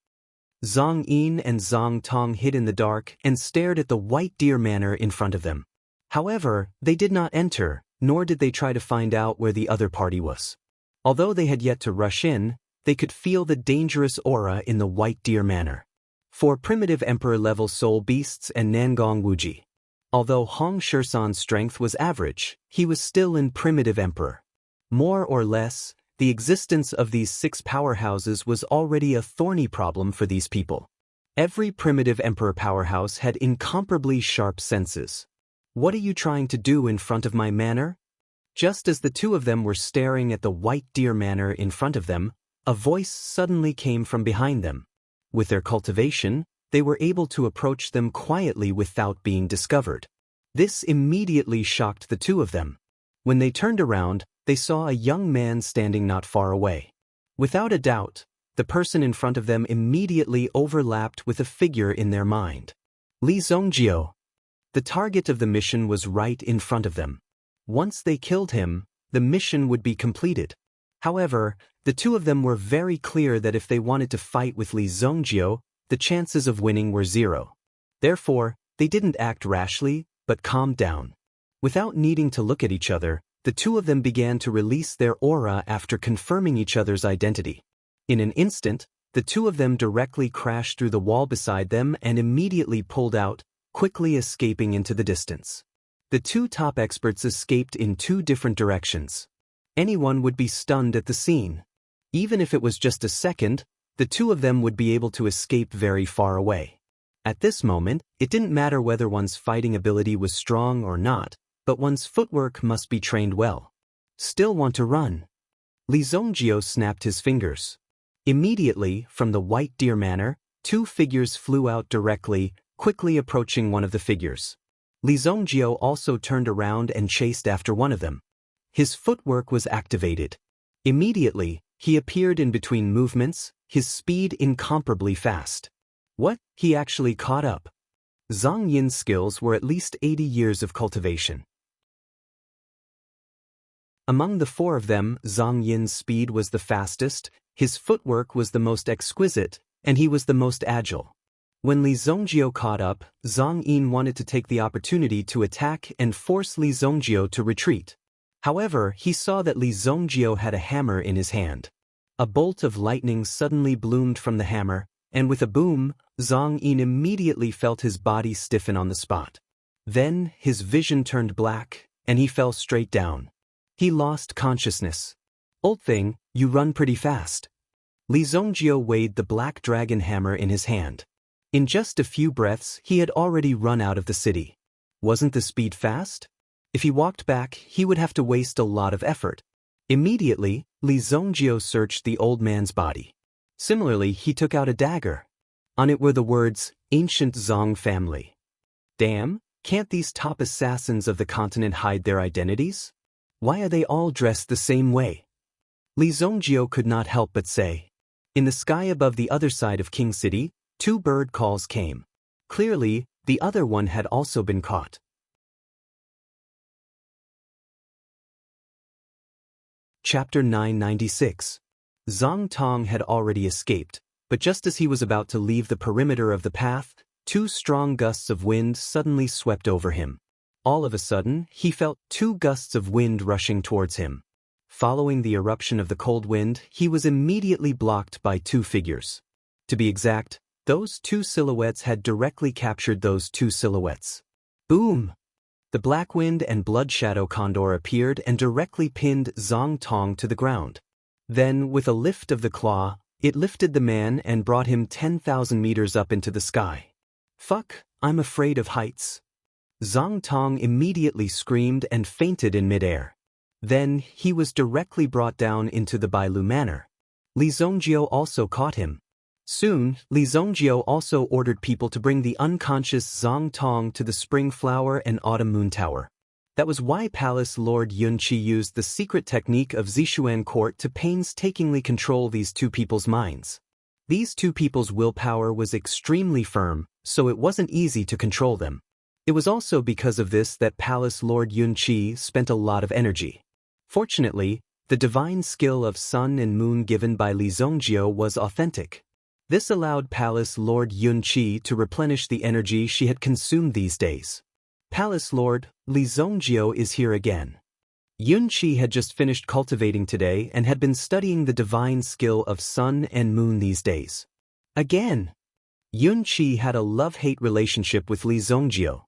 Zhang Yin and Zhang Tong hid in the dark and stared at the White Deer Manor in front of them. However, they did not enter, nor did they try to find out where the other party was. Although they had yet to rush in, they could feel the dangerous aura in the White Deer Manor. 4 primitive emperor-level soul beasts and Nangong Wuji. Although Hong Shirsan's strength was average, he was still in primitive emperor. More or less, the existence of these 6 powerhouses was already a thorny problem for these people. Every primitive emperor powerhouse had incomparably sharp senses. What are you trying to do in front of my manor? Just as the 2 of them were staring at the White Deer Manor in front of them, a voice suddenly came from behind them. With their cultivation, they were able to approach them quietly without being discovered. This immediately shocked the 2 of them. When they turned around, they saw a young man standing not far away. Without a doubt, the person in front of them immediately overlapped with a figure in their mind. Li Zongjio. The target of the mission was right in front of them. Once they killed him, the mission would be completed. However, the 2 of them were very clear that if they wanted to fight with Li Zongjio, the chances of winning were 0. Therefore, they didn't act rashly, but calmed down. Without needing to look at each other, the 2 of them began to release their aura after confirming each other's identity. In an instant, the 2 of them directly crashed through the wall beside them and immediately pulled out, quickly escaping into the distance. The 2 top experts escaped in 2 different directions. Anyone would be stunned at the scene. Even if it was just a second, the 2 of them would be able to escape very far away. At this moment, it didn't matter whether one's fighting ability was strong or not, but one's footwork must be trained well. Still want to run? Li Zongjio snapped his fingers. Immediately, from the White Deer Manor, 2 figures flew out directly, quickly approaching one of the figures. Li Zongjio also turned around and chased after one of them. His footwork was activated. Immediately, he appeared in between movements, his speed incomparably fast. What? He actually caught up. Zhang Yin's skills were at least 80 years of cultivation. Among the 4 of them, Zhang Yin's speed was the fastest, his footwork was the most exquisite, and he was the most agile. When Li Zongjio caught up, Zhang Yin wanted to take the opportunity to attack and force Li Zongjio to retreat. However, he saw that Li Zongjio had a hammer in his hand. A bolt of lightning suddenly bloomed from the hammer, and with a boom, Zhang Yin immediately felt his body stiffen on the spot. Then, his vision turned black, and he fell straight down. He lost consciousness. Old thing, you run pretty fast. Li Zongjio weighed the black dragon hammer in his hand. In just a few breaths, he had already run out of the city. Wasn't the speed fast? If he walked back, he would have to waste a lot of effort. Immediately, Li Zongjio searched the old man's body. Similarly, he took out a dagger. On it were the words, Ancient Zhang Family. Damn, can't these top assassins of the continent hide their identities? Why are they all dressed the same way? Li Zongjio could not help but say. In the sky above the other side of King City, 2 bird calls came. Clearly, the other one had also been caught. Chapter 996. Zhang Tong had already escaped, but just as he was about to leave the perimeter of the path, 2 strong gusts of wind suddenly swept over him. All of a sudden, he felt 2 gusts of wind rushing towards him. Following the eruption of the cold wind, he was immediately blocked by 2 figures. To be exact, those 2 silhouettes had directly captured those 2 silhouettes. Boom! The Black Wind and Blood Shadow Condor appeared and directly pinned Zhang Tong to the ground. Then, with a lift of the claw, it lifted the man and brought him 10,000 meters up into the sky. Fuck, I'm afraid of heights. Zhang Tong immediately screamed and fainted in midair. Then, he was directly brought down into the Bailu Manor. Li Zongjio also caught him. Soon, Li Zongjio also ordered people to bring the unconscious Zhang Tong to the Spring Flower and Autumn Moon Tower. That was why Palace Lord Yunqi used the secret technique of Zixuan court to painstakingly control these two people's minds. These two people's willpower was extremely firm, so it wasn't easy to control them. It was also because of this that Palace Lord Yunqi spent a lot of energy. Fortunately, the divine skill of sun and moon given by Li Zongjio was authentic. This allowed Palace Lord Yunqi to replenish the energy she had consumed these days. Palace Lord, Li Zongjio is here again. Yunqi had just finished cultivating today and had been studying the divine skill of sun and moon these days. Again! Yunqi had a love-hate relationship with Li Zongjio.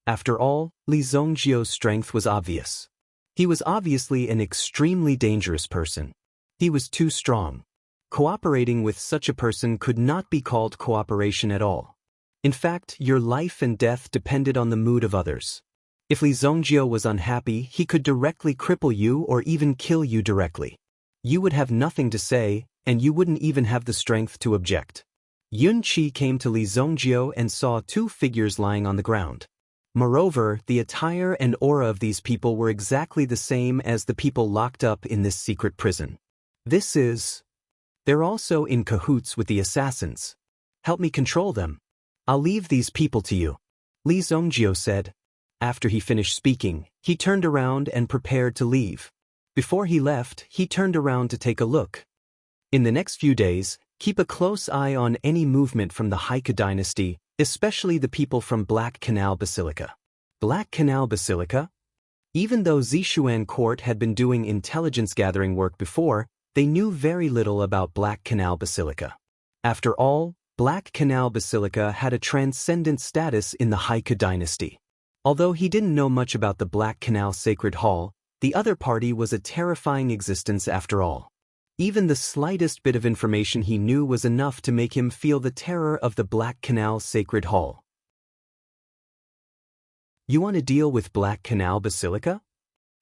After all, Li Zongjio's strength was obvious. He was obviously an extremely dangerous person. He was too strong. Cooperating with such a person could not be called cooperation at all. In fact, your life and death depended on the mood of others. If Li Zongjio was unhappy, he could directly cripple you or even kill you directly. You would have nothing to say, and you wouldn't even have the strength to object. Yunqi came to Li Zongjio and saw two figures lying on the ground. Moreover, the attire and aura of these people were exactly the same as the people locked up in this secret prison. They're also in cahoots with the assassins. Help me control them. I'll leave these people to you, Li Zongjio said. After he finished speaking, he turned around and prepared to leave. Before he left, he turned around to take a look. In the next few days, keep a close eye on any movement from the Haika dynasty, especially the people from Black Canal Basilica. Black Canal Basilica? Even though Zixuan court had been doing intelligence gathering work before, they knew very little about Black Canal Basilica. After all, Black Canal Basilica had a transcendent status in the Haika dynasty. Although he didn't know much about the Black Canal Sacred Hall, the other party was a terrifying existence after all. Even the slightest bit of information he knew was enough to make him feel the terror of the Black Canal Sacred Hall. You want to deal with Black Canal Basilica?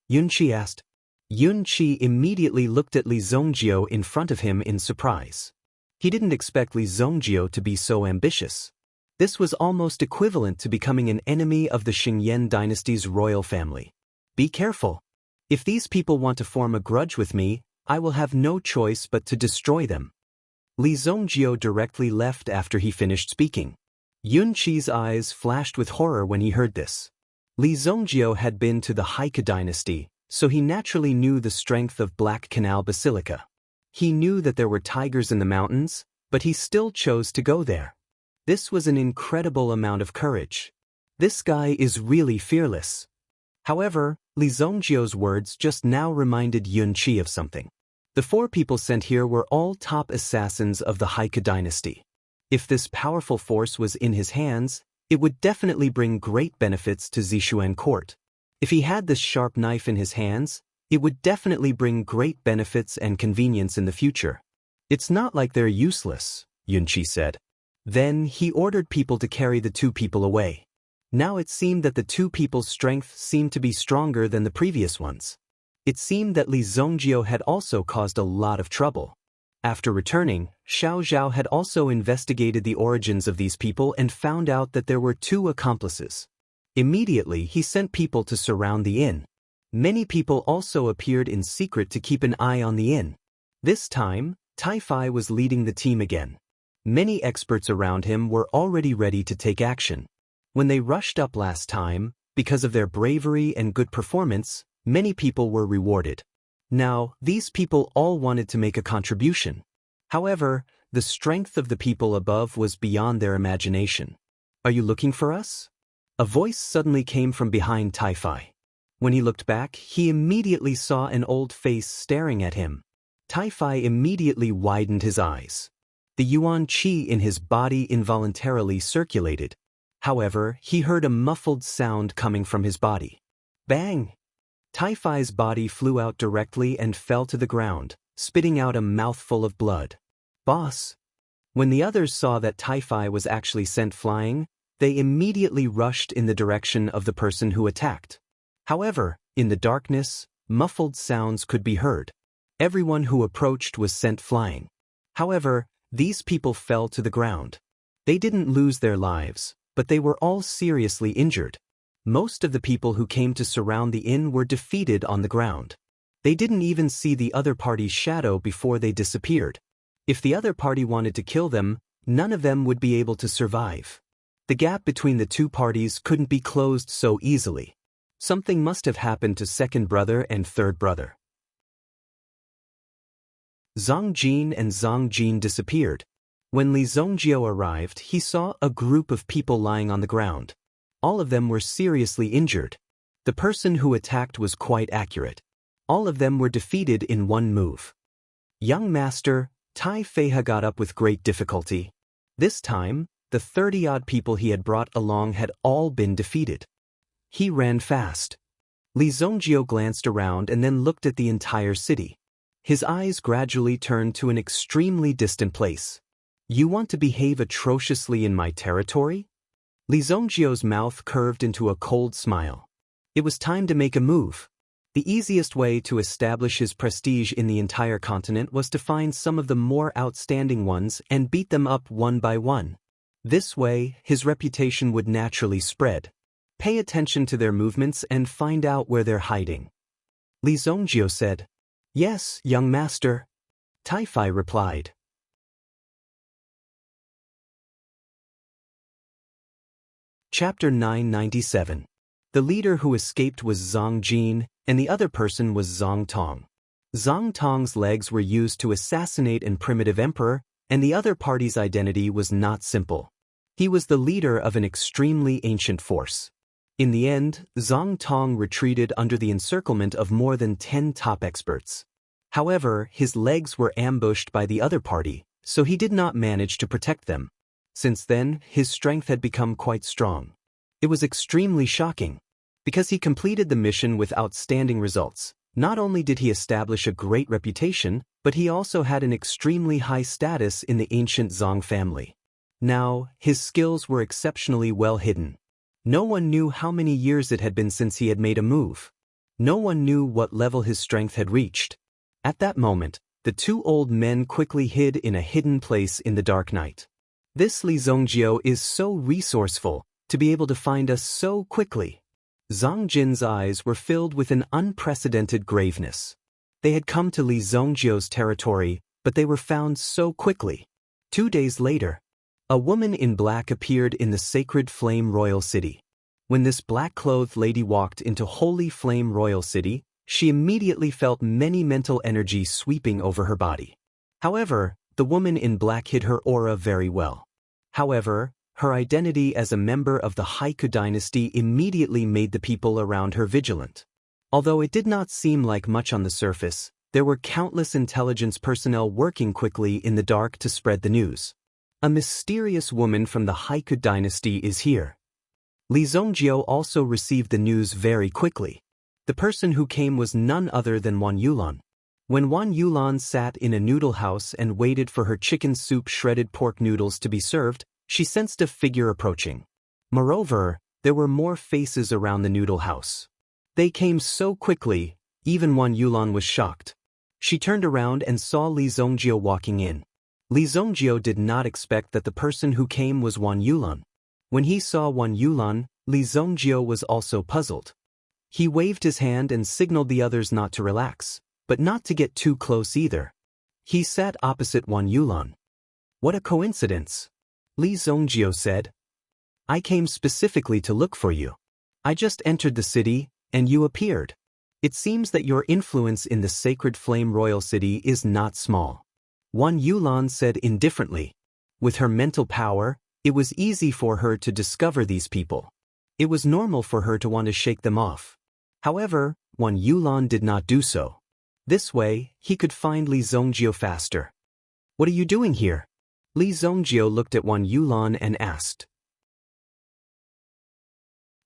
Yunqi asked. Yunqi immediately looked at Li Zongjio in front of him in surprise. He didn't expect Li Zongjio to be so ambitious. This was almost equivalent to becoming an enemy of the Xingyan dynasty's royal family. Be careful. If these people want to form a grudge with me, I will have no choice but to destroy them. Li Zongjio directly left after he finished speaking. Yunqi's eyes flashed with horror when he heard this. Li Zongjio had been to the Haika dynasty, so he naturally knew the strength of Black Canal Basilica. He knew that there were tigers in the mountains, but he still chose to go there. This was an incredible amount of courage. This guy is really fearless. However, Li Zongjio's words just now reminded Yunqi of something. The four people sent here were all top assassins of the Haika dynasty. If this powerful force was in his hands, it would definitely bring great benefits to Zixuan court. If he had this sharp knife in his hands, it would definitely bring great benefits and convenience in the future. It's not like they're useless, Yunqi said. Then he ordered people to carry the two people away. Now it seemed that the two people's strength seemed to be stronger than the previous ones. It seemed that Li Zongjio had also caused a lot of trouble. After returning, Xiao Zhao had also investigated the origins of these people and found out that there were two accomplices. Immediately he sent people to surround the inn. Many people also appeared in secret to keep an eye on the inn. This time, Tai-Fi was leading the team again. Many experts around him were already ready to take action. When they rushed up last time, because of their bravery and good performance, many people were rewarded. Now, these people all wanted to make a contribution. However, the strength of the people above was beyond their imagination. Are you looking for us? A voice suddenly came from behind Tai-Fi. When he looked back, he immediately saw an old face staring at him. Tai-Fi immediately widened his eyes. The yuan qi in his body involuntarily circulated. However, he heard a muffled sound coming from his body. Bang! Tai-Fi's body flew out directly and fell to the ground, spitting out a mouthful of blood. Boss! When the others saw that Tai-Fi was actually sent flying, they immediately rushed in the direction of the person who attacked. However, in the darkness, muffled sounds could be heard. Everyone who approached was sent flying. However, these people fell to the ground. They didn't lose their lives, but they were all seriously injured. Most of the people who came to surround the inn were defeated on the ground. They didn't even see the other party's shadow before they disappeared. If the other party wanted to kill them, none of them would be able to survive. The gap between the two parties couldn't be closed so easily. Something must have happened to second brother and third brother. Zhang Jin and Zhang Jin disappeared. When Li Zongjiao arrived, he saw a group of people lying on the ground. All of them were seriously injured. The person who attacked was quite accurate. All of them were defeated in one move. Young master, Tai Feihe got up with great difficulty. This time, the 30-odd people he had brought along had all been defeated. He ran fast. Li Zongjiao glanced around and then looked at the entire city. His eyes gradually turned to an extremely distant place. You want to behave atrociously in my territory? Li Zongjiao's mouth curved into a cold smile. It was time to make a move. The easiest way to establish his prestige in the entire continent was to find some of the more outstanding ones and beat them up one by one. This way, his reputation would naturally spread. Pay attention to their movements and find out where they're hiding. Li Zongjiao said. Yes, young master. Tai Fei replied. Chapter 997. The leader who escaped was Zhang Jin, and the other person was Zhang Tong. Zhang Tong's legs were used to assassinate an primitive emperor, and the other party's identity was not simple. He was the leader of an extremely ancient force. In the end, Zhang Tong retreated under the encirclement of more than 10 top experts. However, his legs were ambushed by the other party, so he did not manage to protect them. Since then, his strength had become quite strong. It was extremely shocking. Because he completed the mission with outstanding results, not only did he establish a great reputation, but he also had an extremely high status in the ancient Zhang family. Now, his skills were exceptionally well hidden. No one knew how many years it had been since he had made a move. No one knew what level his strength had reached. At that moment, the two old men quickly hid in a hidden place in the dark night. This Li Zongjiao is so resourceful, to be able to find us so quickly. Zhang Jin's eyes were filled with an unprecedented graveness. They had come to Li Zongjiao's territory, but they were found so quickly. 2 days later, a woman in black appeared in the sacred Flame Royal City. When this black-clothed lady walked into Holy Flame Royal City, she immediately felt many mental energy sweeping over her body. However, the woman in black hid her aura very well. However, her identity as a member of the Haiku dynasty immediately made the people around her vigilant. Although it did not seem like much on the surface, there were countless intelligence personnel working quickly in the dark to spread the news. A mysterious woman from the Haiku dynasty is here. Li Zongjiao also received the news very quickly. The person who came was none other than Wan Yulan. When Wan Yulan sat in a noodle house and waited for her chicken soup shredded pork noodles to be served, she sensed a figure approaching. Moreover, there were more faces around the noodle house. They came so quickly, even Wan Yulan was shocked. She turned around and saw Li Zongjiao walking in. Li Zongjiao did not expect that the person who came was Wan Yulan. When he saw Wan Yulan, Li Zongjiao was also puzzled. He waved his hand and signaled the others not to relax, but not to get too close either. He sat opposite Wan Yulan. What a coincidence! Li Zongjiao said. I came specifically to look for you. I just entered the city, and you appeared. It seems that your influence in the sacred Flame Royal City is not small. Wan Yulan said indifferently. With her mental power, it was easy for her to discover these people. It was normal for her to want to shake them off. However, Wan Yulan did not do so. This way, he could find Li Zongjiao faster. What are you doing here? Li Zongjiao looked at Wan Yulan and asked.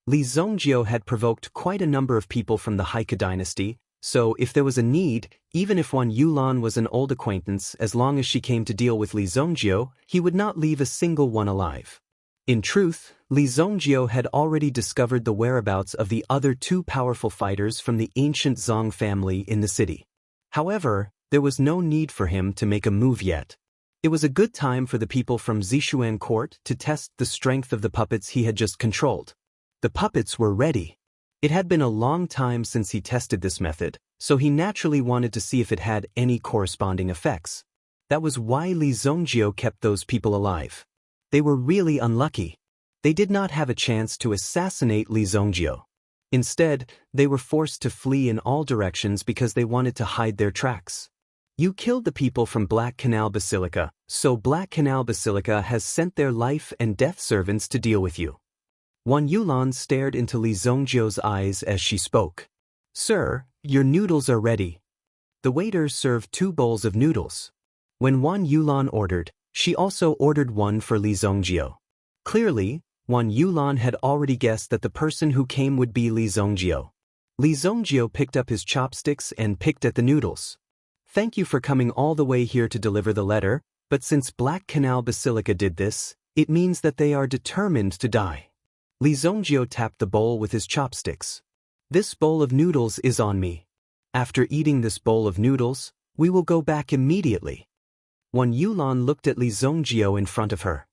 Li Zongjiao had provoked quite a number of people from the Haiku dynasty, so if there was a need, even if Wan Yulan was an old acquaintance, as long as she came to deal with Li Zongjiao, he would not leave a single one alive. In truth, Li Zongjiao had already discovered the whereabouts of the other two powerful fighters from the ancient Zhang family in the city. However, there was no need for him to make a move yet. It was a good time for the people from Zishuan court to test the strength of the puppets he had just controlled. The puppets were ready. It had been a long time since he tested this method, so he naturally wanted to see if it had any corresponding effects. That was why Li Zongjio kept those people alive. They were really unlucky. They did not have a chance to assassinate Li Zongjio. Instead, they were forced to flee in all directions because they wanted to hide their tracks. You killed the people from Black Canal Basilica, so Black Canal Basilica has sent their life and death servants to deal with you. Wan Yulan stared into Li Zongjio's eyes as she spoke. Sir, your noodles are ready. The waiter served 2 bowls of noodles. When Wan Yulan ordered, she also ordered one for Li Zongjio. Clearly, Wan Yulan had already guessed that the person who came would be Li Zongjio. Li Zongjio picked up his chopsticks and picked at the noodles. Thank you for coming all the way here to deliver the letter, but since Black Canal Basilica did this, it means that they are determined to die. Li Zongjio tapped the bowl with his chopsticks. This bowl of noodles is on me. After eating this bowl of noodles, we will go back immediately. Wan Yulan looked at Li Zongjio in front of her.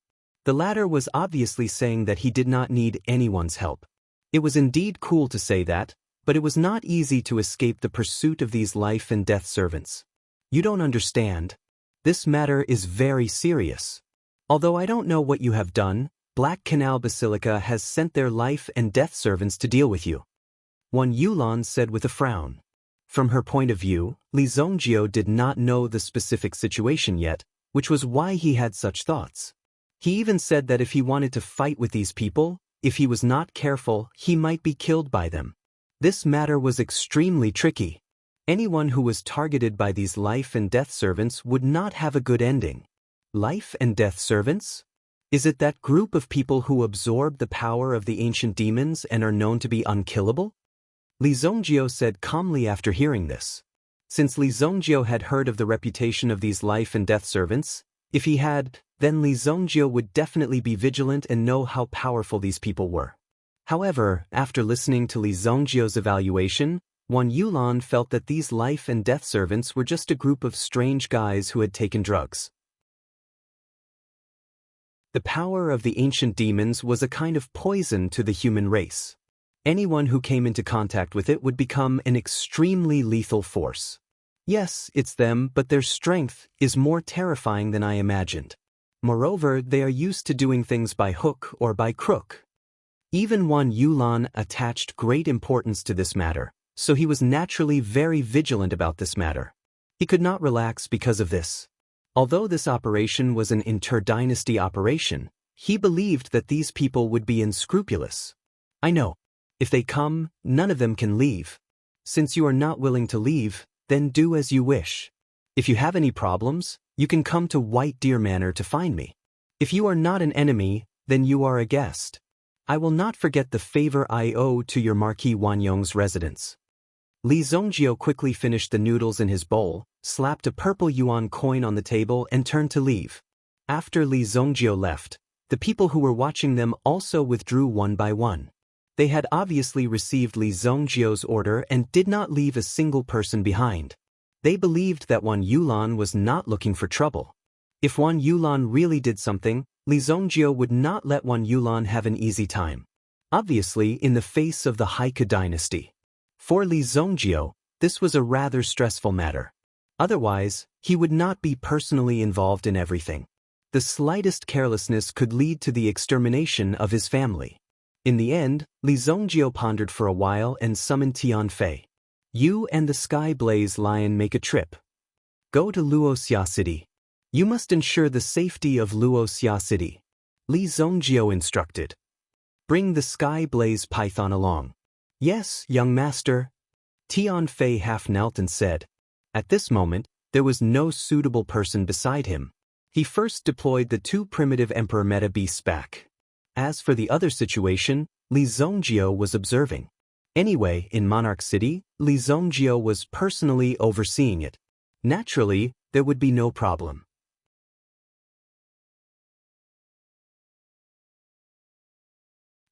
The latter was obviously saying that he did not need anyone's help. It was indeed cool to say that, but it was not easy to escape the pursuit of these life and death servants. You don't understand. This matter is very serious. Although I don't know what you have done, Black Canal Basilica has sent their life and death servants to deal with you. Wan Yulan said with a frown. From her point of view, Li Zongjio did not know the specific situation yet, which was why he had such thoughts. He even said that if he wanted to fight with these people, if he was not careful, he might be killed by them. This matter was extremely tricky. Anyone who was targeted by these life and death servants would not have a good ending. Life and death servants? Is it that group of people who absorb the power of the ancient demons and are known to be unkillable? Li Zongjio said calmly after hearing this. Since Li Zongjio had heard of the reputation of these life and death servants, if he had, then Li Zongjio would definitely be vigilant and know how powerful these people were. However, after listening to Li Zongjio's evaluation, Wan Yulan felt that these life and death servants were just a group of strange guys who had taken drugs. The power of the ancient demons was a kind of poison to the human race. Anyone who came into contact with it would become an extremely lethal force. Yes, it's them, but their strength is more terrifying than I imagined. Moreover, they are used to doing things by hook or by crook. Even Wan Yulan attached great importance to this matter, so he was naturally very vigilant about this matter. He could not relax because of this. Although this operation was an inter-dynasty operation, he believed that these people would be unscrupulous. I know. If they come, none of them can leave. Since you are not willing to leave, then do as you wish. If you have any problems, you can come to White Deer Manor to find me. If you are not an enemy, then you are a guest. I will not forget the favor I owe to your Marquis Wanyong's residence. Li Zongjio quickly finished the noodles in his bowl, slapped a purple yuan coin on the table and turned to leave. After Li Zongjio left, the people who were watching them also withdrew one by one. They had obviously received Li Zongjio's order and did not leave a single person behind. They believed that Wan Yulan was not looking for trouble. If Wan Yulan really did something, Li Zongjio would not let Wan Yulan have an easy time. Obviously, in the face of the Haika dynasty. For Li Zongjio, this was a rather stressful matter. Otherwise, he would not be personally involved in everything. The slightest carelessness could lead to the extermination of his family. In the end, Li Zongjio pondered for a while and summoned Tianfei. You and the Sky Blaze Lion make a trip. Go to Luoxia City. You must ensure the safety of Luoxia City. Li Zongjio instructed. Bring the Sky Blaze Python along. Yes, young master. Tianfei half knelt and said. At this moment, there was no suitable person beside him. He first deployed the 2 primitive Emperor Meta beasts back. As for the other situation, Li Zongjio was observing. Anyway, in Monarch City, Li Zongjio was personally overseeing it. Naturally, there would be no problem.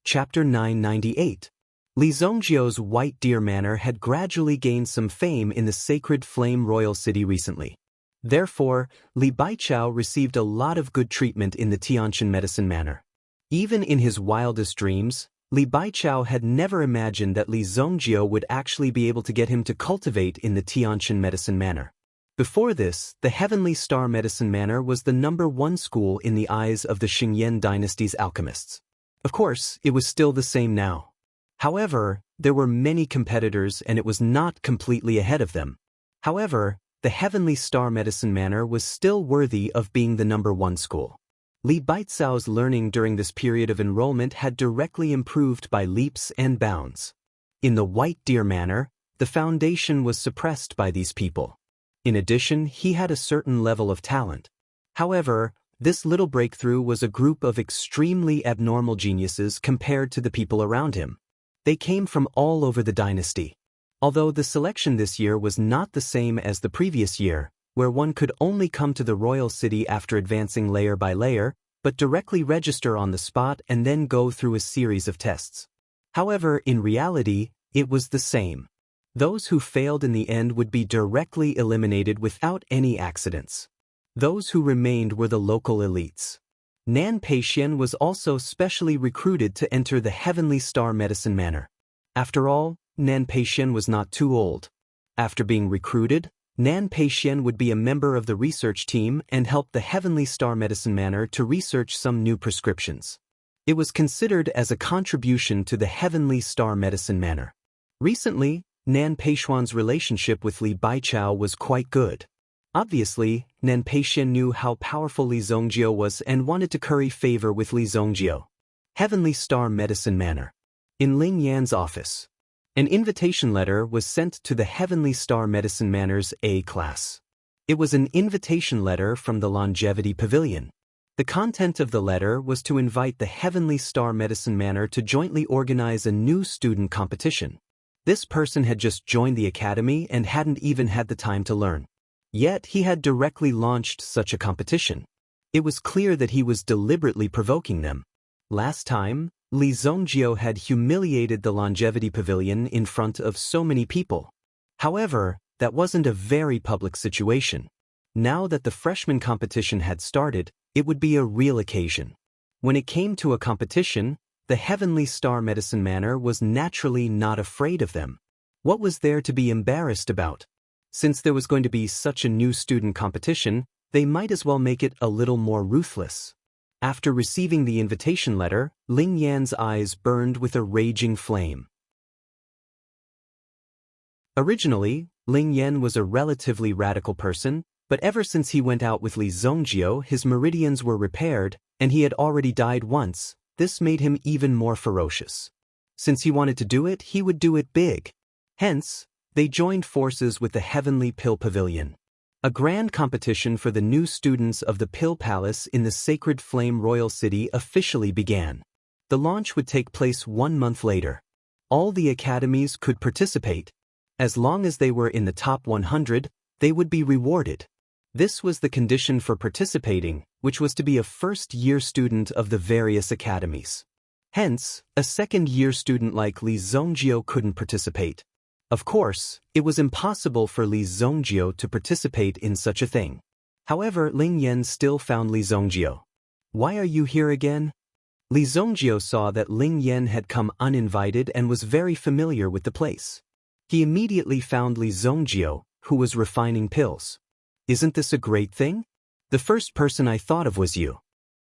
Chapter 998. Li Zongjio's White Deer Manor had gradually gained some fame in the Sacred Flame Royal City recently. Therefore, Li Baichao received a lot of good treatment in the Tianqian Medicine Manor. Even in his wildest dreams, Li Baichao had never imagined that Li Zongjio would actually be able to get him to cultivate in the Tianqian medicine manor. Before this, the Heavenly Star Medicine Manor was the #1 school in the eyes of the Xingyan dynasty's alchemists. Of course, it was still the same now. However, there were many competitors and it was not completely ahead of them. However, the Heavenly Star Medicine Manor was still worthy of being the #1 school. Li Baicao's learning during this period of enrollment had directly improved by leaps and bounds. In the White Deer Manor, the foundation was suppressed by these people. In addition, he had a certain level of talent. However, this little breakthrough was a group of extremely abnormal geniuses compared to the people around him. They came from all over the dynasty. Although the selection this year was not the same as the previous year, where one could only come to the royal city after advancing layer by layer, but directly register on the spot and then go through a series of tests. However, in reality, it was the same. Those who failed in the end would be directly eliminated without any accidents. Those who remained were the local elites. Nan Peixian was also specially recruited to enter the Heavenly Star Medicine Manor. After all, Nan Peixian was not too old. After being recruited, Nan Peixian would be a member of the research team and help the Heavenly Star Medicine Manor to research some new prescriptions. It was considered as a contribution to the Heavenly Star Medicine Manor. Recently, Nan Peixian's relationship with Li Baichao was quite good. Obviously, Nan Peixian knew how powerful Li Zongjio was and wanted to curry favor with Li Zongjio. Heavenly Star Medicine Manor. In Ling Yan's office, an invitation letter was sent to the Heavenly Star Medicine Manor's A class. It was an invitation letter from the Longevity Pavilion. The content of the letter was to invite the Heavenly Star Medicine Manor to jointly organize a new student competition. This person had just joined the academy and hadn't even had the time to learn. Yet he had directly launched such a competition. It was clear that he was deliberately provoking them. Last time, Li Zongjio had humiliated the Longevity Pavilion in front of so many people. However, that wasn't a very public situation. Now that the freshman competition had started, it would be a real occasion. When it came to a competition, the Heavenly Star Medicine Manor was naturally not afraid of them. What was there to be embarrassed about? Since there was going to be such a new student competition, they might as well make it a little more ruthless. After receiving the invitation letter, Ling Yan's eyes burned with a raging flame. Originally, Ling Yan was a relatively radical person, but ever since he went out with Li Zongjio, his meridians were repaired, and he had already died once. This made him even more ferocious. Since he wanted to do it, he would do it big. Hence, they joined forces with the Heavenly Pill Pavilion. A grand competition for the new students of the Pill Palace in the Sacred Flame Royal City officially began. The launch would take place 1 month later. All the academies could participate. As long as they were in the top 100, they would be rewarded. This was the condition for participating, which was to be a first-year student of the various academies. Hence, a second-year student like Li Zongjio couldn't participate. Of course, it was impossible for Li Zongjio to participate in such a thing. However, Ling Yan still found Li Zongjio. "Why are you here again?" Li Zongjio saw that Ling Yan had come uninvited and was very familiar with the place. He immediately found Li Zongjio, who was refining pills. "Isn't this a great thing? The first person I thought of was you."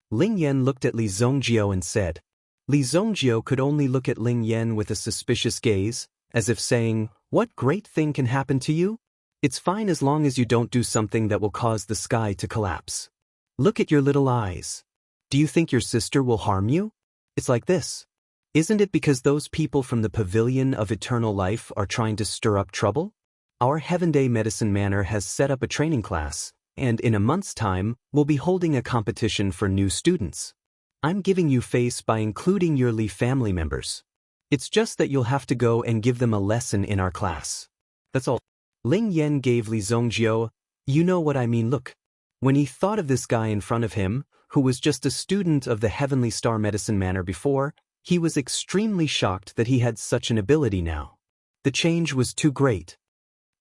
Ling Yan looked at Li Zongjio and said. Li Zongjio could only look at Ling Yan with a suspicious gaze, as if saying, "What great thing can happen to you? It's fine as long as you don't do something that will cause the sky to collapse. Look at your little eyes. Do you think your sister will harm you? It's like this. Isn't it because those people from the Pavilion of Eternal Life are trying to stir up trouble? Our Heavenday Medicine Manor has set up a training class, and in a month's time, we'll be holding a competition for new students. I'm giving you face by including your Li family members. It's just that you'll have to go and give them a lesson in our class. That's all." Ling Yan gave Li Zongjio, "You know what I mean, look." When he thought of this guy in front of him, who was just a student of the Heavenly Star Medicine Manor before, he was extremely shocked that he had such an ability now. The change was too great.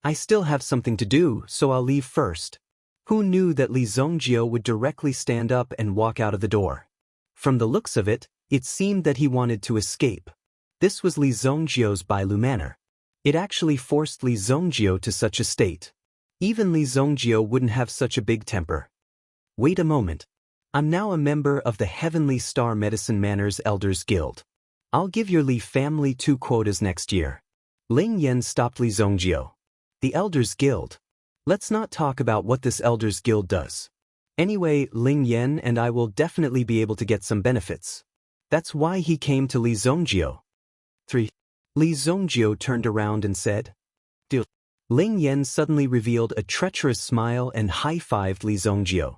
"I still have something to do, so I'll leave first." Who knew that Li Zongjio would directly stand up and walk out of the door? From the looks of it, It seemed that he wanted to escape. This was Li Zongjio's Bailu manner. It actually forced Li Zongjio to such a state. Even Li Zongjio wouldn't have such a big temper. Wait a moment. I'm now a member of the Heavenly Star Medicine Manners Elders Guild. I'll give your Li family 2 quotas next year. Ling Yan stopped Li Zongjio. The Elders Guild. Let's not talk about what this Elders Guild does. Anyway, Ling Yan and I will definitely be able to get some benefits. That's why he came to Li Zongjio. 3. Li Zongjio turned around and said, "Deal." Ling Yan suddenly revealed a treacherous smile and high-fived Li Zongjio.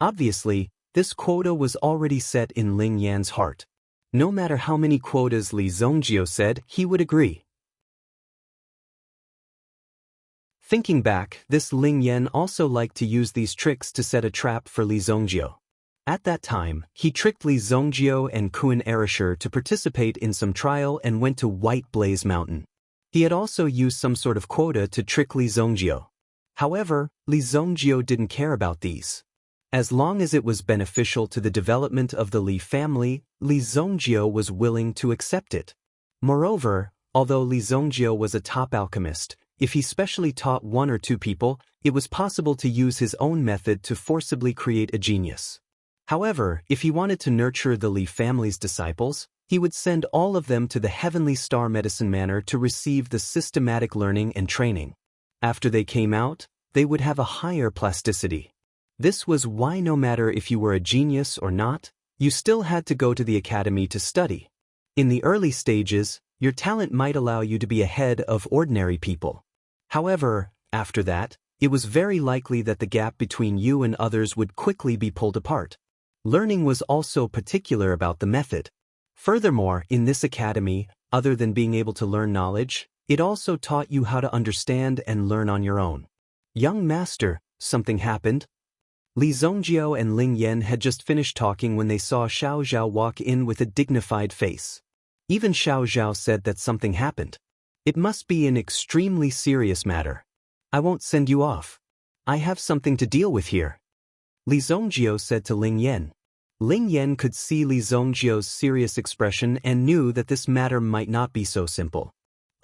Obviously, this quota was already set in Ling Yan's heart. No matter how many quotas Li Zongjio said, he would agree. Thinking back, this Ling Yan also liked to use these tricks to set a trap for Li Zongjio. At that time, he tricked Li Zongjio and Kuan Erasher to participate in some trial and went to White Blaze Mountain. He had also used some sort of quota to trick Li Zongjio. However, Li Zongjio didn't care about these. As long as it was beneficial to the development of the Li family, Li Zongjio was willing to accept it. Moreover, although Li Zongjio was a top alchemist, if he specially taught 1 or 2 people, it was possible to use his own method to forcibly create a genius. However, if he wanted to nurture the Li family's disciples, he would send all of them to the Heavenly Star Medicine Manor to receive the systematic learning and training. After they came out, they would have a higher plasticity. This was why no matter if you were a genius or not, you still had to go to the academy to study. In the early stages, your talent might allow you to be ahead of ordinary people. However, after that, it was very likely that the gap between you and others would quickly be pulled apart. Learning was also particular about the method. Furthermore, in this academy, other than being able to learn knowledge, it also taught you how to understand and learn on your own. Young master, something happened? Li Zongjio and Ling Yan had just finished talking when they saw Xiao Zhao walk in with a dignified face. Even Xiao Zhao said that something happened. It must be an extremely serious matter. I won't send you off. I have something to deal with here. Li Zongjio said to Ling Yan. Ling Yan could see Li Zongjio's serious expression and knew that this matter might not be so simple.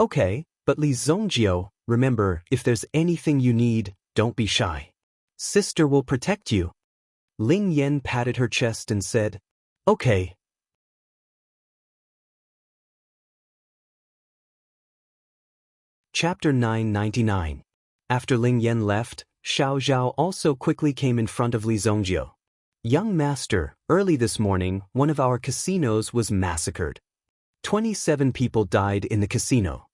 Okay, but Li Zongjio, remember, if there's anything you need, don't be shy. Sister will protect you. Ling Yan patted her chest and said, Okay. Chapter 999. After Ling Yan left, Xiao Zhao also quickly came in front of Li Zongjio. Young master, early this morning, one of our casinos was massacred. 27 people died in the casino.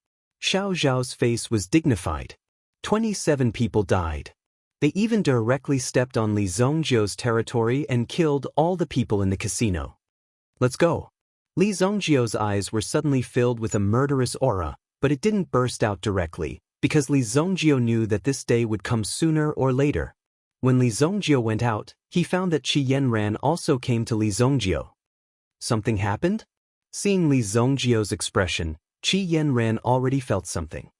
Xiao Zhao's face was dignified. 27 people died. They even directly stepped on Li Zongjio's territory and killed all the people in the casino. Let's go. Li Zongjio's eyes were suddenly filled with a murderous aura, but it didn't burst out directly, because Li Zongjio knew that this day would come sooner or later. When Li Zongjio went out, he found that Qi Yanran also came to Li Zongjio. Something happened? Seeing Li Zongjio's expression, Qi Yanran already felt something.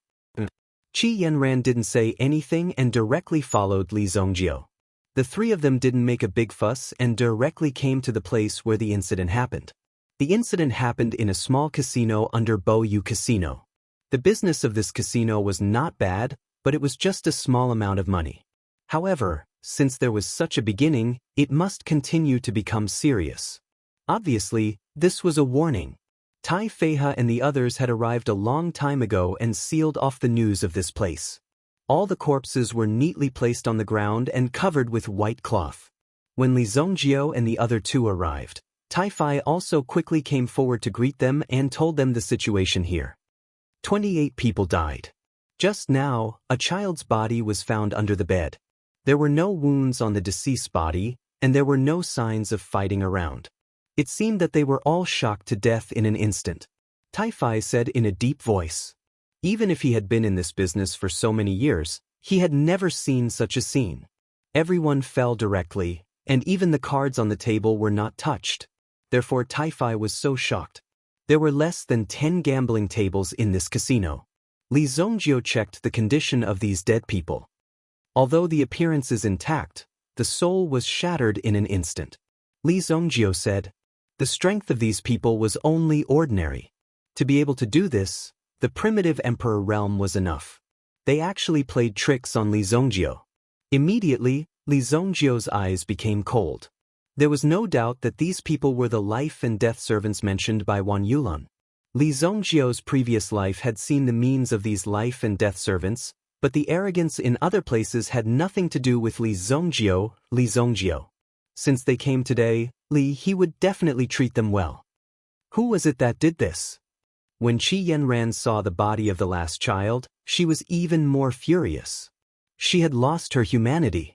Qi Yanran didn't say anything and directly followed Li Zongjio. The 3 of them didn't make a big fuss and directly came to the place where the incident happened. The incident happened in a small casino under Boyu Casino. The business of this casino was not bad, but it was just a small amount of money. However, since there was such a beginning, it must continue to become serious. Obviously, this was a warning. Tai Feihe and the others had arrived a long time ago and sealed off the news of this place. All the corpses were neatly placed on the ground and covered with white cloth. When Li Zongjio and the other 2 arrived, Tai Feihe also quickly came forward to greet them and told them the situation here. 28 people died. Just now, a child's body was found under the bed. There were no wounds on the deceased's body, and there were no signs of fighting around. It seemed that they were all shocked to death in an instant. Tai Feihe said in a deep voice. Even if he had been in this business for so many years, he had never seen such a scene. Everyone fell directly, and even the cards on the table were not touched. Therefore Tai Feihe was so shocked. There were less than 10 gambling tables in this casino. Li Zongjio checked the condition of these dead people. Although the appearance is intact, the soul was shattered in an instant. Li Zongjio said, The strength of these people was only ordinary. To be able to do this, the primitive emperor realm was enough. They actually played tricks on Li Zongjio. Immediately, Li Zongjio's eyes became cold. There was no doubt that these people were the life and death servants mentioned by Wan Yulun. Li Zongjio's previous life had seen the means of these life and death servants, but the arrogance in other places had nothing to do with Li Zongjio. Since they came today, he would definitely treat them well. Who was it that did this? When Qi Yanran saw the body of the last child, she was even more furious. She had lost her humanity.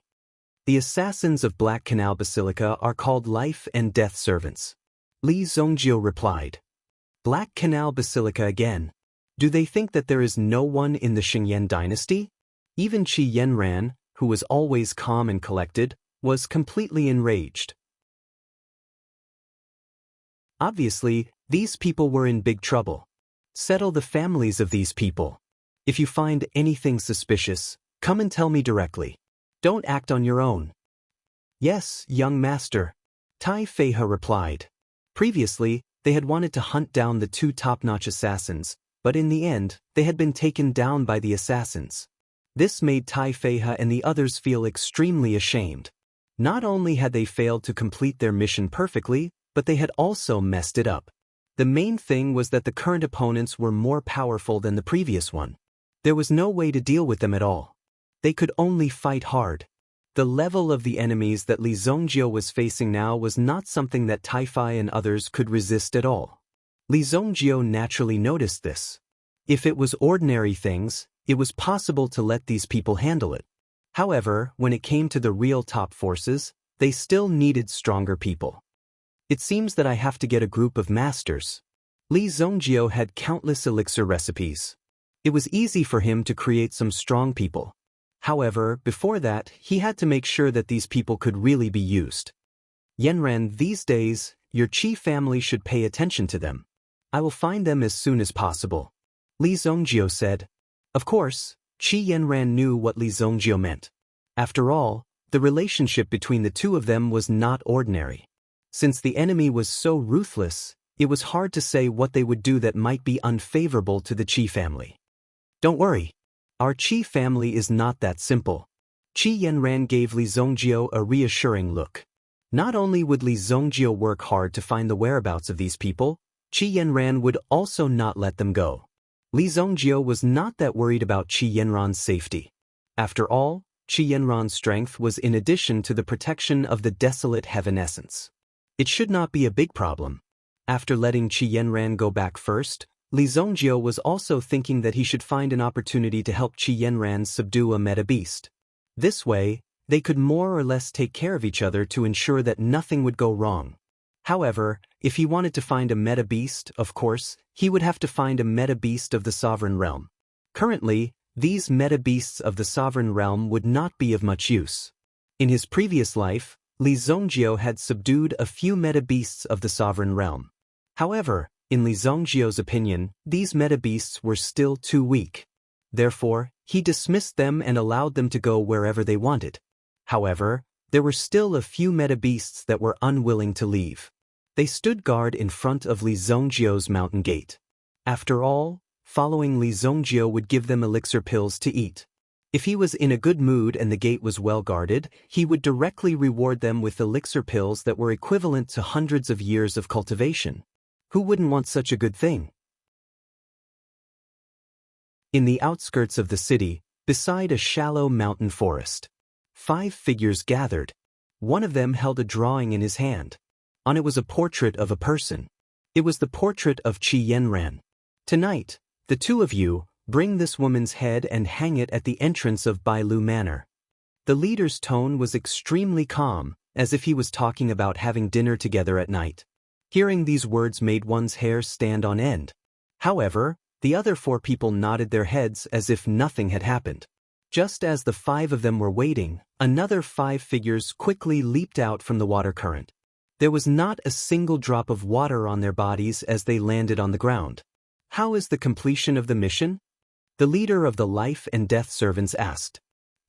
The assassins of Black Canal Basilica are called life and death servants. Li Zongjio replied. Black Canal Basilica again. Do they think that there is no one in the Xingyan dynasty? Even Qi Yanran, who was always calm and collected, was completely enraged. Obviously, these people were in big trouble. Settle the families of these people. If you find anything suspicious, come and tell me directly. Don't act on your own. Yes, young master, Tai Feihe replied. Previously, they had wanted to hunt down the two top-notch assassins, but in the end, they had been taken down by the assassins. This made Tai Feihe and the others feel extremely ashamed. Not only had they failed to complete their mission perfectly, but they had also messed it up. The main thing was that the current opponents were more powerful than the previous one. There was no way to deal with them at all. They could only fight hard. The level of the enemies that Li Zongjio was facing now was not something that Tai Fei and others could resist at all. Li Zongjio naturally noticed this. If it was ordinary things, it was possible to let these people handle it. However, when it came to the real top forces, they still needed stronger people. It seems that I have to get a group of masters. Li Zongjio had countless elixir recipes. It was easy for him to create some strong people. However, before that, he had to make sure that these people could really be used. Yanran, these days, your Qi family should pay attention to them. I will find them as soon as possible. Li Zongjio said. Of course, Qi Yanran knew what Li Zongjio meant. After all, the relationship between the two of them was not ordinary. Since the enemy was so ruthless, it was hard to say what they would do that might be unfavorable to the Qi family. Don't worry. Our Qi family is not that simple. Qi Yanran gave Li Zongjio a reassuring look. Not only would Li Zongjio work hard to find the whereabouts of these people, Qi Yanran would also not let them go. Li Zongjio was not that worried about Qi Yanran's safety. After all, Qi Yanran's strength was in addition to the protection of the desolate heaven essence. It should not be a big problem. After letting Qi Yanran go back first, Li Zongjio was also thinking that he should find an opportunity to help Qi Yanran subdue a meta beast. This way, they could more or less take care of each other to ensure that nothing would go wrong. However, if he wanted to find a meta beast, of course, he would have to find a meta beast of the sovereign realm. Currently, these meta beasts of the sovereign realm would not be of much use. In his previous life, Li Zongjio had subdued a few meta beasts of the sovereign realm. However, in Li Zongjio's opinion, these meta beasts were still too weak. Therefore, he dismissed them and allowed them to go wherever they wanted. However, there were still a few meta beasts that were unwilling to leave. They stood guard in front of Li Zongjio's mountain gate. After all, following Li Zongjio would give them elixir pills to eat. If he was in a good mood and the gate was well guarded, he would directly reward them with elixir pills that were equivalent to hundreds of years of cultivation. Who wouldn't want such a good thing? In the outskirts of the city, beside a shallow mountain forest, 5 figures gathered. One of them held a drawing in his hand. On it was a portrait of a person. It was the portrait of Qi Yanran. Tonight, the two of you, bring this woman's head and hang it at the entrance of Bailu Manor. The leader's tone was extremely calm, as if he was talking about having dinner together at night. Hearing these words made one's hair stand on end. However, the other 4 people nodded their heads as if nothing had happened. Just as the 5 of them were waiting, another 5 figures quickly leaped out from the water current. There was not a single drop of water on their bodies as they landed on the ground. How is the completion of the mission? The leader of the life and death servants asked.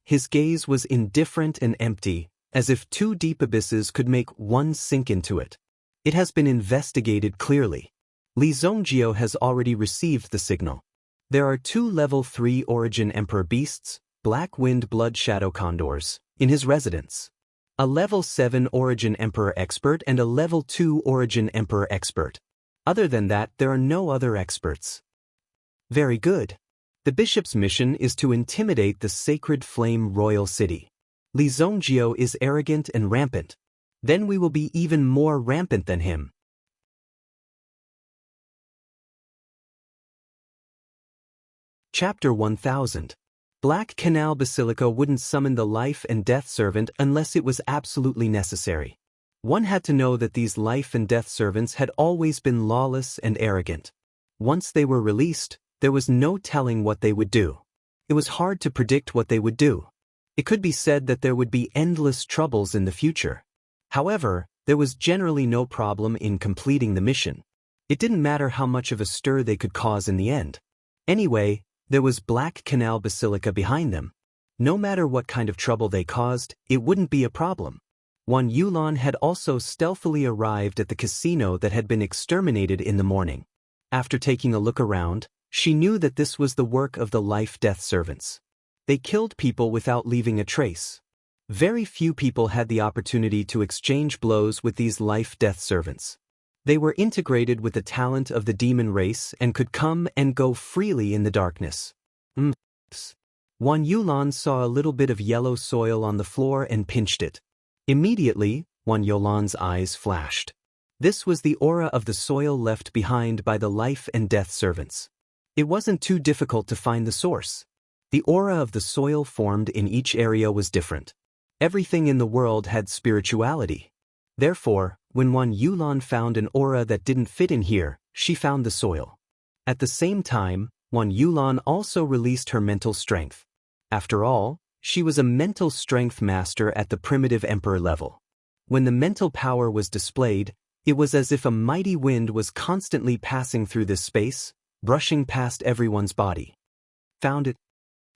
His gaze was indifferent and empty, as if 2 deep abysses could make one sink into it. It has been investigated clearly. Li Zongjio has already received the signal. There are 2 level 3 origin emperor beasts, black wind blood shadow condors, in his residence. A level 7 origin emperor expert and a level 2 origin emperor expert. Other than that, there are no other experts. Very good. The bishop's mission is to intimidate the sacred flame royal city. Li Zongjio is arrogant and rampant. Then we will be even more rampant than him. Chapter 1000. Black Canal Basilica wouldn't summon the life and death servant unless it was absolutely necessary. One had to know that these life and death servants had always been lawless and arrogant. Once they were released, there was no telling what they would do. It was hard to predict what they would do. It could be said that there would be endless troubles in the future. However, there was generally no problem in completing the mission. It didn't matter how much of a stir they could cause in the end. Anyway, there was Black Canal Basilica behind them. No matter what kind of trouble they caused, it wouldn't be a problem. Wan Yulan had also stealthily arrived at the casino that had been exterminated in the morning. After taking a look around, she knew that this was the work of the life-death servants. They killed people without leaving a trace. Very few people had the opportunity to exchange blows with these life-death servants. They were integrated with the talent of the demon race and could come and go freely in the darkness. Wan Yulan saw a little bit of yellow soil on the floor and pinched it. Immediately, Wan Yulan's eyes flashed. This was the aura of the soil left behind by the life and death servants. It wasn't too difficult to find the source. The aura of the soil formed in each area was different. Everything in the world had spirituality. Therefore, when Wan Yulan found an aura that didn't fit in here, she found the soil. At the same time, Wan Yulan also released her mental strength. After all, she was a mental strength master at the primitive emperor level. When the mental power was displayed, it was as if a mighty wind was constantly passing through this space, brushing past everyone's body. Found it.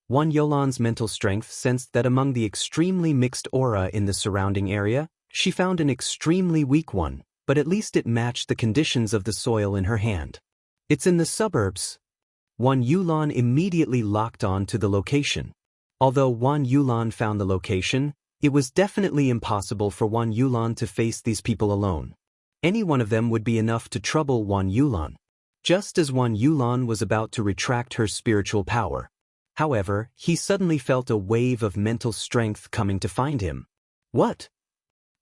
Wan Yulan's mental strength sensed that among the extremely mixed aura in the surrounding area, she found an extremely weak one, but at least it matched the conditions of the soil in her hand. It's in the suburbs. Wan Yulan immediately locked on to the location. Although Wan Yulan found the location, it was definitely impossible for Wan Yulan to face these people alone. Any one of them would be enough to trouble Wan Yulan. Just as Wan Yulan was about to retract her spiritual power. However, he suddenly felt a wave of mental strength coming to find him. What?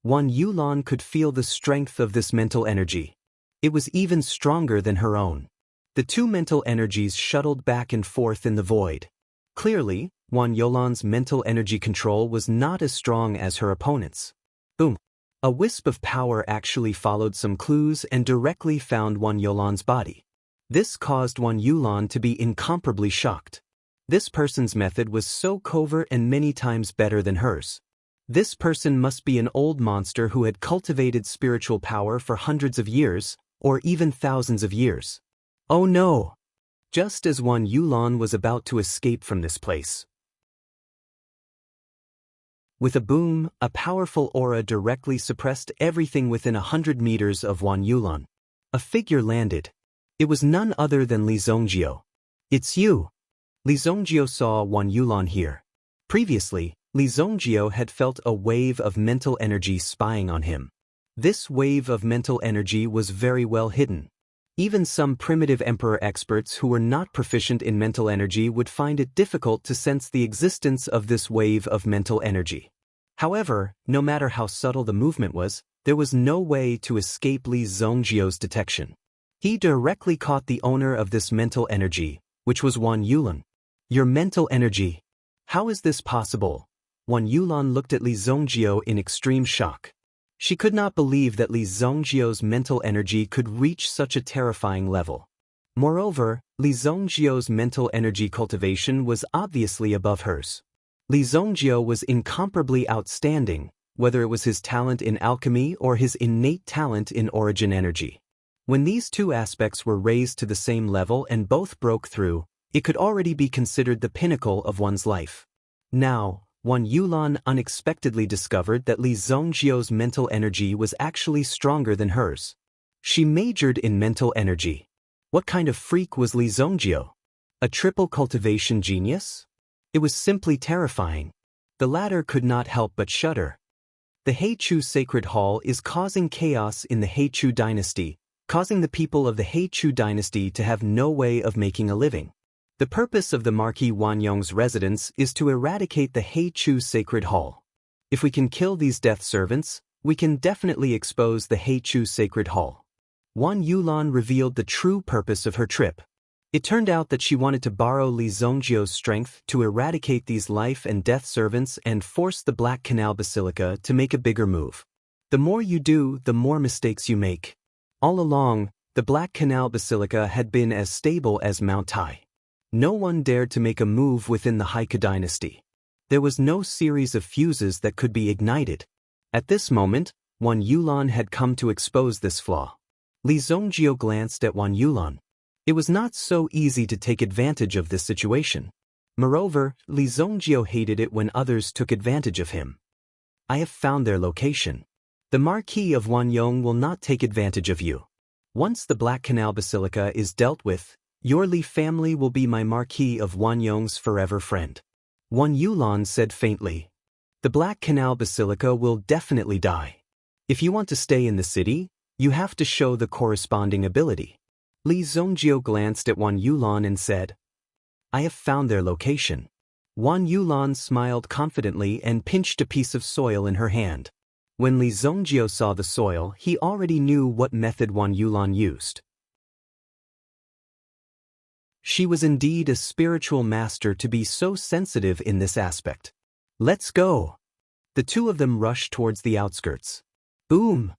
Wan Yulan could feel the strength of this mental energy. It was even stronger than her own. The 2 mental energies shuttled back and forth in the void. Clearly, Wan Yulan's mental energy control was not as strong as her opponent's. Boom. A wisp of power actually followed some clues and directly found Wan Yulan's body. This caused Wan Yulan to be incomparably shocked. This person's method was so covert and many times better than hers. This person must be an old monster who had cultivated spiritual power for hundreds of years, or even thousands of years. Oh no! Just as Wan Yulan was about to escape from this place. With a boom, a powerful aura directly suppressed everything within 100 meters of Wan Yulan. A figure landed. It was none other than Li Zongjio. It's you! Li Zongjio saw Wan Yulan here. Previously, Li Zongjio had felt a wave of mental energy spying on him. This wave of mental energy was very well hidden. Even some primitive emperor experts who were not proficient in mental energy would find it difficult to sense the existence of this wave of mental energy. However, no matter how subtle the movement was, there was no way to escape Li Zongjio's detection. He directly caught the owner of this mental energy, which was Wan Yulan. Your mental energy. How is this possible? Wan Yulan looked at Li Zongjio in extreme shock. She could not believe that Li Zongjio's mental energy could reach such a terrifying level. Moreover, Li Zongjio's mental energy cultivation was obviously above hers. Li Zongjio was incomparably outstanding, whether it was his talent in alchemy or his innate talent in origin energy. When these 2 aspects were raised to the same level and both broke through, it could already be considered the pinnacle of one's life. Now, Wan Yulan unexpectedly discovered that Li Zhongjiu's mental energy was actually stronger than hers. She majored in mental energy. What kind of freak was Li Zhongjiu? A triple cultivation genius? It was simply terrifying. The latter could not help but shudder. The Heichu Sacred Hall is causing chaos in the Heichu dynasty, causing the people of the Heichu dynasty to have no way of making a living. The purpose of the Marquis Wanyong's residence is to eradicate the Heichu Sacred Hall. If we can kill these death servants, we can definitely expose the Heichu Sacred Hall. Wan Yulan revealed the true purpose of her trip. It turned out that she wanted to borrow Li Zhongjiu's strength to eradicate these life and death servants and force the Black Canal Basilica to make a bigger move. The more you do, the more mistakes you make. All along, the Black Canal Basilica had been as stable as Mount Tai. No one dared to make a move within the Heike dynasty. There was no series of fuses that could be ignited. At this moment, Wan Yulan had come to expose this flaw. Li Zhongjiu glanced at Wan Yulan. It was not so easy to take advantage of this situation. Moreover, Li Zhongjiu hated it when others took advantage of him. I have found their location. The Marquis of Wanyong will not take advantage of you. Once the Black Canal Basilica is dealt with, your Li family will be my Marquis of Wanyong's forever friend. Wan Yulan said faintly. The Black Canal Basilica will definitely die. If you want to stay in the city, you have to show the corresponding ability. Li Zhongjiu glanced at Wan Yulan and said, I have found their location. Wan Yulan smiled confidently and pinched a piece of soil in her hand. When Li Zhongjiu saw the soil, he already knew what method Wan Yulan used. She was indeed a spiritual master to be so sensitive in this aspect. Let's go. The two of them rushed towards the outskirts. Boom!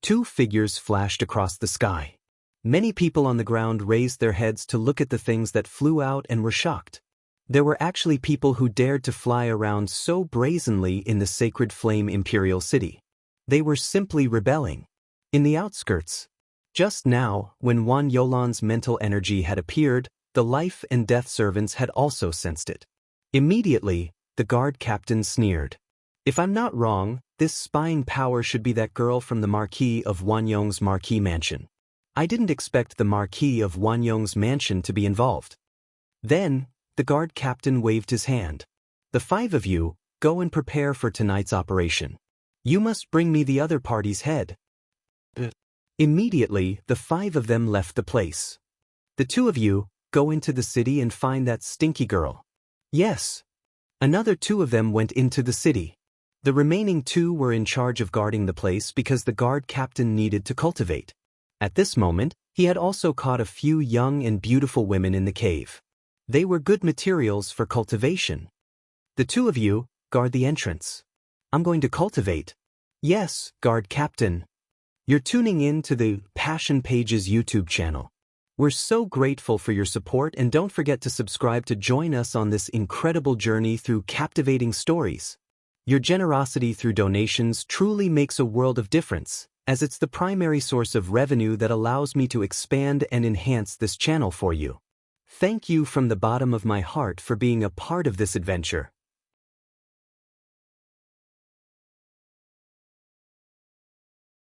Two figures flashed across the sky. Many people on the ground raised their heads to look at the things that flew out and were shocked. There were actually people who dared to fly around so brazenly in the sacred flame imperial city. They were simply rebelling. In the outskirts. Just now, when Wan Yulan's mental energy had appeared, the life and death servants had also sensed it. Immediately, the guard captain sneered. If I'm not wrong, this spying power should be that girl from the Marquis of Wanyong's Marquis mansion. I didn't expect the Marquis of Wanyong's mansion to be involved. Then, the guard captain waved his hand. The five of you, go and prepare for tonight's operation. You must bring me the other party's head. Immediately, the five of them left the place. The two of you, go into the city and find that stinky girl. Yes. Another two of them went into the city. The remaining two were in charge of guarding the place because the guard captain needed to cultivate. At this moment, he had also caught a few young and beautiful women in the cave. They were good materials for cultivation. The two of you, guard the entrance. I'm going to cultivate. Yes, guard captain. You're tuning in to the Passion Pages YouTube channel. We're so grateful for your support, and don't forget to subscribe to join us on this incredible journey through captivating stories. Your generosity through donations truly makes a world of difference, as it's the primary source of revenue that allows me to expand and enhance this channel for you. Thank you from the bottom of my heart for being a part of this adventure.